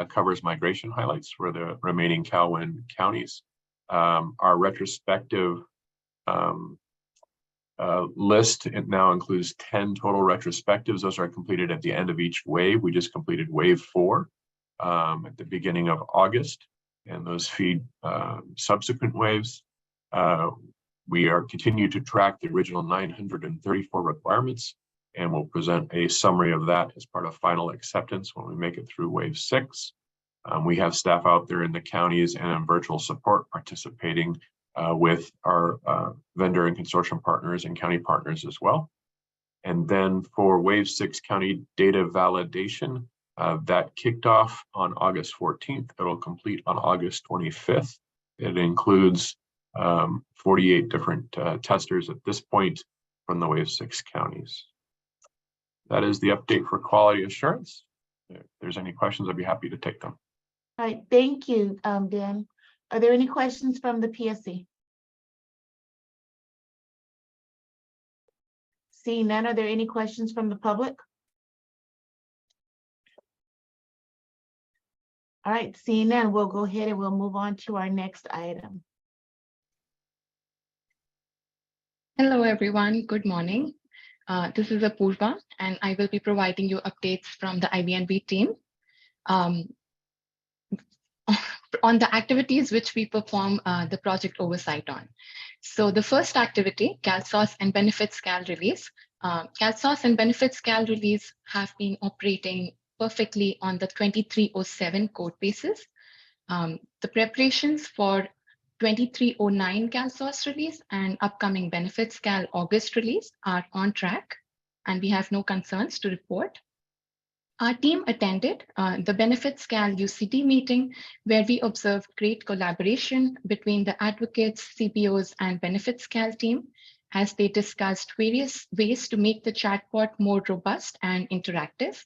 covers migration highlights for the remaining CalWIN counties. Our retrospective list, it now includes 10 total retrospectives. Those are completed at the end of each wave. We just completed wave 4 at the beginning of August, and those feed subsequent waves. We are continue to track the original 934 requirements, and we'll present a summary of that as part of final acceptance when we make it through wave 6. We have staff out there in the counties and in virtual support participating with our vendor and consortium partners and county partners as well. And then for wave 6 county data validation, that kicked off on August 14th. It'll complete on August 25th. It includes 48 different testers at this point from the wave 6 counties. That is the update for quality assurance. If there's any questions, I'd be happy to take them. All right, thank you, Dan. Are there any questions from the PSC? Seeing none, are there any questions from the public? All right, seeing none, we'll go ahead and we'll move on to our next item. Hello, everyone. Good morning. This is Apurva, and I will be providing you updates from the IBNB team on the activities which we perform the project oversight on. So the first activity, CalSOS and Benefits Cal Release. CalSOS and Benefits Cal Release have been operating perfectly on the 2307 code basis. The preparations for 2309 CalSOS release and upcoming Benefits Cal August release are on track, and we have no concerns to report. Our team attended the Benefits Cal UCD meeting, where we observed great collaboration between the advocates, CBOs, and Benefits Cal team as they discussed various ways to make the chatbot more robust and interactive.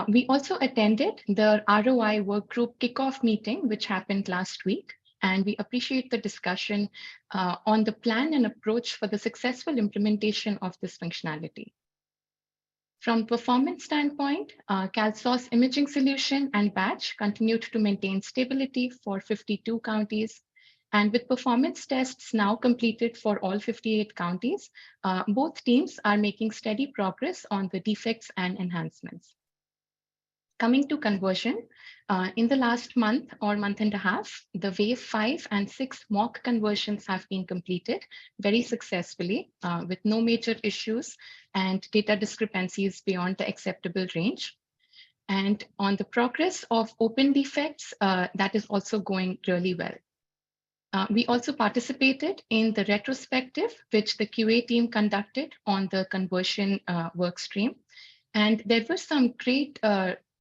We also attended the ROI workgroup kickoff meeting, which happened last week, and we appreciate the discussion on the plan and approach for the successful implementation of this functionality. From performance standpoint, CalSOS imaging solution and batch continued to maintain stability for 52 counties. And with performance tests now completed for all 58 counties, both teams are making steady progress on the defects and enhancements. Coming to conversion, in the last month or month and a half, the wave 5 and 6 mock conversions have been completed very successfully with no major issues and data discrepancies beyond the acceptable range. And on the progress of open defects, that is also going really well. We also participated in the retrospective, which the QA team conducted on the conversion work stream. And there were some great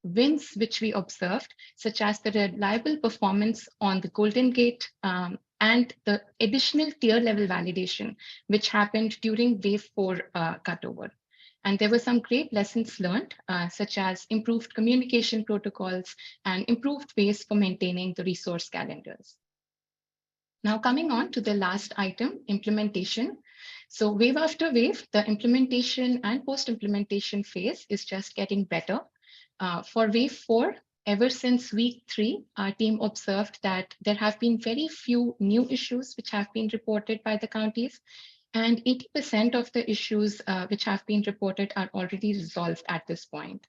wins which we observed, such as the reliable performance on the Golden Gate and the additional tier level validation, which happened during wave 4 cutover. And there were some great lessons learned, such as improved communication protocols and improved ways for maintaining the resource calendars. Now coming on to the last item, implementation. So wave after wave, the implementation and post-implementation phase is just getting better. For wave 4, ever since week 3, our team observed that there have been very few new issues which have been reported by the counties, and 80% of the issues which have been reported are already resolved at this point.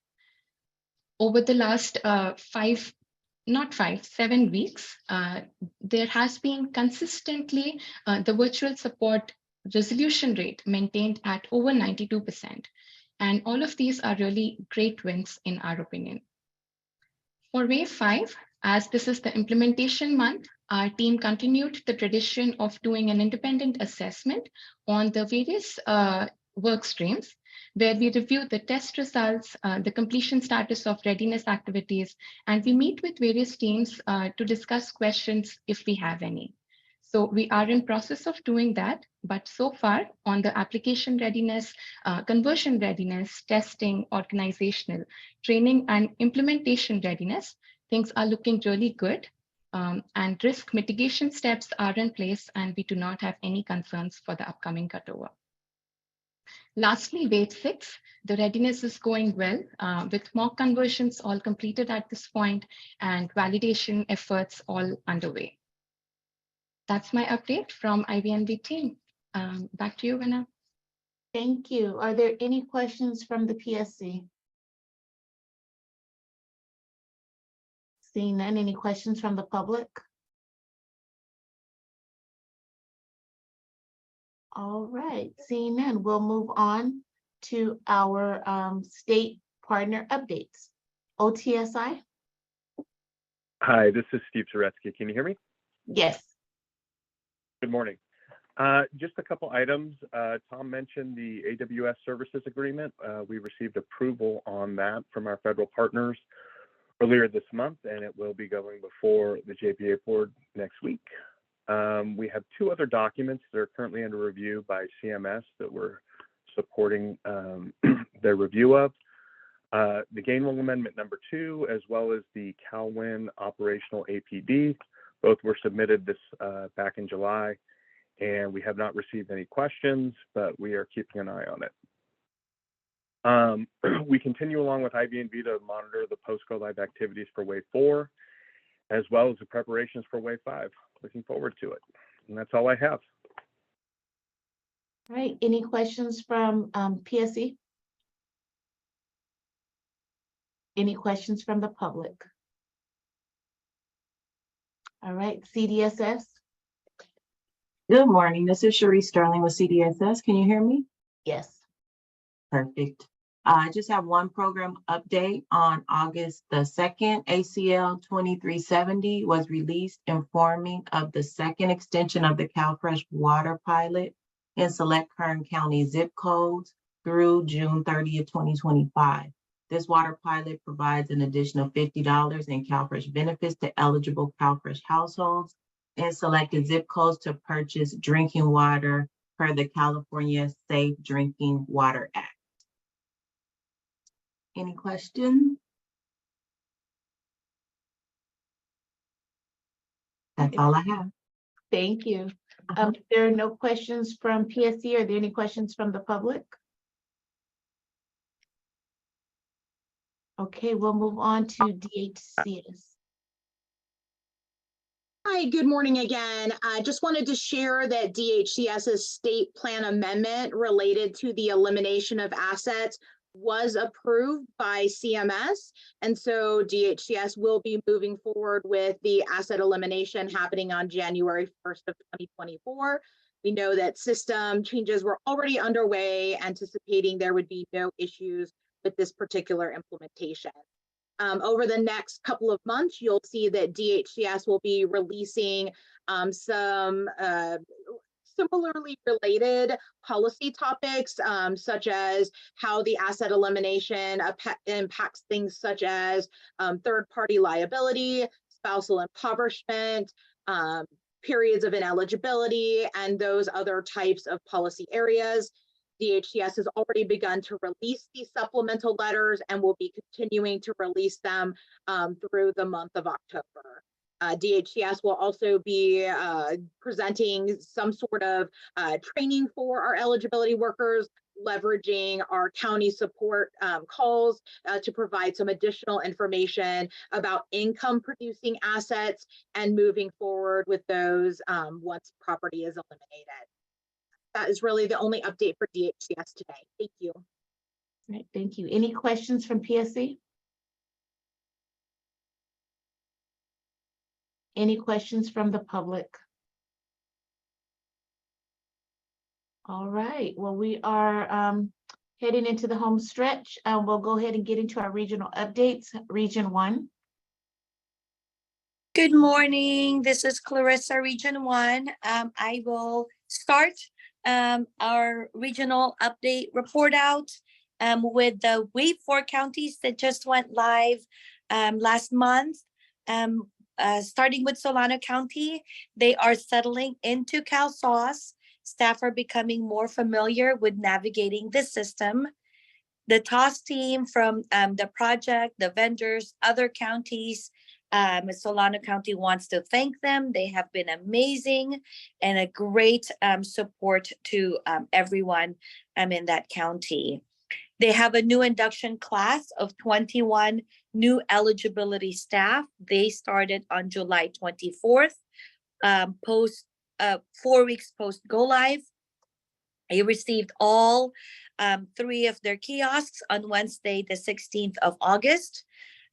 Over the last 7 weeks, there has been consistently the virtual support resolution rate maintained at over 92%. And all of these are really great wins in our opinion. For wave 5, as this is the implementation month, our team continued the tradition of doing an independent assessment on the various work streams, where we review the test results, the completion status of readiness activities, and we meet with various teams to discuss questions if we have any. So we are in process of doing that, but so far on the application readiness, conversion readiness, testing, organizational, training, and implementation readiness, things are looking really good. And risk mitigation steps are in place, and we do not have any concerns for the upcoming cutover. Lastly, wave 6, the readiness is going well with mock conversions all completed at this point and validation efforts all underway. That's my update from IBNB team. Back to you, Venna. Thank you. Are there any questions from the PSC? Seeing none, any questions from the public? All right, seeing none, we'll move on to our state partner updates. OTSI? Hi, this is Steve Zaretsky. Can you hear me? Yes. Good morning. Just a couple items. Tom mentioned the AWS services agreement. We received approval on that from our federal partners earlier this month, and it will be going before the JPA board next week. We have 2 other documents that are currently under review by CMS that we're supporting their review of. The Gain Rule Amendment number 2, as well as the CalWIN operational APD. Both were submitted back in July, and we have not received any questions, but we are keeping an eye on it. We continue along with IBNB to monitor the post-go live activities for Wave 4, as well as the preparations for Wave 5. Looking forward to it. And that's all I have. All right, any questions from PSC? Any questions from the public? All right, CDSS? Good morning. This is Cherie Sterling with CDSS. Can you hear me? Yes. Perfect. I just have one program update. On August the 2nd, ACL 2370 was released informing of the second extension of the CalFresh water pilot in select Kern County zip codes through June 30th, 2025. This water pilot provides an additional $50 in CalFresh benefits to eligible CalFresh households in selected zip codes to purchase drinking water per the California Safe Drinking Water Act. Any questions? That's all I have. Thank you. If there are no questions from PSC, are there any questions from the public? Okay, we'll move on to DHCS. Hi, good morning again. I just wanted to share that DHCS's state plan amendment related to the elimination of assets was approved by CMS. And so DHCS will be moving forward with the asset elimination happening on January 1st of 2024. We know that system changes were already underway, anticipating there would be no issues with this particular implementation. Over the next couple of months, you'll see that DHCS will be releasing some similarly related policy topics, such as how the asset elimination impacts things such as third-party liability, spousal impoverishment, periods of ineligibility, and those other types of policy areas. DHCS has already begun to release these supplemental letters and will be continuing to release them through the month of October. DHCS will also be presenting some sort of training for our eligibility workers, leveraging our county support calls to provide some additional information about income producing assets and moving forward with those once property is eliminated. That is really the only update for DHCS today. Thank you. All right, thank you. Any questions from PSC? Any questions from the public? All right, well, we are heading into the home stretch. We'll go ahead and get into our regional updates. Region 1. Good morning. This is Clarissa, Region 1. I will start our regional update report out with the Wave 4 counties that just went live last month. Starting with Solano County, they are settling into CalSauce. Staff are becoming more familiar with navigating the system. The TOS team from the project, the vendors, other counties, Solano County wants to thank them. They have been amazing and a great support to everyone in that county. They have a new induction class of 21 new eligibility staff. They started on July 24th, 4 weeks post go live. They received all 3 of their kiosks on Wednesday, the 16th of August.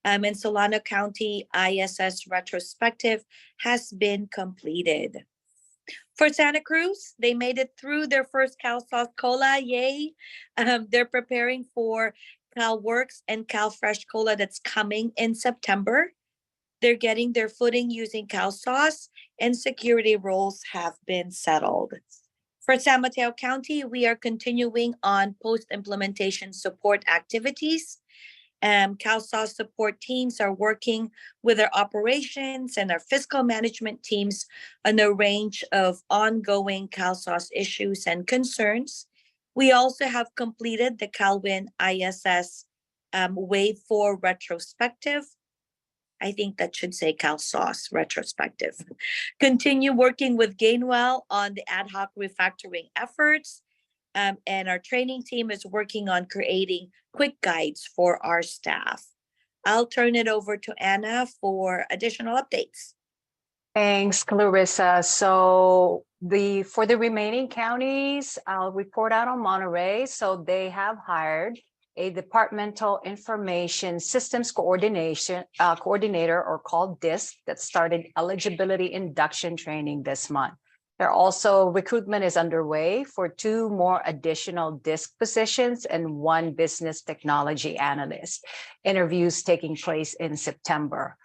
In Solano County, ISS retrospective has been completed. For Santa Cruz, they made it through their first CalSauce Cola, yay. They're preparing for CalWorks and CalFresh Cola that's coming in September. They're getting their footing using CalSauce and security roles have been settled. For San Mateo County, we are continuing on post-implementation support activities. CalSauce support teams are working with our operations and our fiscal management teams on a range of ongoing CalSauce issues and concerns. We also have completed the CalWin ISS Wave 4 retrospective. I think that should say CalSauce retrospective. Continue working with Gainwell on the ad hoc refactoring efforts. And our training team is working on creating quick guides for our staff. I'll turn it over to Anna for additional updates. Thanks, Clarissa. So for the remaining counties, I'll report out on Monterey. So they have hired a departmental information systems coordinator, or called DISC, that started eligibility induction training this month. There also recruitment is underway for 2 more additional DISC positions and 1 business technology analyst. Interviews taking place in September.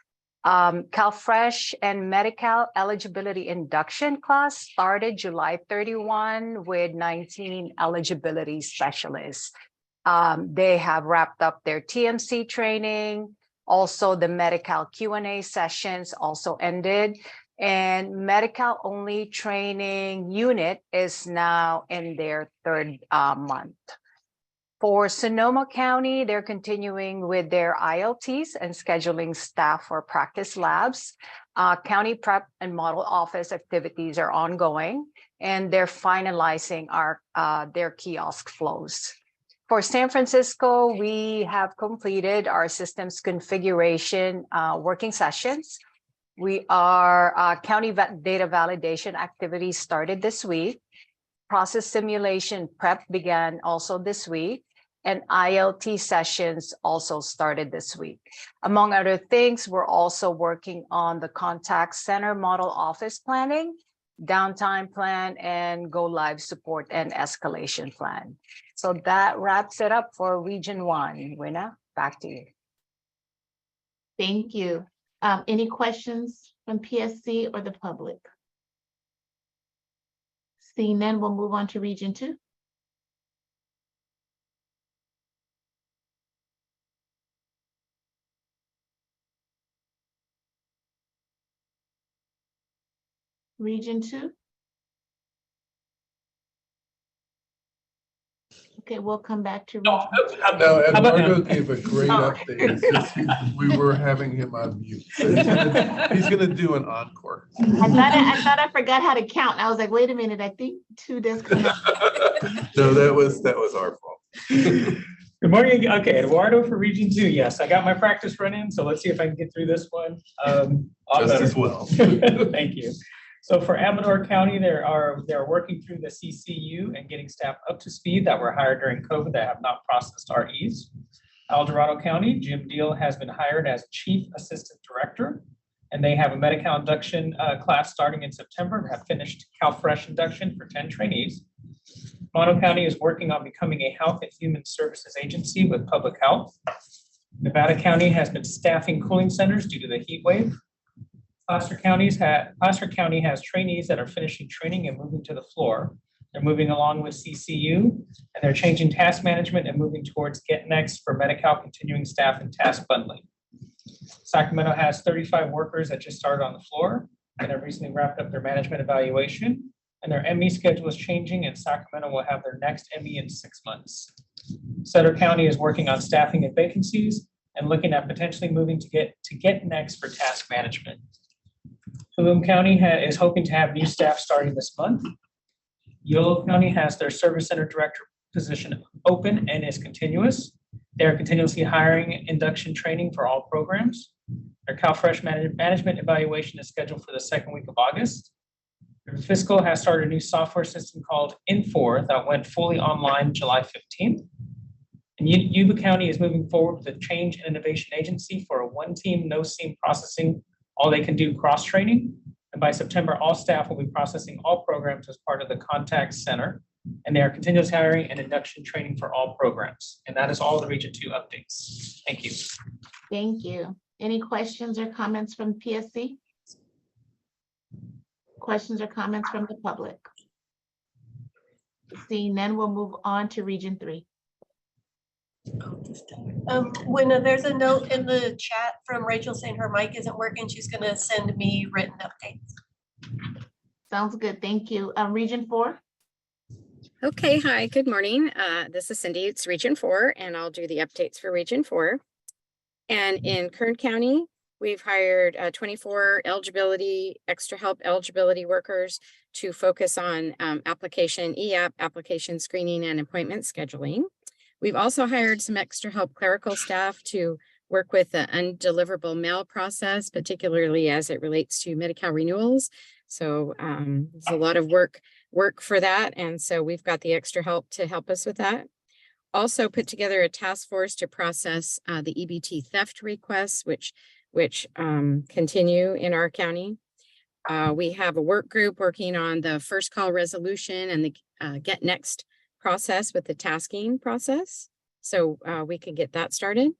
CalFresh and Medi-Cal eligibility induction class started July 31 with 19 eligibility specialists. They have wrapped up their TMC training. Also, the Medi-Cal Q&A sessions also ended. And Medi-Cal only training unit is now in their 3rd month. For Sonoma County, they're continuing with their ILTs and scheduling staff for practice labs. County prep and model office activities are ongoing, and they're finalizing their kiosk flows. For San Francisco, we have completed our systems configuration working sessions. County data validation activities started this week. Process simulation prep began also this week, and ILT sessions also started this week. Among other things, we're also working on the contact center model office planning, downtime plan, and go live support and escalation plan. So that wraps it up for Region 1. Winna, back to you. Thank you. Any questions from PSC or the public? Seeing none, we'll move on to Region 2. Region 2. Okay, we'll come back to Region. No, Eduardo gave a great update. It's just we were having him on mute. So he's gonna do an encore. I thought I forgot how to count. I was like, wait a minute, I think 2 does come out. No, that was our fault. Good morning. Okay, Eduardo for Region 2. Yes, I got my practice run in, so let's see if I can get through this one. Just as well. Thank you. So for Amador County, they're working through the CCU and getting staff up to speed that were hired during COVID that have not processed REs. El Dorado County, Jim Deal has been hired as Chief Assistant Director, and they have a Medi-Cal induction class starting in September and have finished CalFresh induction for 10 trainees. Mono County is working on becoming a health and human services agency with public health. Nevada County has been staffing cooling centers due to the heat wave. Placer County has trainees that are finishing training and moving to the floor. They're moving along with CCU, and they're changing task management and moving towards Get Next for Medi-Cal continuing staff and task bundling. Sacramento has 35 workers that just started on the floor and have recently wrapped up their management evaluation, and their ME schedule is changing, and Sacramento will have their next ME in 6 months. Sutter County is working on staffing and vacancies and looking at potentially moving to Get Next for task management. Tulum County is hoping to have new staff starting this month. Yolo County has their service center director position open and is continuous. They are continuously hiring induction training for all programs. Their CalFresh management evaluation is scheduled for the 2nd week of August. Their fiscal has started a new software system called Infor that went fully online July 15th. And Yuba County is moving forward with a change and innovation agency for a 1-team, no-seam processing, all they can do cross-training. And by September, all staff will be processing all programs as part of the contact center. And they are continuous hiring and induction training for all programs. And that is all the Region 2 updates. Thank you. Thank you. Any questions or comments from PSC? Questions or comments from the public? Seeing none, we'll move on to Region 3. When there's a note in the chat from Rachel saying her mic isn't working, she's going to send me written updates. Sounds good. Thank you. Region 4. Okay, hi, good morning. This is Cindy. It's Region 4, and I'll do the updates for Region 4. And in Kern County, we've hired 24 extra help eligibility workers to focus on EAP application screening and appointment scheduling. We've also hired some extra help clerical staff to work with the undeliverable mail process, particularly as it relates to Medi-Cal renewals. So there's a lot of work for that. And so we've got the extra help to help us with that. Also put together a task force to process the EBT theft requests, which continue in our county. We have a work group working on the first call resolution and the get next process with the tasking process. So we could get that started.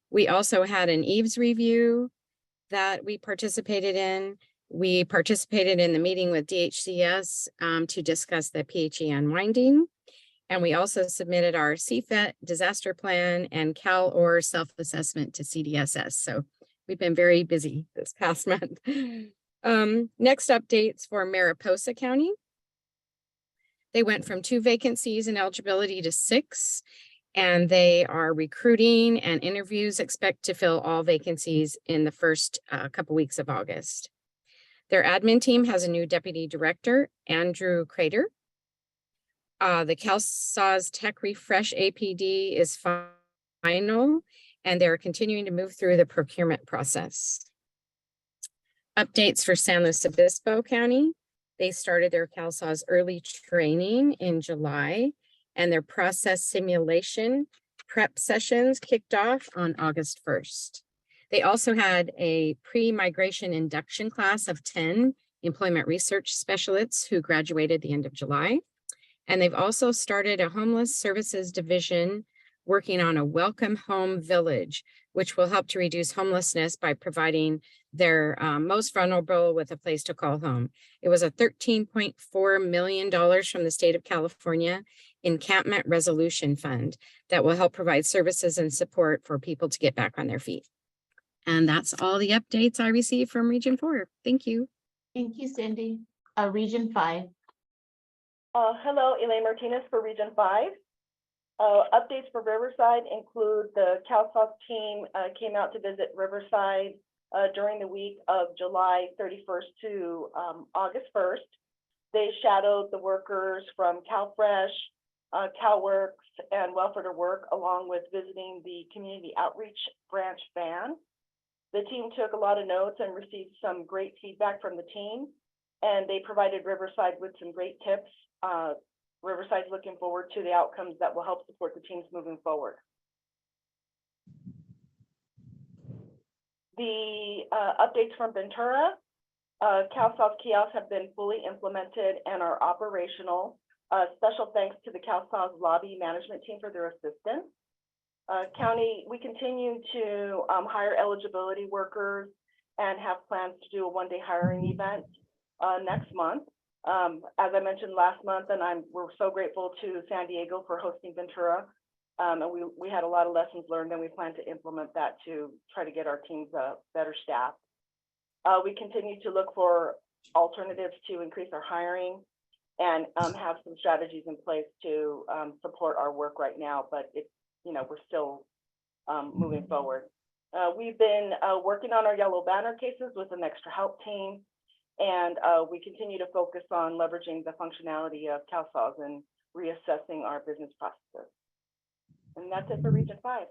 We also had an EVES review that we participated in. We participated in the meeting with DHCS to discuss the PHE unwinding. And we also submitted our CFET disaster plan and CalOR self-assessment to CDSS. So we've been very busy this past month. Next updates for Mariposa County. They went from 2 vacancies in eligibility to 6, and they are recruiting, and interviews expect to fill all vacancies in the first couple weeks of August. Their admin team has a new deputy director, Andrew Crater. The CalSAWS Tech Refresh APD is final, and they're continuing to move through the procurement process. Updates for San Luis Obispo County. They started their CalSAWS early training in July, and their process simulation prep sessions kicked off on August 1st. They also had a pre-migration induction class of 10 employment research specialists who graduated the end of July. And they've also started a homeless services division working on a welcome home village, which will help to reduce homelessness by providing their most vulnerable with a place to call home. It was a $13.4 million from the state of California Encampment Resolution Fund that will help provide services and support for people to get back on their feet. And that's all the updates I received from Region 4. Thank you. Thank you, Cindy. Region 5. Hello, Elaine Martinez for Region 5. Updates for Riverside include the CalSAWS team came out to visit Riverside during the week of July 31st to August 1st. They shadowed the workers from CalFresh, CalWorks, and Welfare to Work, along with visiting the Community Outreach Branch van. The team took a lot of notes and received some great feedback from the team, and they provided Riverside with some great tips. Riverside's looking forward to the outcomes that will help support the teams moving forward. The updates from Ventura, CalSAWS kiosks have been fully implemented and are operational. Special thanks to the CalSAWS lobby management team for their assistance. County, we continue to hire eligibility workers and have plans to do a one-day hiring event next month. As I mentioned last month, and we're so grateful to San Diego for hosting Ventura. And we had a lot of lessons learned, and we plan to implement that to try to get our teams better staffed. We continue to look for alternatives to increase our hiring and have some strategies in place to support our work right now, but we're still moving forward. We've been working on our yellow banner cases with an extra help team, and we continue to focus on leveraging the functionality of CalSAWS and reassessing our business processes. And that's it for Region 5.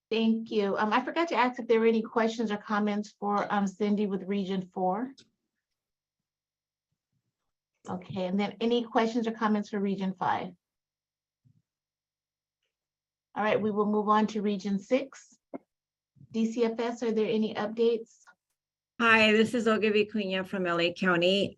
Thank you. I forgot to ask if there were any questions or comments for Cindy with Region 4. Okay, and then any questions or comments for Region 5? All right, we will move on to Region 6. DCFS, are there any updates? Hi, this is Olga Vicuña from LA County.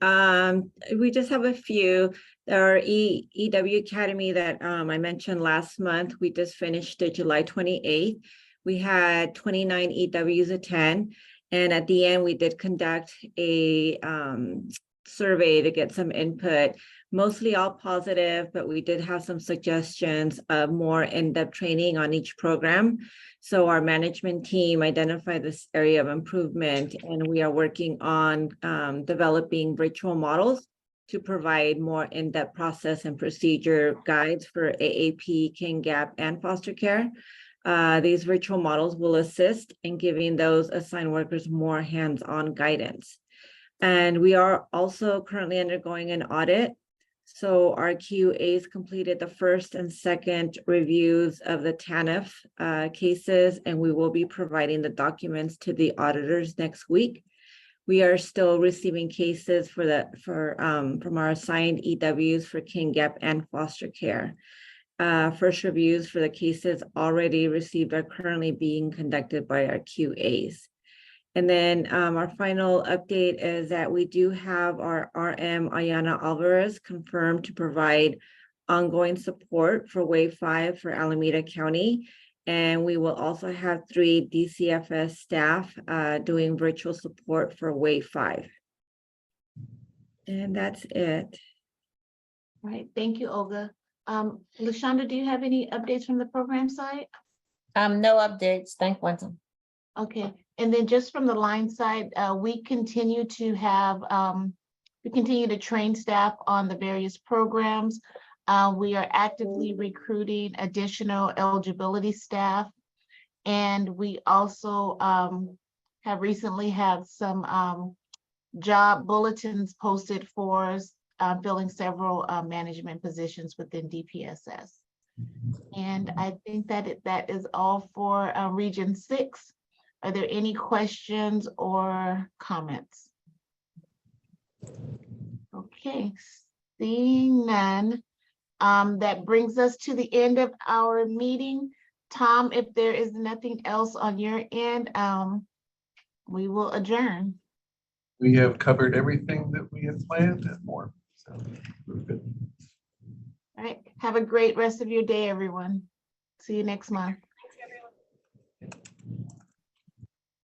We just have a few. Our EW Academy that I mentioned last month, we just finished it July 28th. We had 29 EWs attend, and at the end, we did conduct a survey to get some input, mostly all positive, but we did have some suggestions of more in-depth training on each program. So our management team identified this area of improvement, and we are working on developing virtual models to provide more in-depth process and procedure guides for AAP, KingGap, and foster care. These virtual models will assist in giving those assigned workers more hands-on guidance. And we are also currently undergoing an audit So our QAs completed the first and second reviews of the TANF cases, and we will be providing the documents to the auditors next week. We are still receiving cases from our assigned EWs for King Gap and foster care. First reviews for the cases already received are currently being conducted by our QAs. And then our final update is that we do have our RM Ayana Alvarez confirmed to provide ongoing support for Wave 5 for Alameda County. And we will also have 3 DCFS staff doing virtual support for Wave 5. And that's it. All right, thank you, Olga. LaShonda, do you have any updates from the program side? No updates. Thank Wendy. Okay, and then just from the line side, we continue to train staff on the various programs. We are actively recruiting additional eligibility staff. And we also have recently had some job bulletins posted for filling several management positions within DPSS. And I think that is all for Region 6. Are there any questions or comments? Okay, seeing none. That brings us to the end of our meeting. Tom, if there is nothing else on your end, we will adjourn. We have covered everything that we had planned and more. So we're good. All right, have a great rest of your day, everyone. See you next month. Thanks, everyone.